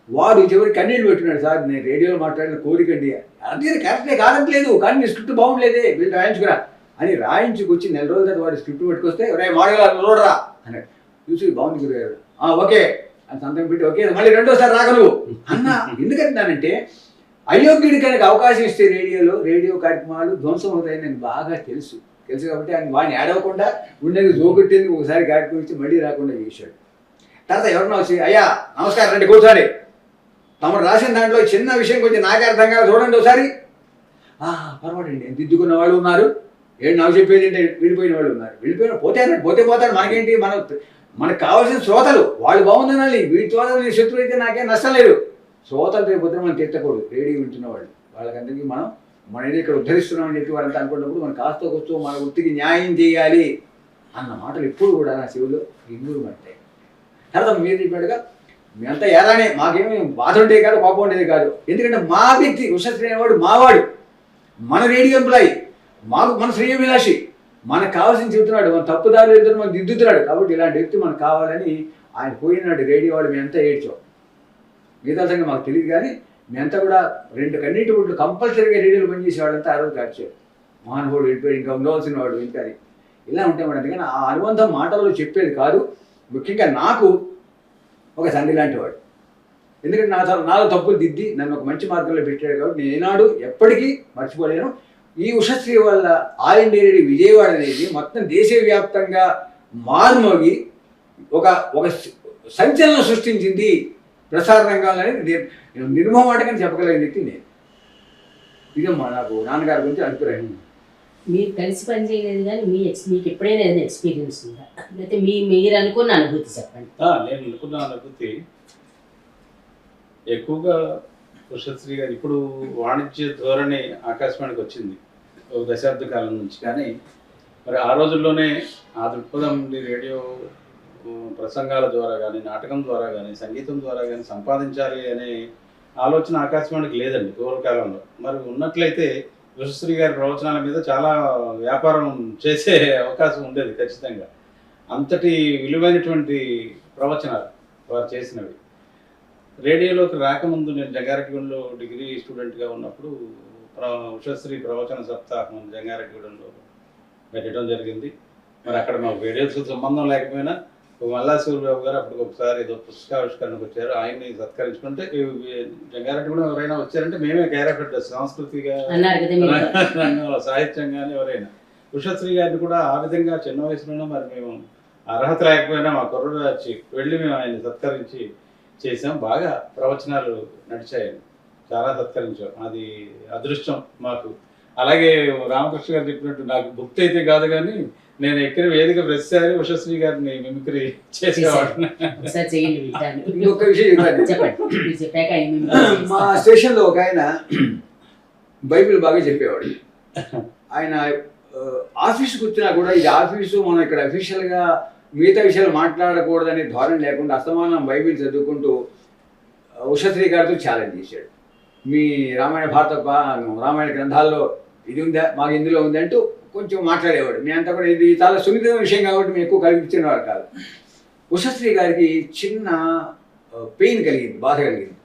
వాడు చివరికి కన్నీళ్ళు పెట్టున్నాడు. సార్ నేను రేడియోలో మాట్లాడిన కోరికండి, అదే కరెక్టే కాదంటలేదు కానీ నీ స్క్రిప్ట్ బాగుండలేదే వీళ్ళు రాయించుకురా అని రాయించుకొచ్చి 4 రోజుల తర్వాత వాడు స్క్రిప్ట్ పెట్టుకొస్తే మోడల్ చూడరా అన్నాడు. చూసి బాగుంది గురుగారు ఓకే అని సంతకం పెట్టి ఓకే మళ్ళీ రెండోసారి రాగలవు అన్న. ఎందుకంటున్నానంటే అయోగ్యుడి కనుక అవకాశం ఇస్తే రేడియో కార్యక్రమాలు ధ్వంసం అవుతాయని నేను బాగా తెలుసు కాబట్టి ఆయన వాడిని ఏడవకుండా ఉండేది జోగొట్టేందుకు ఒకసారి కార్యక్రమం ఇచ్చి మళ్ళీ రాకుండా చేశాడు. తర్వాత ఎవరన్నా వచ్చి అయ్యా నమస్కారం రండి కూర్చోండి, తమరు రాసిన దాంట్లో చిన్న విషయం కొంచెం నాకే అర్థం కాదు చూడండి ఒకసారి. పర్వాలండి దిద్దుకున్న వాళ్ళు ఉన్నారు, నాకు చెప్పేది ఏంటంటే వెళ్ళిపోయిన వాళ్ళు ఉన్నారు, పోతే పోతాడు మనకేంటి, మనకు కావాల్సిన శ్రోతలు వాళ్ళు బాగుందనాలి, వీటి ద్వారా శత్రువు అయితే నాకేం నష్టం లేదు. శ్రోతలు రేపు మనం తిట్టకూడదు, రేడియో వింటున్న వాళ్ళు వాళ్ళకందరికీ మన ఏదో ఇక్కడ ఉద్ధరిస్తున్నామని చెప్పి వాళ్ళంతా అనుకున్నప్పుడు మనం కాస్త కూర్చో మన వృత్తికి న్యాయం చేయాలి అన్న మాటలు ఎప్పుడు కూడా నా చెవులో ఇంగురు పడతాయి. తర్వాత మీరు చెప్పాడుగా మేమంతా ఎలానే మాకేమీ బాధ ఉండేది కాదు, కోపం ఉండేది కాదు. ఎందుకంటే మా వ్యక్తి ఉషశ్రీ అనేవాడు మావాడు, మన రేడియో ఎంప్లాయీ, మన శ్రేయోభిలాషి, మనకు కావాల్సింది చెబుతున్నాడు, మన తప్పుదారులు వెళ్తున్న మనం దిద్దుతున్నాడు. కాబట్టి ఇలాంటి వ్యక్తి మనకు కావాలని ఆయన పోయినాడు రేడియో వాళ్ళు మేమంతా ఏడ్చాం. మిగతా సంగతి మాకు తెలియదు, కానీ మేమంతా కూడా 2 కన్నీటి బొట్లు కంపల్సరీగా రేడియోలో పనిచేసేవాడంతా ఆ రోజు కాచారు. మహానుభావుడు వెళ్ళిపోయాడు, ఇంకా ఉండవలసిన వాడు ఇంకా ఇలా ఉంటామంటే. అందుకని ఆ అనుబంధం మాటల్లో చెప్పేది కాదు. ముఖ్యంగా నాకు ఒక తండ్రి లాంటి వాడు. ఎందుకంటే నాలో తప్పులు దిద్ది నన్ను ఒక మంచి మార్గంలో పెట్టాడు. కాబట్టి నేను ఏనాడు ఎప్పటికీ మర్చిపోలేను. ఈ ఉషశ్రీ వల్ల ఆల్ ఇండియా రేడియో విజయవాడ అనేది మొత్తం దేశవ్యాప్తంగా మారుమోగి ఒక సంచలనం సృష్టించింది ప్రసార రంగాల్లో అనేది నిర్మోహమాటకని చెప్పగలిగిన వ్యక్తి నేను. ఇదే నాకు నాన్నగారి గురించి అభిప్రాయం. మీరు కలిసి పని చేయలేదు, కానీ మీకు ఎప్పుడైనా ఏదైనా ఎక్స్పీరియన్స్ ఉందా, లేకపోతే మీరు అనుకున్న అనుభూతి చెప్పండి. నేను అనుకున్న అనుభూతి ఎక్కువగా ఉషశ్రీ గారు ఇప్పుడు వాణిజ్య ధోరణి ఆకాశవాణికి వచ్చింది ఒక దశాబ్ద కాలం నుంచి. కానీ మరి ఆ రోజుల్లోనే ఆ దృక్పథం రేడియో ప్రసంగాల ద్వారా కానీ, నాటకం ద్వారా కానీ, సంగీతం ద్వారా కానీ సంపాదించాలి అనే ఆలోచన ఆకాశవాణికి లేదండి పూర్వకాలంలో. మరి ఉన్నట్లయితే ఉషశ్రీ గారి ప్రవచనాల మీద చాలా వ్యాపారం చేసే అవకాశం ఉండేది ఖచ్చితంగా. అంతటి విలువైనటువంటి ప్రవచనాలు వారు చేసినవి. రేడియోలోకి రాకముందు నేను జంగారెడ్డిగూడెంలో డిగ్రీ స్టూడెంట్గా ఉన్నప్పుడు ఉషశ్రీ ప్రవచన సప్తాహం జంగారెడ్డిగూడెంలో పెట్టడం జరిగింది. మరి అక్కడ మాకు రేడియోతో సంబంధం లేకపోయినా మల్లా సూర్యబాబు గారు అప్పుడు ఒకసారి ఏదో పుస్తకావిష్కరణకు వచ్చారు. ఆయన్ని సత్కరించుకుంటే జంగారెడ్డిగూడెం ఎవరైనా వచ్చారంటే మేమే క్యారెక్టర్ సాంస్కృతిక రంగంలో సాహిత్యం కానీ ఎవరైనా. ఉషశ్రీ గారిని కూడా ఆ విధంగా చిన్న వయసులోనే మరి మేము అర్హత లేకపోయినా మా కుర్రడు వచ్చి వెళ్ళి మేము ఆయన్ని సత్కరించి చేసాం. బాగా ప్రవచనాలు నడిచాయి, చాలా సత్కరించాం. అది అదృష్టం మాకు. అలాగే రామకృష్ణ గారు చెప్పినట్టు నాకు భుక్తి అయితే కాదు, కానీ నేను ఎక్కిన వేదిక ప్రతిసారి ఉషశ్రీ గారిని మిమిక్రీ చేసేవాడిని. ఇంకొక విషయం మా స్టేషన్లో ఒక ఆయన బైబిల్ బాగా చెప్పేవాడు. ఆయన ఆఫీస్కి వచ్చినా కూడా ఇది ఆఫీసు, మనం ఇక్కడ అఫీషియల్గా మిగతా విషయాలు మాట్లాడకూడదనే ధోరణి లేకుండా అస్తమానం బైబిల్ చదువుకుంటూ ఉషశ్రీ గారితో ఛాలెంజ్ చేశాడు. మీ రామాయణ గ్రంథాల్లో ఇది ఉందా, మాకు ఇందులో ఉంది అంటూ కొంచెం మాట్లాడేవాడు. మేమంతా కూడా ఇది చాలా సున్నితమైన విషయం కాబట్టి మేము ఎక్కువ కల్పించేవాడు కాదు. ఉషశ్రీ గారికి చిన్న పెయిన్ కలిగింది, బాధ కలిగింది.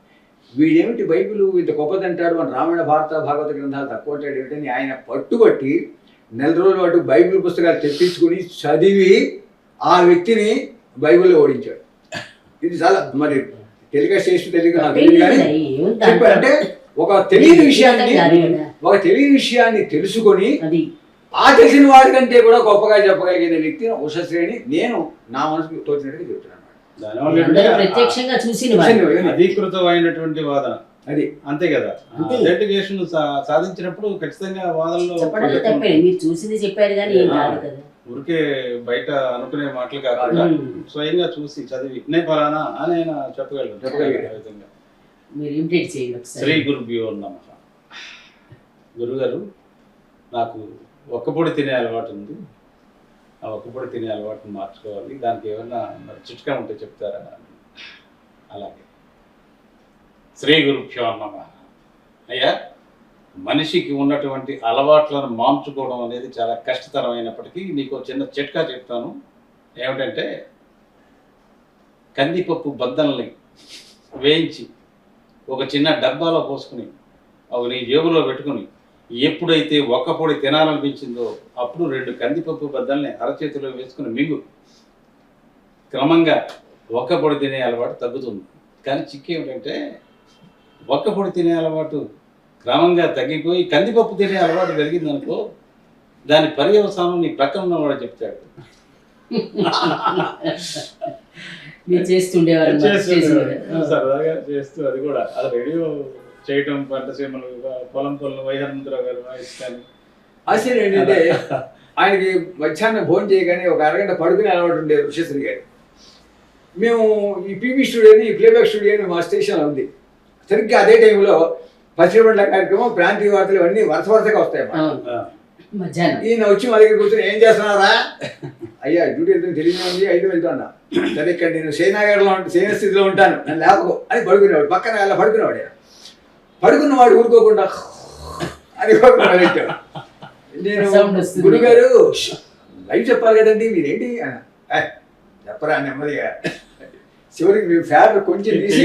వీడేమిటి బైబిల్ ఇంత గొప్పదంటాడు, మన రామాయణ భాగవత గ్రంథాలు తక్కువ అంటాడు ఏమిటని ఆయన పట్టుబట్టి 4 రోజుల పాటు బైబిల్ పుస్తకాలు తెప్పించుకుని చదివి ఆ వ్యక్తిని బైబిల్లో ఓడించాడు. ఇది చాలా మరి టెలికాస్ట్ చేసి తెలియదు నాకు తెలియదు, కానీ చెప్పారంటే ఒక తెలియని విషయాన్ని తెలుసుకొని ఆ తెలిసిన వాడికంటే కూడా గొప్పగా చెప్పగలిగిన వ్యక్తి ఉషశ్రేణి నేను నా మనసుకు తోచినట్టుగా చెప్తున్నాను. ప్రత్యక్షంగా అధీకృతమైనటువంటి వాదన అది, అంతే కదా. ఐడెంటిఫికేషన్ సాధించినప్పుడు ఖచ్చితంగా వాదనలో మీరు చూసింది చెప్పారు కానీ ఊరికే బయట అనుకునే మాటలు కాకుండా స్వయంగా చూసి చదివి నేను ఫలానా అని ఆయన చెప్పగలిగారు. విధంగా శ్రీ గురుభ్యో నమః. గురుగారు, నాకు ఒక్కపొడి తినే అలవాటు ఉంది, ఆ ఒక్కపొడి తినే అలవాటును మార్చుకోవాలి, దానికి ఏమన్నా మరి చిట్కా ఉంటే చెప్తారా? అలాగే శ్రీ గురుభ్యో నమః. అయ్యా, మనిషికి ఉన్నటువంటి అలవాట్లను మార్చుకోవడం అనేది చాలా కష్టతరమైనప్పటికీ నీకు చిన్న చిట్కా చెప్తాను. ఏమిటంటే, కందిపప్పు బద్దల్ని వేయించి ఒక చిన్న డబ్బాలో పోసుకుని అవి నీ జేబులో పెట్టుకుని ఎప్పుడైతే ఒక్క పొడి తినాలనిపించిందో అప్పుడు 2 కందిపప్పు బద్దల్ని అరచేతిలో వేసుకుని మింగు. క్రమంగా ఒక్క పొడి తినే అలవాటు తగ్గుతుంది. కానీ చిక్కు ఏమిటంటే, ఒక్క పొడి తినే అలవాటు క్రమంగా తగ్గిపోయి కందిపప్పు తినే అలవాటు పెరిగిందనుకో, దాని పర్యవసానం నీ ప్రక్కన ఉన్నవాడు చెప్తాడు. సరదాగా చేస్తూ అది కూడా అది రేడియో చేయటం, పంట సీమలు, పొలం వైహనుమంతరావు గారు వాయిస్ కానీ. ఆశ్చర్యం ఏంటంటే, ఆయనకి మధ్యాహ్నం భోజనం చేయగానే ఒక అరగంట పడుకునే అలవాటు ఉండేది ఉషశ్రీ గారు. మేము ఈ పీబీ స్టూడియోని, ఈ ప్లేబ్యాక్ స్టూడియోని మా స్టేషన్లో ఉంది. సరిగ్గా అదే టైంలో పసిరిబండ్ల కార్యక్రమం, ప్రాంతీయ వార్తలు ఇవన్నీ వరుసగా వస్తాయి. ఈయన వచ్చి మా దగ్గర కూర్చొని ఏం చేస్తున్నారా, అయ్యా డ్యూటీ ఎంత తెలియదు ఉంది, 5 వెళ్తున్నా. సరే, ఇక్కడ నేను సేన స్థితిలో ఉంటాను, నన్ను లేపకు అని పడుకునేవాడు. పక్కన అలా పడుకునేవాడు. పడుకున్నవాడు ఊరుకోకుండా అది మొదలెట్టాడు. నేను Sound వస్తుంది. గురుగారు లైవ్ చెప్పాలి కదండి మీరేంటి చెప్పరా నెమ్మదిగా. చివరికి మీ ఫ్యాన్ కొంచెం తీసి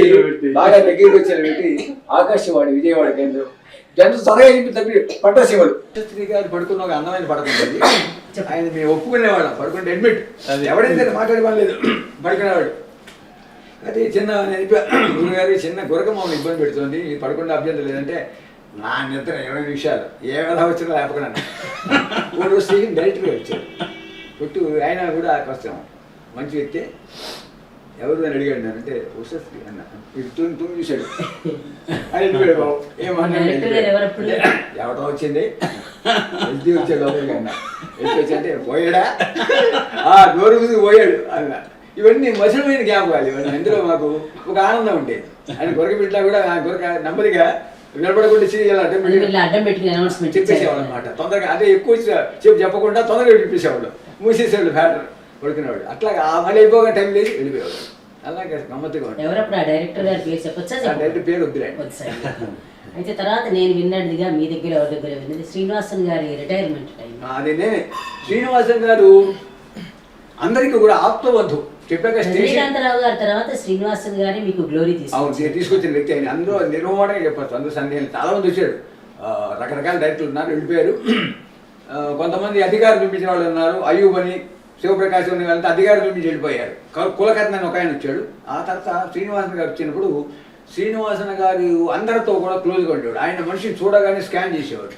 బాగా దగ్గరికి వచ్చాను పెట్టి ఆకాశవాణి విజయవాడ కేంద్రం జనం త్వరగా చెప్పి తప్పి పట్టాసేవాడు. శ్రీ గారు పడుకున్న ఒక అందమైన పడుకుంటుంది. ఆయన మేము ఒప్పుకునేవాళ్ళం పడుకుంటే అడ్మిట్ ఎవడైతే మాట్లాడలేదు పడుకునేవాడు. అది చిన్న గురుగారు చిన్న గురక మమ్మల్ని ఇబ్బంది పెడుతుంది పడుకుంటే అభ్యంతరం లేదంటే నా నిద్ర 20 నిమిషాలు ఏ విధంగా వచ్చినా లేపకుండా 3 రోజు డైరెక్ట్గా వచ్చాడు కొట్టు. ఆయన కూడా కష్టం మంచి వ్యక్తి. ఎవరు అని అడిగాడు నేను అంటే ఉషశ్రీ అన్న ఇది తుమ్మి చూశాడు అని బాబు ఏమన్నా ఎవటో వచ్చింది ఎల్తీ వచ్చాడు లోపలికి అన్న ఎల్తీ వచ్చి అంటే పోయాడా డోరు ముందుకు పోయాడు అన్న. ఇవన్నీ మసలమైన జ్ఞాపకాలు ఇవన్నీ. అందులో మాకు ఒక ఆనందం ఉండేది. ఆయన గొరక బిడ్డ కూడా గొరక నెమ్మదిగా నిలబడకుండా అడ్డం పెట్టి అనౌన్స్మెంట్ చెప్పేసేవాడు అనమాట. తొందరగా అదే ఎక్కువ చెప్పకుండా తొందరగా చెప్పేసేవాడు. మూసేసేవాడు ఫ్యాటర్ పడుకునేవాడు. అట్లా మళ్ళీ అయిపోగా టైం లేదు వెళ్ళిపోయేవాడు. అలాగే గమ్మత్తుగా ఉంటుంది. ఎవరప్పుడు ఆ డైరెక్టర్ గారి పేరు చెప్పొచ్చా? డైరెక్టర్ పేరు వద్దులే. అయితే తర్వాత నేను విన్నట్టుగా మీ దగ్గర ఎవరి దగ్గర విన్నది శ్రీనివాసన్ గారి రిటైర్మెంట్ టైం. అది నేనే. శ్రీనివాసన్ గారు అందరికీ కూడా ఆప్తవద్దు చెప్పాక శ్రీకాంతరావు గారి తర్వాత శ్రీనివాసన్ గారి మీకు గ్లోరీ తీసుకొచ్చిన వ్యక్తి. ఆయన అందరూ నిర్మూలంగా చెప్పచ్చు. అందరూ సందేహాలు చాలా మంది వచ్చాడు. రకరకాల డైరెక్టర్లు ఉన్నారు వెళ్ళిపోయారు. కొంతమంది అధికారులు చూపించిన వాళ్ళు ఉన్నారు. అయ్యూబ్ అని శివప్రకాశం అని వాళ్ళంతా అధికారులు చూపించి వెళ్ళిపోయారు. కులకర్ణ అని ఒక ఆయన వచ్చాడు. ఆ తర్వాత శ్రీనివాసన్ గారు వచ్చినప్పుడు శ్రీనివాసన్ గారు అందరితో కూడా క్లోజ్గా ఉండేవాడు. ఆయన మనిషిని చూడగానే స్కాన్ చేసేవాడు.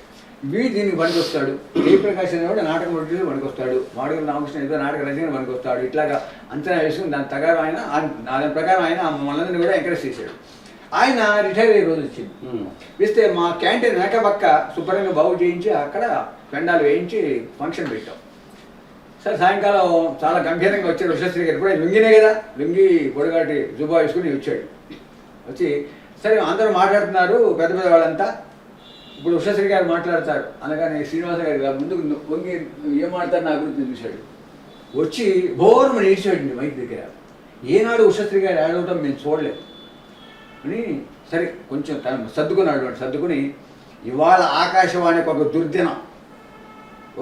దీనికి పనికొస్తాడు. జయప్రకాశ్ అనేవాడు నాటకం ప్రొడ్యూసర్ పనికొస్తాడు. మాడుగుల రామకృష్ణ ఏదో నాటక రచన పనికొస్తాడు. ఇట్లాగా అంచనా వేసుకుని దాని ప్రకారం ఆయన మనందరినీ కూడా ఎంకరేజ్ చేశాడు. ఆయన రిటైర్ అయ్యే రోజు వచ్చింది. వేస్తే మా క్యాంటీన్ వెనకపక్క శుభ్రంగా బాగు చేయించి అక్కడ పెండాలు వేయించి ఫంక్షన్ పెట్టాం. సరే సాయంకాలం చాలా గంభీరంగా వచ్చాడు ఉషశ్రీ గారు కూడా. లుంగినే కదా లుంగి పొడగాటి జుబా వేసుకుని వచ్చాడు. వచ్చి సరే అందరూ మాట్లాడుతున్నారు పెద్ద పెద్ద వాళ్ళంతా. ఇప్పుడు ఉషశ్రీ గారు మాట్లాడతారు అనగానే శ్రీనివాస గారు ముందుకు వంగి ఏం మాట్లాడతారు నా గురించి చూశాడు. వచ్చి బోర్మని ఏడ్చాడండి మైక్ దగ్గర. ఏనాడు ఉషశ్రీ గారు ఏడవటం మేము చూడలేదు అని. సరే కొంచెం సర్దుకున్నాడు. సర్దుకుని ఇవాళ ఆకాశవాణికి ఒక దుర్దినం,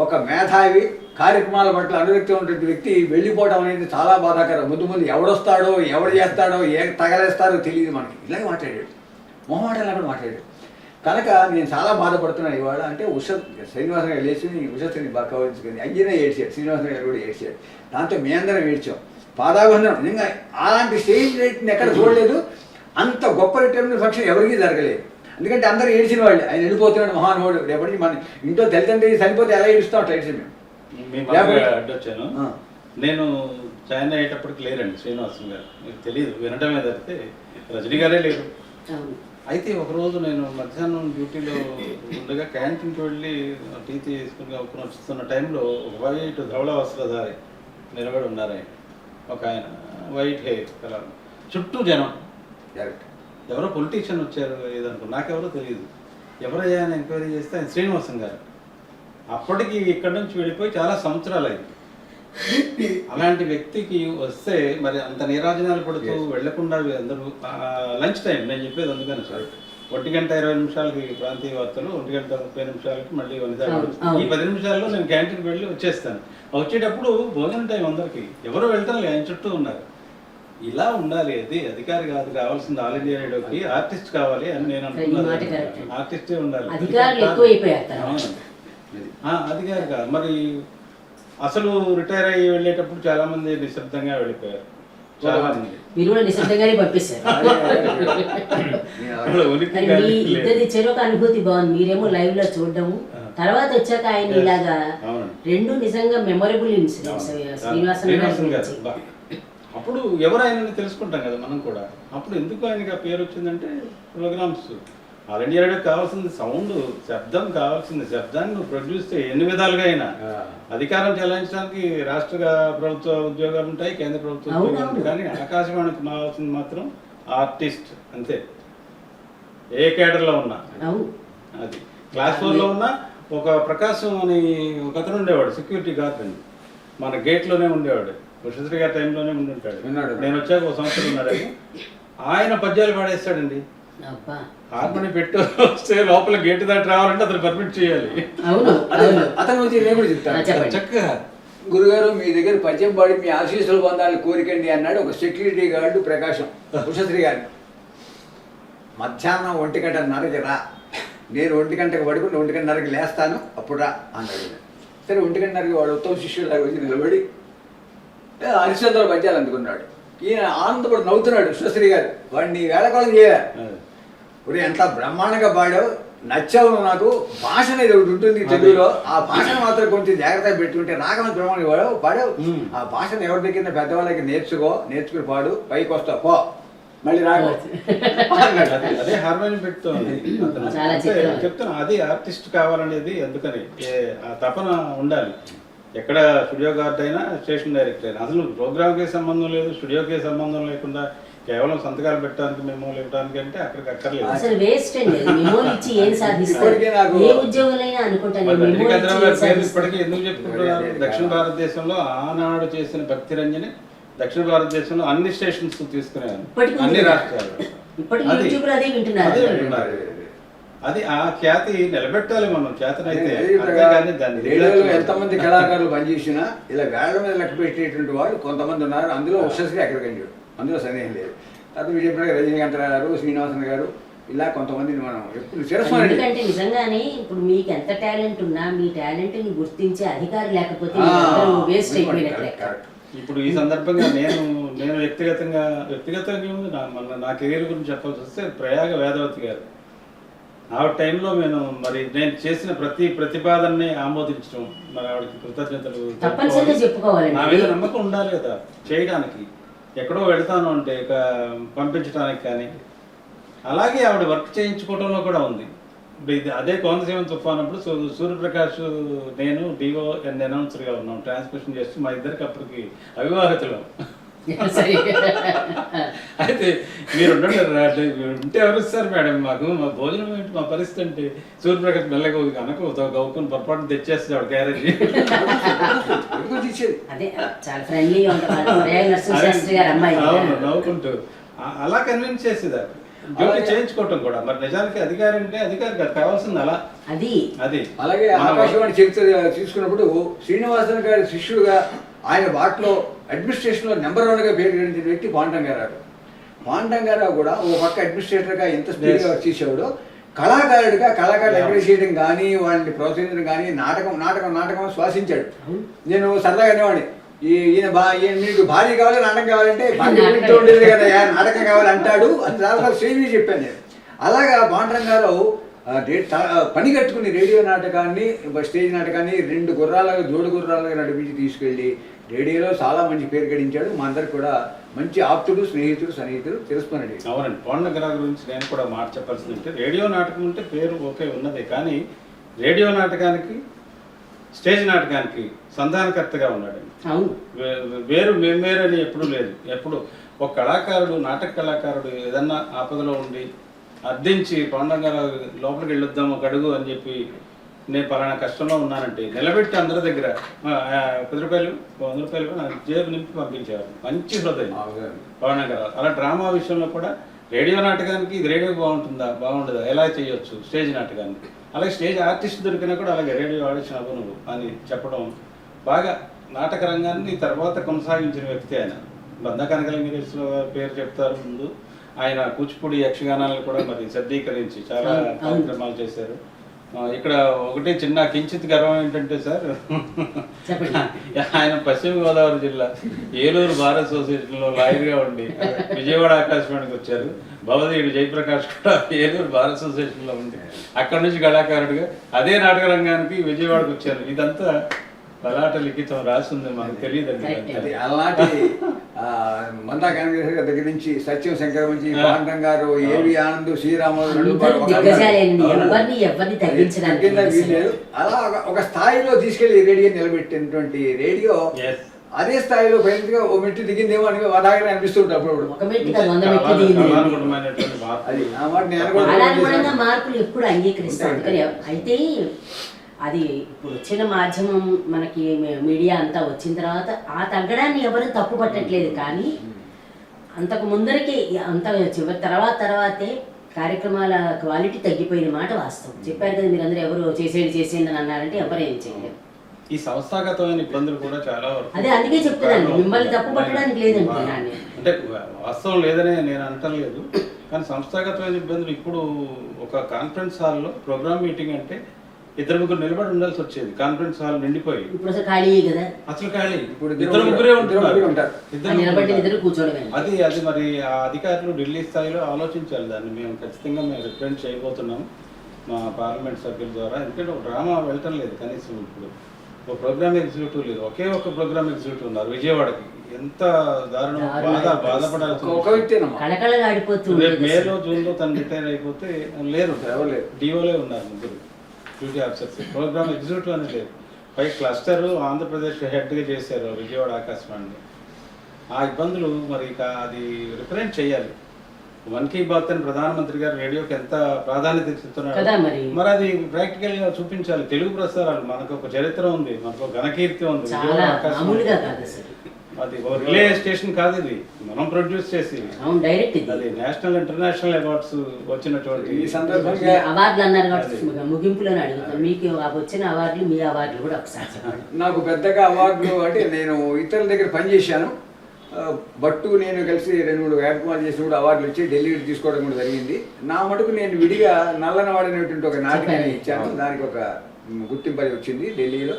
ఒక మేధావి కార్యక్రమాల పట్ల అనురక్తి ఉన్నటువంటి వ్యక్తి వెళ్ళిపోవడం అనేది చాలా బాధాకరం. ముందు ఎవడొస్తాడో ఎవడు చేస్తాడో తగలేస్తారో తెలియదు మనకి. ఇలాగే మాట్లాడాడు. మొహమాటలా కూడా మాట్లాడాడు. కనుక నేను చాలా బాధపడుతున్నాను ఇవాళ అంటే శ్రీనివాసన్ గారు లేచి ఉషశ్రీని బాగా కవరించుకుంది. అయ్యనే ఏడ్చాడు. శ్రీనివాసన్ గారు కూడా ఏడ్చాడు. దాంతో మీ అందరం ఏడ్చాం. పాదాబంధనం నిజంగా అలాంటి స్టేజ్ రేట్ని ఎక్కడ చూడలేదు. అంత గొప్ప రిటైర్మెంట్ ఫంక్షన్ ఎవరికీ జరగలేదు. ఎందుకంటే అందరూ ఏడ్చిన వాళ్ళు. ఆయన వెళ్ళిపోతున్నాడు మహానుభావుడు. రేపటి మన ఇంట్లో తల్లిదండ్రులు చనిపోతే ఎలా ఏడుస్తాం అట్లా ఏడ్చాం మేము. అడ్డొచ్చాను నేను జాయిన్ అయ్యేటప్పటికి లేరండి శ్రీనివాసన్ గారు. మీకు తెలియదు, వినటమే తప్పితే రజనీ గారే లేరు. అయితే ఒకరోజు నేను మధ్యాహ్నం డ్యూటీలో ఉండగా క్యాంటీన్కి వెళ్ళి టీ తీసుకుని వస్తున్న టైంలో ఒక వైట్ ధవళ వస్త్రధారి నిలబడి ఉన్నారు. ఆయన ఒక ఆయన వైట్ హెయిర్ కలర్, చుట్టూ జనం. ఎవరో పొలిటీషియన్ వచ్చారు ఏదనుకో, నాకెవరో తెలియదు. ఎవరయ్యా అని ఎంక్వైరీ చేస్తే ఆయన శ్రీనివాసన్ గారు. అప్పటికి ఇక్కడ నుంచి వెళ్ళిపోయి చాలా సంవత్సరాలు అయింది. అలాంటి వ్యక్తికి వస్తే మరి అంత నీరాజనాలు పడుతూ వెళ్లకుండా అందరూ లంచ్ టైం నేను చెప్పేది అందుకని సార్ 1:20 ప్రాంతీయ వార్తలు, 1:30 మళ్ళీ ఈ 10 నిమిషాల్లో నేను క్యాంటీన్కి వెళ్ళి వచ్చేస్తాను. వచ్చేటప్పుడు భోజనం టైం అందరికి ఎవరో వెళ్తాను ఆయన చుట్టూ ఉన్నారు. ఇలా ఉండాలి, అది అధికారి కాదు కావాల్సింది ఆల్ ఇండియా రేడియోకి ఆర్టిస్ట్ కావాలి అని నేను అనుకున్నాను. ఆర్టిస్టే ఉండాలి, అధికారి కాదు. మరి అసలు రిటైర్ అయ్యి వెళ్ళేటప్పుడు చాలా మంది నిశ్శబ్దంగా వెళ్ళిపోయారు. చాలా మంది చెరొక అనుభూతి బాగుంది. మీరేమో లైవ్ లో చూడడము, తర్వాత వచ్చాక ఆయన ఇలాగా రెండు నిజంగా మెమొరబుల్ ఇన్సిడెంట్స్. శ్రీనివాసన్ గారు అప్పుడు ఎవరు ఆయనని తెలుసుకుంటాం కదా మనం కూడా. అప్పుడు ఎందుకు ఆయనకి ఆ పేరు వచ్చిందంటే ప్రోగ్రామ్స్ ఆల్ ఇండియా రేడియో కావాల్సింది సౌండ్, శబ్దం కావాల్సింది. శబ్దాన్ని నువ్వు ప్రొడ్యూస్ చేయి ఎన్ని విధాలుగా అయినా. అధికారం చెలాయించడానికి రాష్ట్ర ప్రభుత్వ ఉద్యోగాలు ఉంటాయి, కేంద్ర ప్రభుత్వ ఉద్యోగాలు ఉంటాయి, కానీ ఆకాశవాణికి కావాల్సింది మాత్రం ఆర్టిస్ట్ అంతే. ఏ కేడర్లో ఉన్నా అది. క్లాస్ 4లో ఉన్నా ఒక ప్రకాశం అని ఒక అతను ఉండేవాడు, సెక్యూరిటీ గార్డ్ అండి, మన గేట్లోనే ఉండేవాడు. ఉషశ్రీ గారి టైంలోనే ఉండి ఉంటాడు. నేను వచ్చాక ఒక సంవత్సరం ఉన్నాడు. ఆయన పద్యాలు పాడేస్తాడండి. అబ్బా హార్మోని పెట్టు వస్తే లోపల గేట్ దాటి రావాలంటే అతను పర్మిట్ చేయాలి. అవును అవును అతను వచ్చి నేను కూడా చెప్తాను చెప్పండి. చక్కగా, గురుగారు మీ దగ్గర పద్యం పాడి మీ ఆశీస్సులు పొందాలని కోరికండి అన్నాడు ఒక సెక్యూరిటీ గార్డు ప్రకాశం ఉషశ్రీ గారిని. మధ్యాహ్నం 1:30కి రా, నేను 1 పడుకుని 1:30కి లేస్తాను, అప్పుడు రా అన్నాడు. సరే 1:30కి వాడు ఉత్తమ శిష్యుడు లాగా వచ్చి నిలబడి హరిశ్చంద్ర పద్యాలు అందుకున్నాడు. ఈయన ఆనందపడి నవ్వుతున్నాడు ఉషశ్రీ గారు. వాడిని వేళకాలం చేయాలి, ఒరే ఎంత బ్రహ్మాండంగా పాడావు, నచ్చావు నాకు. భాష అనేది ఒకటి ఉంటుంది తెలుగులో, ఆ భాషను మాత్రం కొంచెం జాగ్రత్తగా పెట్టుకుంటే రాగమ బ్రహ్మాండంగా పాడావు. ఆ భాషను ఎవరి దగ్గర పెద్దవాళ్ళకి నేర్చుకుని పాడు, పైకి వస్తావు పో, మళ్ళీ రాగం. అదే హార్మోనియం పెడుతుంది చెప్తాను. అది ఆర్టిస్ట్ కావాలనేది అందుకని ఆ తపన ఉండాలి. ఎక్కడ స్టూడియో గార్డ్ అయినా స్టేషన్ డైరెక్టర్ అయినా అసలు ప్రోగ్రామ్కి సంబంధం లేదు, స్టూడియోకి సంబంధం లేకుండా కేవలం సంతకాలు పెట్టడానికి మెమోలు ఇవ్వడానికి అంటే అక్కడికి అక్కర్లేదు. అసలు వేస్ట్ అండి, మెమోలు ఇచ్చి ఏం సాధిస్తారు? ఏ ఉద్యోగులైనా అనుకుంటాను. ఇప్పటికీ ఎందుకు చెప్పుకుంటున్నారు? దక్షిణ భారతదేశంలో ఆనాడు చేసిన భక్తి రంజని దక్షిణ భారతదేశంలో అన్ని స్టేషన్స్ తీసుకునేవారు, అన్ని రాష్ట్రాలు. అదే వింటున్నారు. అది ఆ ఖ్యాతి నిలబెట్టాలి మనం, ఖ్యాతినైతే. ఎంతమంది కళాకారులు పనిచేసినా ఇలా వేళ్ల మీద లెక్క పెట్టేటువంటి వాళ్ళు కొంతమంది ఉన్నారు. అందులో ఉషశ్రీ ఎక్కడికండి, అందులో సందేహం లేదు. తర్వాత మీరు చెప్పిన రజనీకాంత్ గారు, శ్రీనివాసన్ గారు, ఇలా కొంతమందిని మనం ఎప్పుడు ఎందుకంటే నిజంగానే ఇప్పుడు మీకు ఎంత టాలెంట్ ఉన్నా మీ టాలెంట్ ని గుర్తించే అధికారి లేకపోతే వేస్ట్ అయిపోయినట్లే. ఇప్పుడు ఈ సందర్భంగా నేను వ్యక్తిగతంగా నా కెరీర్ గురించి చెప్పాల్సి వస్తే ప్రయాగ వేదవతి గారు ఆ టైంలో నేను చేసిన ప్రతి ప్రతిపాదనని ఆమోదించడం, మరి ఆవిడకి కృతజ్ఞతలు చెప్పుకోవాలి. నా మీద నమ్మకం ఉండాలి కదా చేయడానికి. ఎక్కడో వెళ్తాను అంటే పంపించడానికి కానీ, అలాగే ఆవిడ వర్క్ చేయించుకోవడంలో కూడా ఉంది. అదే కోనసీమ తుఫాన్ అప్పుడు సూర్యప్రకాష్ నేను డిఓ అండ్ అనౌన్సర్గా ఉన్నాం, ట్రాన్స్మిషన్ చేస్తూ మా ఇద్దరికి అప్పటికి అవివాహితులం. అయితే మీరు ఉంటే ఎవరు ఇస్తారు మేడం మాకు, మా భోజనం ఏంటి, మా పరిస్థితి అంటే సూర్యప్రకాష్ మెల్లగా అనకు గౌకుని పొరపాటు తెచ్చేస్తుంది ఆవిడ క్యారేజ్. అవును, నవ్వుకుంటూ అలా కన్విన్స్ చేసేది. డ్యూటీ చేయించుకోవటం కూడా. మరి నిజానికి అధికారి అంటే అధికారి కావాల్సింది అలా. అది అలాగే ఆకాశవాణి చరిత్ర తీసుకున్నప్పుడు శ్రీనివాసన్ గారి శిష్యుడుగా ఆయన వాటిలో అడ్మినిస్ట్రేషన్లో నెంబర్ 1గా పేరు గడించిన వ్యక్తి పాండంగారావు కూడా ఓ పక్క అడ్మినిస్ట్రేటర్గా ఎంత స్పీడ్గా చేసేవాడు, కళాకారుడిగా కళాకారులు ఎంకరేజ్ చేయడం కానీ వాళ్ళని ప్రోత్సహించడం కానీ నాటకం శ్వాసించాడు. నేను సరదాగా అనేవాడిని, ఈయన మీకు భార్య కావాలి నాటకం కావాలంటే భార్య ఉండేది కదా, నాటకం కావాలి అంటాడు అని చాలా స్టేజ్ చెప్పాను నేను. అలాగా పాండురంగారావు పని కట్టుకుని రేడియో నాటకాన్ని, స్టేజ్ నాటకాన్ని 2 జోడు గుర్రాలుగా నడిపించి తీసుకెళ్ళి రేడియోలో చాలా మంచి పేరు గడించాడు. మా అందరికి కూడా మంచి ఆప్తుడు, సన్నిహితుడు తెలుసుకున్నాడు. అవునండి, పాండురంగారావు గురించి నేను కూడా మాట చెప్పాల్సింది అంటే, రేడియో నాటకం అంటే పేరు ఓకే ఉన్నదే, కానీ రేడియో నాటకానికి స్టేజ్ నాటకానికి సంధానకర్తగా ఉన్నాడు. వేరు అని ఎప్పుడూ లేదు. ఎప్పుడు ఒక కళాకారుడు, నాటక కళాకారుడు ఏదన్నా ఆపదలో ఉండి అర్థించి పాండురంగారావు లోపలికి వెళ్ళొద్దాం ఒక అడుగు అని చెప్పి, నేను పలానా కష్టంలో ఉన్నానంటే నిలబెట్టి అందరి దగ్గర 10 రూపాయలు 100 రూపాయలు నాకు జేబు నింపి పంపించేవారు. మంచి హృదయం పాండురంగారావు. అలా డ్రామా విషయంలో కూడా రేడియో నాటకానికి ఇది రేడియో బాగుండదా, ఎలా చేయొచ్చు స్టేజ్ నాటకానికి, అలాగే స్టేజ్ ఆర్టిస్ట్ దొరికినా కూడా అలాగే రేడియో ఆడిషన్ అవ్వను అని చెప్పడం, బాగా నాటక రంగాన్ని తర్వాత కొనసాగించిన వ్యక్తి ఆయన. బందా కనకలింగేశ్వర పేరు చెప్తారు ముందు. ఆయన కూచిపూడి యక్షగానాలను కూడా మరి సర్దీకరించి చాలా కార్యక్రమాలు చేశారు. ఇక్కడ ఒకటి చిన్న కించిత్ గర్వం ఏంటంటే సార్, ఆయన పశ్చిమ గోదావరి జిల్లా ఏలూరు బార్ అసోసియేషన్లో లాయర్గా ఉండి విజయవాడ ఆకాశవాణికి వచ్చారు. భవదీయుడు జయప్రకాష్ కూడా ఏలూరు బార్ అసోసియేషన్లో ఉండి అక్కడ నుంచి కళాకారుడిగా అదే నాటక రంగానికి విజయవాడకు వచ్చారు. ఇదంతా పలాట లిఖితం రాసింది, మనకు తెలియదండి. అలాంటి మందా కాంగ్రెస్ దగ్గర నుంచి సత్యం శంకర్ నుంచి పాండురంగారు, ఏవి ఆనంద్, శ్రీరాములు అలా ఒక స్థాయిలో తీసుకెళ్లి రేడియో నిలబెట్టినటువంటి రేడియో అదే స్థాయిలో ఫైనల్గా ఓ మెట్టు దిగిందేమో అని వాదాగా అనిపిస్తుంటే అప్పుడు మార్పులు ఎప్పుడు అంగీకరిస్తాం. అయితే అది ఇప్పుడు వచ్చిన మాధ్యమం మనకి మీడియా అంతా వచ్చిన తర్వాత ఆ తగ్గడాన్ని ఎవరు తప్పు పట్టట్లేదు. కానీ అంతకు ముందరికి అంత తర్వాతే కార్యక్రమాల క్వాలిటీ తగ్గిపోయిన మాట వాస్తవం. చెప్పారు కదా మీరు అందరూ, ఎవరు చేసేయండి అని అన్నారంటే ఎవరు ఏం చేయలేరు. ఈ సంస్థాగతమైన ఇబ్బందులు కూడా చాలా వరకు అదే అందుకే చెప్తున్నాను, మిమ్మల్ని తప్పు పట్టడానికి లేదంటున్నాను. అంటే వాస్తవం లేదనే నేను అంటలేదు, కానీ సంస్థాగతమైన ఇబ్బందులు ఇప్పుడు ఒక కాన్ఫరెన్స్ హాల్లో ప్రోగ్రామ్ మీటింగ్ అంటే 2-3 నిలబడి ఉండాల్సి వచ్చేది. కాన్ఫరెన్స్ హాల్ నిండిపోయి ఇప్పుడు అసలు ఖాళీ కదా, అసలు ఖాళీ. ఇప్పుడు 2-3 ఉంటున్నారు. నిలబడి ఇద్దరు కూర్చోవడమే. అది మరి ఆ అధికారులు ఢిల్లీ స్థాయిలో ఆలోచించాలి. దాన్ని మేము ఖచ్చితంగా రిప్రజెంట్ చేయబోతున్నాము మా పార్లమెంట్ సభ్యుల ద్వారా. ఎందుకంటే ఒక డ్రామా వెళ్ళటం లేదు కనీసం. ఇప్పుడు ఒక ప్రోగ్రామ్ ఎగ్జిక్యూటివ్ లేదు, ఒకే ఒక ప్రోగ్రామ్ ఎగ్జిక్యూటివ్ ఉన్నారు విజయవాడకి. ఎంత దారుణం, బాధపడాల్సి. కళకళలాడిపోతుంది. రేపు మేలో జూన్లో తను రిటైర్ అయిపోతే లేరు, డిఓలే ఉన్నారు ముగ్గురు డ్యూటీ ఆఫీసర్స్. ప్రోగ్రామ్ ఎగ్జిక్యూటివ్ అని లేదు. పై క్లస్టర్ ఆంధ్రప్రదేశ్ హెడ్గా చేశారు విజయవాడ ఆకాశవాణిని. ఆ ఇబ్బందులు మరి ఇక అది రిప్రజెంట్ చేయాలి. మన్ కీ బాత్ అని ప్రధానమంత్రి గారు రేడియోకి ఎంత ప్రాధాన్యత ఇస్తున్నారు, మరి అది ప్రాక్టికల్ గా చూపించాలి. తెలుగు ప్రసారాలు మనకు ఒక చరిత్ర ఉంది, మనకు ఒక ఘనకీర్తి ఉంది. అది రిలే స్టేషన్ కాదు, ఇది మనం ప్రొడ్యూస్ చేసి అది నేషనల్ ఇంటర్నేషనల్ అవార్డ్స్ వచ్చినటువంటి ఈ సందర్భంగా అవార్డులు అన్నారు కాబట్టి ముగింపులోనే అడుగుతాను, మీకు వచ్చిన అవార్డులు, మీ అవార్డులు కూడా ఒకసారి. నాకు పెద్దగా అవార్డులు అంటే నేను ఇతరుల దగ్గర పనిచేశాను. బట్టు నేను కలిసి 2-3 కార్యక్రమాలు చేసినప్పుడు అవార్డులు వచ్చి ఢిల్లీ తీసుకోవడం కూడా జరిగింది. నా మటుకు నేను విడిగా నల్లనవాడనేటువంటి ఒక నాటికని ఇచ్చాను, దానికి ఒక గుర్తింపు వచ్చింది ఢిల్లీలో.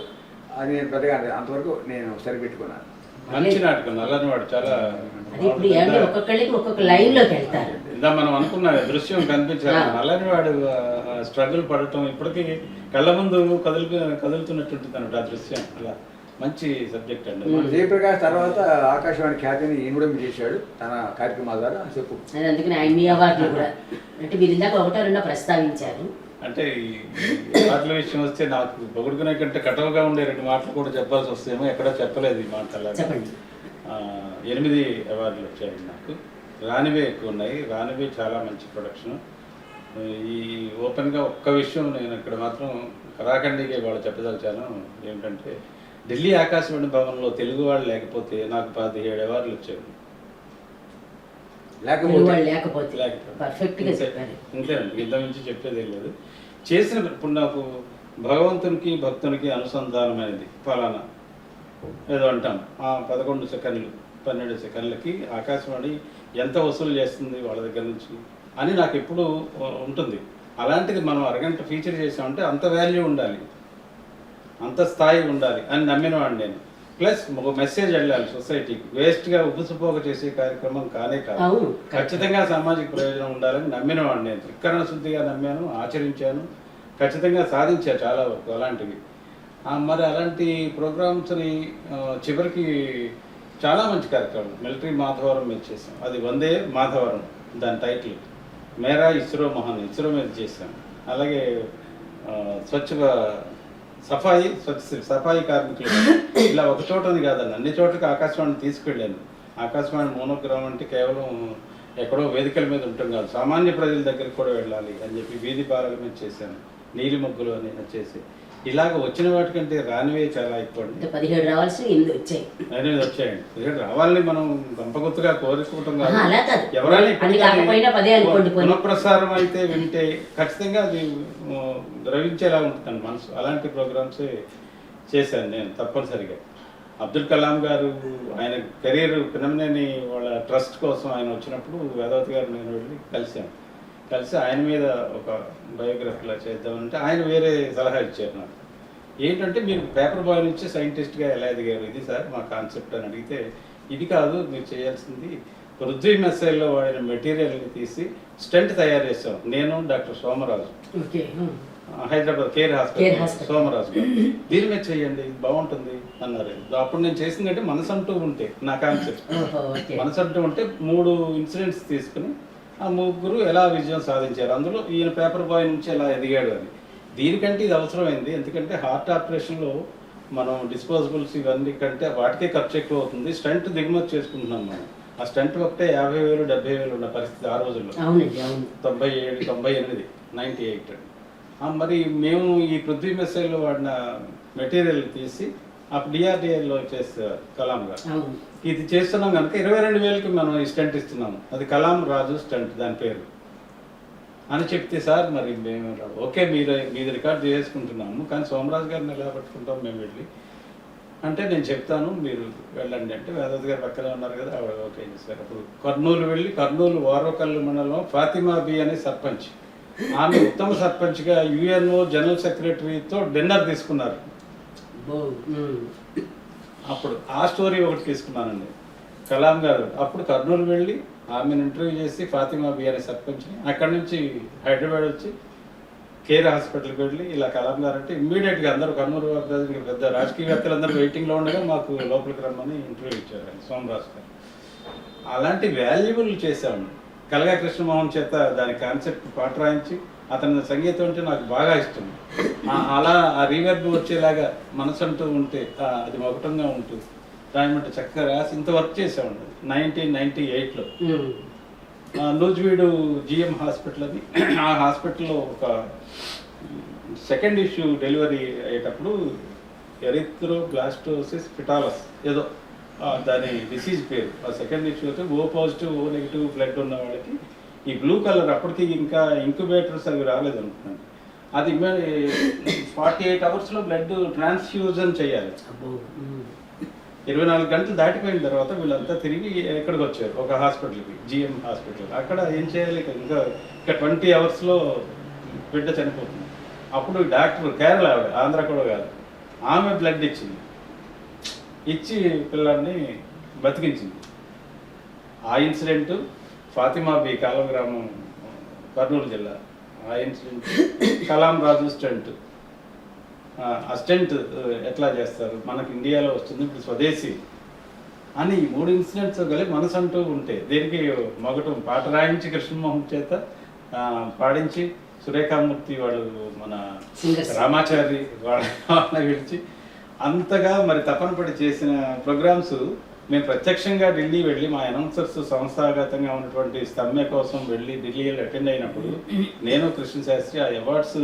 అది నేను పెద్దగా అంతవరకు నేను సరిపెట్టుకున్నాను. మంచి నాటకం నల్లనవాడు, చాలా ఒక్కొక్కళ్ళకి ఒక్కొక్క లైన్ లోకి వెళ్తారు. ఇందా మనం అనుకున్న దృశ్యం కనిపించాలి. నల్లనివాడు స్ట్రగుల్ పడటం ఇప్పటికీ కళ్ళ ముందు కదులుతున్నట్టుంటుంది అన్నట్టు ఆ దృశ్యం. అలా మంచి సబ్జెక్ట్ అండి. జయప్రకాష్ తర్వాత ఆకాశవాణి ఖ్యాతిని ఇనుడం చేశాడు తన కార్యక్రమాల ద్వారా. చెప్పు. అందుకని ఆయన మీ అవార్డులు కూడా అంటే మీరు ఇందాక 1-2 ప్రస్తావించారు. అంటే ఈ మాటల విషయం వస్తే నాకు పొగుడుకునే కంటే కటవగా ఉండే 2 మాటలు కూడా చెప్పాల్సి వస్తేమో ఎక్కడో చెప్పలేదు ఈ మాటలు. 8 అవార్డులు వచ్చాయి నాకు. రానివే ఎక్కువ ఉన్నాయి. రానివే చాలా మంచి ప్రొడక్షన్. ఈ ఓపెన్గా ఒక్క విషయం నేను ఇక్కడ మాత్రం కరాఖండిగా వాళ్ళు చెప్పదలిచాను. ఏమిటంటే ఢిల్లీ ఆకాశవాణి భవన్లో తెలుగు వాళ్ళు లేకపోతే నాకు 17 అవార్డులు వచ్చాయి. అంతేనండి, ఇంత మించి చెప్పేది లేదు. చేసిన ఇప్పుడు నాకు భగవంతునికి భక్తునికి అనుసంధానమైనది ఫలానా ఏదో అంటాం. 11 సెకండ్లు 12 సెకండ్లకి ఆకాశవాణి ఎంత వసూలు చేస్తుంది వాళ్ళ దగ్గర నుంచి అని నాకు ఎప్పుడు ఉంటుంది. అలాంటిది మనం అరగంట ఫీచర్ చేసామంటే అంత వాల్యూ ఉండాలి, అంత స్థాయి ఉండాలి అని నమ్మినవాడిని నేను. ప్లస్ ఒక మెసేజ్ వెళ్ళాలి సొసైటీకి. వేస్ట్గా ఉపుసుపోక చేసే కార్యక్రమం కానే కాదు, ఖచ్చితంగా సామాజిక ప్రయోజనం ఉండాలని నమ్మినవాడిని నేను. త్రికరణ శుద్ధిగా నమ్మాను, ఆచరించాను, ఖచ్చితంగా సాధించాను చాలా వరకు అలాంటివి. మరి అలాంటి ప్రోగ్రామ్స్ని చివరికి చాలా మంచి కార్యక్రమం మిలిటరీ మాధవరం మీద చేసాం. అది వందే మాధవరం దాని టైటిల్. మేరా ఇస్రో మహాన్, ఇస్రో మీద చేసాం. అలాగే సఫాయి కార్మికులు ఇలా ఒక చోటని కాదండి, అన్ని చోట్లకి ఆకాశవాణి తీసుకెళ్ళాను. ఆకాశవాణి మోనోగ్రామ్ అంటే కేవలం ఎక్కడో వేదికల మీద ఉంటాం కాదు, సామాన్య ప్రజల దగ్గరికి కూడా వెళ్ళాలి అని చెప్పి వీధి పాలల మీద చేశాను. నీలి ముగ్గులు అని వచ్చేసి ఇలాగ వచ్చిన వాటికంటే రానివే చాలా ఎక్కువ. 17 రావాల్సి 8 వచ్చాయి. 8 వచ్చాయండి. 17 రావాలని మనం గంపగుత్తుగా కోరుకోవటం కాదు. ఎవరైనా పునఃప్రసారం అయితే వింటే ఖచ్చితంగా అది ద్రవించేలా ఉంటుందండి మనసు. అలాంటి ప్రోగ్రామ్సే చేశాను నేను తప్పనిసరిగా. అబ్దుల్ కలాం గారు ఆయన కెరీర్ పినమనేని వాళ్ళ ట్రస్ట్ కోసం ఆయన వచ్చినప్పుడు వేదావతి గారు నేను వెళ్ళి కలిసి ఆయన మీద ఒక బయోగ్రఫీలా చేద్దామంటే ఆయన వేరే సలహా ఇచ్చారు నాకు. ఏంటంటే మీరు పేపర్ బాయ్ నుంచి సైంటిస్ట్గా ఎలా ఎదిగారు, ఇది సార్ మా కాన్సెప్ట్ అని అడిగితే, ఇది కాదు మీరు చేయాల్సింది పృథ్వీ మెస్సైల్లో వాడిన మెటీరియల్ని తీసి స్టంట్ తయారు చేసాం నేను, doctor Somaraju, Hyderabad care hospital Somaraju గారు. దీని మీద చేయండి బాగుంటుంది అన్నారు. అప్పుడు నేను చేసిందంటే మనసంటూ ఉంటే నా కాన్సెప్ట్. మనసంటూ ఉంటే 3 ఇన్సిడెంట్స్ తీసుకుని ఆ 3 ఎలా విజయం సాధించారు, అందులో ఈయన పేపర్ బాయ్ నుంచి ఎలా ఎదిగాడు అని. దీనికంటే ఇది అవసరమైంది. ఎందుకంటే హార్ట్ ఆపరేషన్లో మనం డిస్పోజబుల్స్ ఇవన్నీ కంటే వాటికే ఖర్చు ఎక్కువ అవుతుంది. స్టంట్ దిగుమతి చేసుకుంటున్నాం మనం. ఆ స్టంట్ ఒకటే 50,000 70,000 ఉన్న పరిస్థితి ఆ రోజుల్లో. 97 98 98. మరి మేము ఈ పృథ్వీ మెస్సైల్లో వాడిన మెటీరియల్ తీసి అప్పుడు డిఆర్డిఏలో చేస్తారు కలాం గారు. ఇది చేస్తున్నాం కనుక 22,000కి మనం ఈ స్టంట్ ఇస్తున్నాము. అది కలాం రాజు స్టంట్ దాని పేరు. అని చెప్తే, సార్ మరి మేము ఓకే మీది రికార్డ్ చేసుకుంటున్నాము, కానీ సోమరాజు గారిని ఎలా పట్టుకుంటాం మేము వెళ్ళి అంటే, నేను చెప్తాను మీరు వెళ్ళండి అంటే, వేదవతి గారు పక్కనే ఉన్నారు కదా, ఆవిడ ఓకే చేశారు. అప్పుడు కర్నూలు వెళ్ళి, కర్నూలు వారోకల్లు మండలం ఫాతిమా బి అనే సర్పంచ్, ఆమె ఉత్తమ సర్పంచ్గా యుఎన్ఓ జనరల్ సెక్రటరీతో డిన్నర్ తీసుకున్నారు. అప్పుడు ఆ స్టోరీ ఒకటి తీసుకున్నానండి. కలాం గారు అప్పుడు కర్నూలు వెళ్ళి ఆమెను ఇంటర్వ్యూ చేసి, ఫాతిమా బి అనే సర్పంచ్ని, అక్కడి నుంచి హైదరాబాద్ వచ్చి కేర్ హాస్పిటల్కి వెళ్ళి ఇలా కలాం గారు అంటే ఇమ్మీడియట్గా అందరూ కర్నూలు పెద్ద రాజకీయవేత్తలు అందరూ వెయిటింగ్లో ఉండగా మాకు లోపలికి రమ్మని ఇంటర్వ్యూ ఇచ్చారు ఆయన సోమరాజు గారు. అలాంటి వాల్యుబుల్ చేసాము. కలగా కృష్ణమోహన్ చేత దాని కాన్సెప్ట్ పాట రాయించి, అతని సంగీతం అంటే నాకు బాగా ఇష్టం. అలా ఆ రీవర్బ్ వచ్చేలాగా మనసు అంటూ ఉంటే అది మొకటంగా ఉంటుంది రాయమంటే చక్కగా రాసి ఇంత వర్క్ చేసామండి 1998లో. నూజివీడు జిఎం హాస్పిటల్ అని, ఆ హాస్పిటల్లో ఒక సెకండ్ ఇష్యూ డెలివరీ అయ్యేటప్పుడు ఎరిథ్రోబ్లాస్టోసిస్ ఫిటాలస్ ఏదో దాని డిసీజ్ పేరు. ఆ సెకండ్ ఇష్యూ అయితే O positive O negative blood ఉన్న వాళ్ళకి ఈ బ్లూ కలర్, అప్పటికి ఇంకా ఇంక్యుబేటర్స్ అవి రాలేదు అనుకుంటున్నాను, అది 48 అవర్స్లో బ్లడ్ ట్రాన్స్ఫ్యూజన్ చేయాలి. 24 గంటలు దాటిపోయిన తర్వాత వీళ్ళంతా తిరిగి ఎక్కడికి వచ్చారు, ఒక హాస్పిటల్కి, జిఎం హాస్పిటల్. అక్కడ ఏం చేయాలి, ఇంకా 20 అవర్స్లో బిడ్డ చనిపోతుంది. అప్పుడు డాక్టర్ కేరళ ఆవిడ, ఆంధ్ర కూడా కాదు, ఆమె బ్లడ్ ఇచ్చి పిల్లాన్ని బతికించింది. ఆ ఇన్సిడెంట్ ఫాతిమా బి కాలం గ్రామం, కర్నూలు జిల్లా. ఆ ఇన్సిడెంట్ కలాం రాజు స్టెంట్, ఆ స్టెంట్ ఎట్లా చేస్తారు, మనకి ఇండియాలో వస్తుంది ఇప్పుడు స్వదేశీ అని 3 ఇన్సిడెంట్స్ కలిపి మనసు అంటూ ఉంటే, దేనికి మొగటం పాట రాయించి కృష్ణమోహన్ చేత పాడించి, సురేఖామూర్తి వాడు మన రామాచారి వాళ్ళని పిలిచి అంతగా మరి తపన పడి చేసిన ప్రోగ్రామ్స్ మేము ప్రత్యక్షంగా ఢిల్లీ వెళ్ళి మా అనౌన్సర్స్ సంస్థాగతంగా ఉన్నటువంటి సమ్మె కోసం వెళ్ళి ఢిల్లీలో అటెండ్ అయినప్పుడు నేను కృష్ణ శాస్త్రి ఆ అవార్డ్స్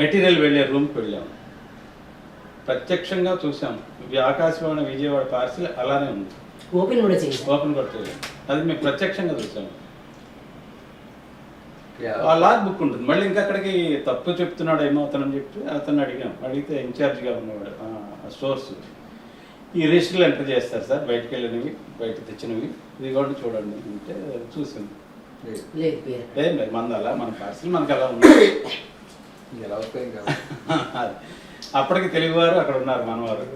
మెటీరియల్ వెళ్ళే రూమ్కి వెళ్ళాము. ప్రత్యక్షంగా చూసాము. ఆకాశవాణి విజయవాడ పార్సిల్ అలానే ఉంది, ఓపెన్ కూడా చేయలేదు. అది మేము ప్రత్యక్షంగా చూసాము. ఆ లాగ్ బుక్ ఉంటుంది. మళ్ళీ ఇంకా అక్కడికి తప్పు చెప్తున్నాడు ఏమో అతనని చెప్పి అతను అడిగితే ఇన్ఛార్జ్గా ఉన్నవాడు స్టోర్స్, ఈ రిజిస్టర్లు ఎంటర్ చేస్తారు సార్, బయటకు వెళ్ళినవి బయట తెచ్చినవి ఇది కూడా చూడండి అంటే చూసింది. ఏం లేదు మంది అలా, మన పార్సిల్ మనకు అలా ఉంది. అప్పటికి తెలుగువారు అక్కడ ఉన్నారు, మనవారు.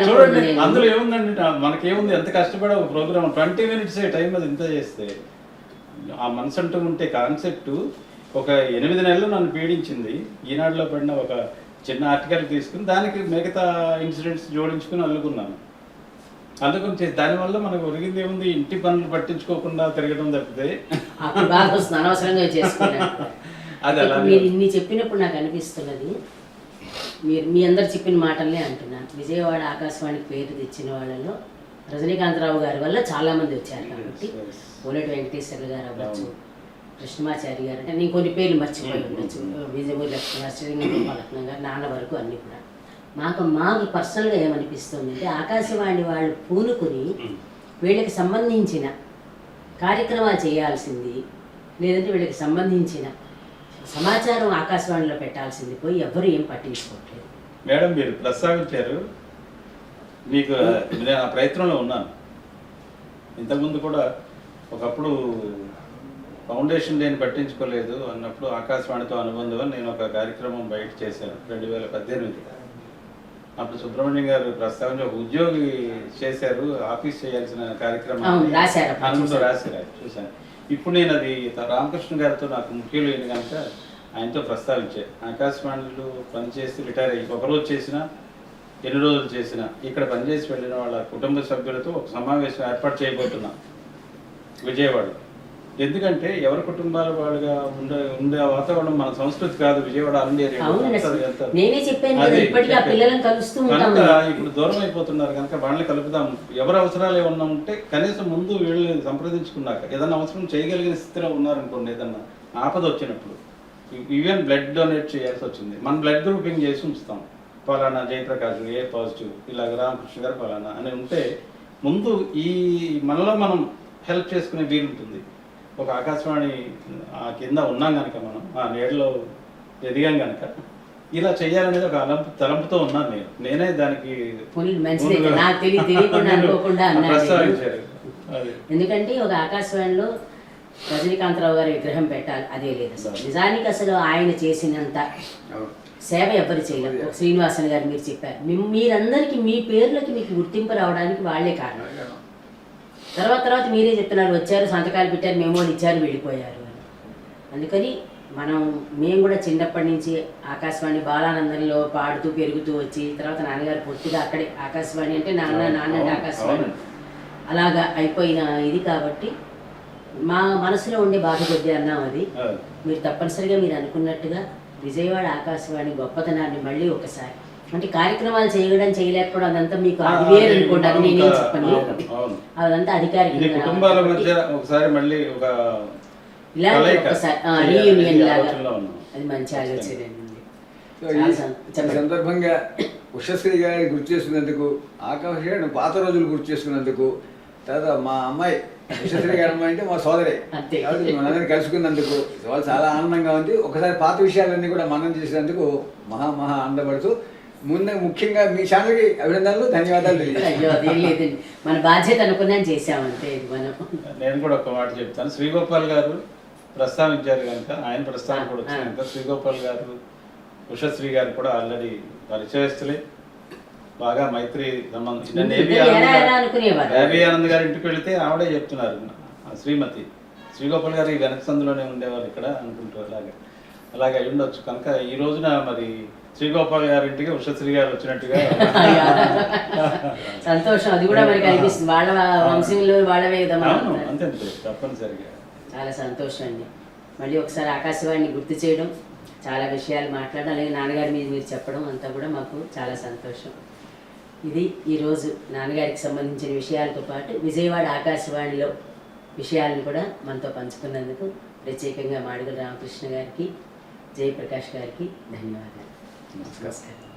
చూడండి అందులో ఏముందండి, మనకేముంది, ఎంత కష్టపడే ఒక ప్రోగ్రామ్ 20 minutes టైం అది ఇంత చేస్తే. ఆ మనసు అంటూ ఉంటే కాన్సెప్ట్ ఒక 8 నెలలు నన్ను పీడించింది. ఈనాడులో పడిన ఒక చిన్న ఆర్టికల్ తీసుకుని దానికి మిగతా ఇన్సిడెంట్స్ జోడించుకుని అల్లుకున్నాను. అందుకని దానివల్ల మనకు ఒరిగింది ఏముంది, ఇంటి పనులు పట్టించుకోకుండా తిరగడం తప్పితే అది అలా. మీరు ఇన్ని చెప్పినప్పుడు నాకు అనిపిస్తున్నది, మీరు మీ అందరు చెప్పిన మాటలనే అంటున్నాను. విజయవాడ ఆకాశవాణికి పేరు తెచ్చిన వాళ్ళలో రజనీకాంతరావు గారి వల్ల చాలామంది వచ్చారు కాబట్టి, కోనేటి వెంకటేశ్వర్లు గారు అవ్వచ్చు, కృష్ణమాచారి గారు, అంటే నేను కొన్ని పేర్లు మర్చిపోయి ఉండొచ్చు, విజయపూరి లక్ష్మణ, శ్రీరంగం గారు, నాన్న వరకు అన్ని కూడా. మాకు పర్సనల్గా ఏమనిపిస్తుంది అంటే, ఆకాశవాణి వాళ్ళు పూనుకుని వీళ్ళకి సంబంధించిన కార్యక్రమాలు చేయాల్సింది, లేదంటే వీళ్ళకి సంబంధించిన సమాచారం ఆకాశవాణిలో పెట్టాల్సింది పోయి ఎవరు ఏం పట్టించుకోవట్లేదు. మేడం మీరు ప్రస్తావించారు, మీకు నేను ఆ ప్రయత్నంలో ఉన్నాను. ఇంతకుముందు కూడా ఒకప్పుడు ఫౌండేషన్ నేను పట్టించుకోలేదు అన్నప్పుడు ఆకాశవాణితో అనుబంధం నేను ఒక కార్యక్రమం బయట చేశాను 2018. అప్పుడు సుబ్రహ్మణ్యం గారు ప్రస్తావించి ఒక ఉద్యోగి చేశారు, ఆఫీస్ చేయాల్సిన కార్యక్రమం రాశారు, చూశాను. ఇప్పుడు నేను అది రామకృష్ణ గారితో నాకు ముఖ్యులైన కనుక ఆయనతో ప్రస్తావించాను. ఆకాశవాణిలో పనిచేసి రిటైర్ అయ్యి ఒకరోజు చేసినా ఎన్ని రోజులు చేసినా ఇక్కడ పనిచేసి వెళ్ళిన వాళ్ళ కుటుంబ సభ్యులతో ఒక సమావేశం ఏర్పాటు చేయబోతున్నా విజయవాడ. ఎందుకంటే ఎవరి కుటుంబాల వాళ్ళుగా ఉండే వాతావరణం మన సంస్కృతి కాదు విజయవాడ కనుక ఇప్పుడు దూరం అయిపోతున్నారు కనుక వాళ్ళని కలుపుదాం. ఎవరి అవసరాలు ఏమన్నా ఉంటే కనీసం ముందు వీళ్ళని సంప్రదించుకున్నాక ఏదన్నా అవసరం చేయగలిగిన స్థితిలో ఉన్నారనుకోండి, ఏదన్నా ఆపద వచ్చినప్పుడు ఈవెన్ బ్లడ్ డొనేట్ చేయాల్సి వచ్చింది, మన బ్లడ్ గ్రూపింగ్ చేసి ఉంచుతాం. ఫలానా జయప్రకాష్ ఏ పాజిటివ్, ఇలాగ రామకృష్ణ గారు ఫలానా అని ఉంటే ముందు ఈ మనలో మనం హెల్ప్ చేసుకునే వీలు ఉంటుంది. ఒక ఆకాశవాణి ఆ కింద ఉన్నాం కనుక, మనం ఆ నీడలో ఎదిగాం కనుక ఇలా చేయాలనేది ఒక తలంపుతో ఉన్నాను నేనే దానికి మంచిది, నాకు తెలియకుండా అనుకోకుండా అన్నాను. ప్రస్తావించారు. ఎందుకంటే ఒక ఆకాశవాణిలో రజనీకాంతరావు గారి విగ్రహం పెట్టాలి, అదే లేదు అసలు. నిజానికి అసలు ఆయన చేసినంత సేవ ఎవరు చేయలేదు. ఒక శ్రీనివాసన్ గారు మీరు చెప్పారు, మీరందరికీ మీ పేర్లకి మీకు గుర్తింపు రావడానికి వాళ్ళే కారణం. తర్వాత మీరే చెప్తున్నారు, వచ్చారు సంతకాలు పెట్టారు, మెమోలు ఇచ్చారు, వెళ్ళిపోయారు అని. అందుకని మేము కూడా చిన్నప్పటి నుంచి ఆకాశవాణి బాలానందంలో పాడుతూ పెరుగుతూ వచ్చి, తర్వాత నాన్నగారు పూర్తిగా అక్కడే ఆకాశవాణి అంటే నాన్న అంటే ఆకాశవాణి అలాగా అయిపోయిన ఇది. కాబట్టి మా మనసులో ఉండే బాధ కొద్ది అన్నాం అది. మీరు తప్పనిసరిగా మీరు అనుకున్నట్టుగా విజయవాడ ఆకాశవాణి గొప్పతనాన్ని మళ్ళీ ఒకసారి, అంటే కార్యక్రమాలు చేయలేకపోవడం అదంతా మీకు అది వేరు అనుకోండి, అది నేనేం చెప్పను, అదంతా అధికారికంగా కుటుంబాల మధ్య ఒకసారి మళ్ళీ ఒక ఇలాంటి ఒకసారి రీయూనియన్ లాగా, అది మంచి ఆలోచన. ఈ సందర్భంగా ఉషశ్రీ గారిని గుర్తు చేసుకున్నందుకు, ఆకాశవాణి పాత రోజులు గుర్తు చేసుకున్నందుకు, తర్వాత మా అమ్మాయి ఉషశ్రీ గారి అమ్మాయి అంటే మా సోదరే, కాబట్టి మనందరినీ కలుసుకున్నందుకు వాళ్ళు చాలా ఆనందంగా ఉంది. ఒకసారి పాత విషయాలన్నీ కూడా మనం చేసినందుకు మహా ఆనందపడుతూ, ముఖ్యంగా మీ ఛానల్కి అభినందనలు, ధన్యవాదాలు తెలియజేయండి. మన బాధ్యత అనుకున్నాను చేసామంటే. నేను కూడా ఒక మాట చెప్తాను. శ్రీగోపాల్ గారు ప్రస్తావించారు కనుక, ఆయన ప్రస్తావన కూడా వచ్చింది కనుక, శ్రీగోపాల్ గారు ఉషశ్రీ గారు కూడా ఆల్రెడీ పరిచయస్తులే, బాగా మైత్రి సంబంధం. ఏబి ఆనంద్ గారి ఇంటికి వెళితే ఆవిడే చెప్తున్నారు, శ్రీమతి శ్రీగోపాల్ గారు ఈ వెనక సందులోనే ఉండేవారు ఇక్కడ అనుకుంటారు. అలాగే అయి ఉండొచ్చు కనుక ఈ రోజున మరి శ్రీగోపాల్ గారి ఇంటికి ఉషశ్రీ గారు వచ్చినట్టుగా సంతోషం. అది కూడా మనకి అనిపిస్తుంది, వాళ్ళ వంశంలో వాళ్ళవే కదా. అంతే తప్పనిసరిగా చాలా సంతోషం అండి. మళ్ళీ ఒకసారి ఆకాశవాణిని గుర్తు చేయడం, చాలా విషయాలు మాట్లాడడం, అలాగే నాన్నగారి మీద మీరు చెప్పడం అంతా కూడా మాకు చాలా సంతోషం. ఇది ఈరోజు నాన్నగారికి సంబంధించిన విషయాలతో పాటు విజయవాడ ఆకాశవాణిలో విషయాలను కూడా మనతో పంచుకున్నందుకు ప్రత్యేకంగా మాడుగుల రామకృష్ణ గారికి, జయప్రకాష్ గారికి ధన్యవాదాలు. నమస్కారం.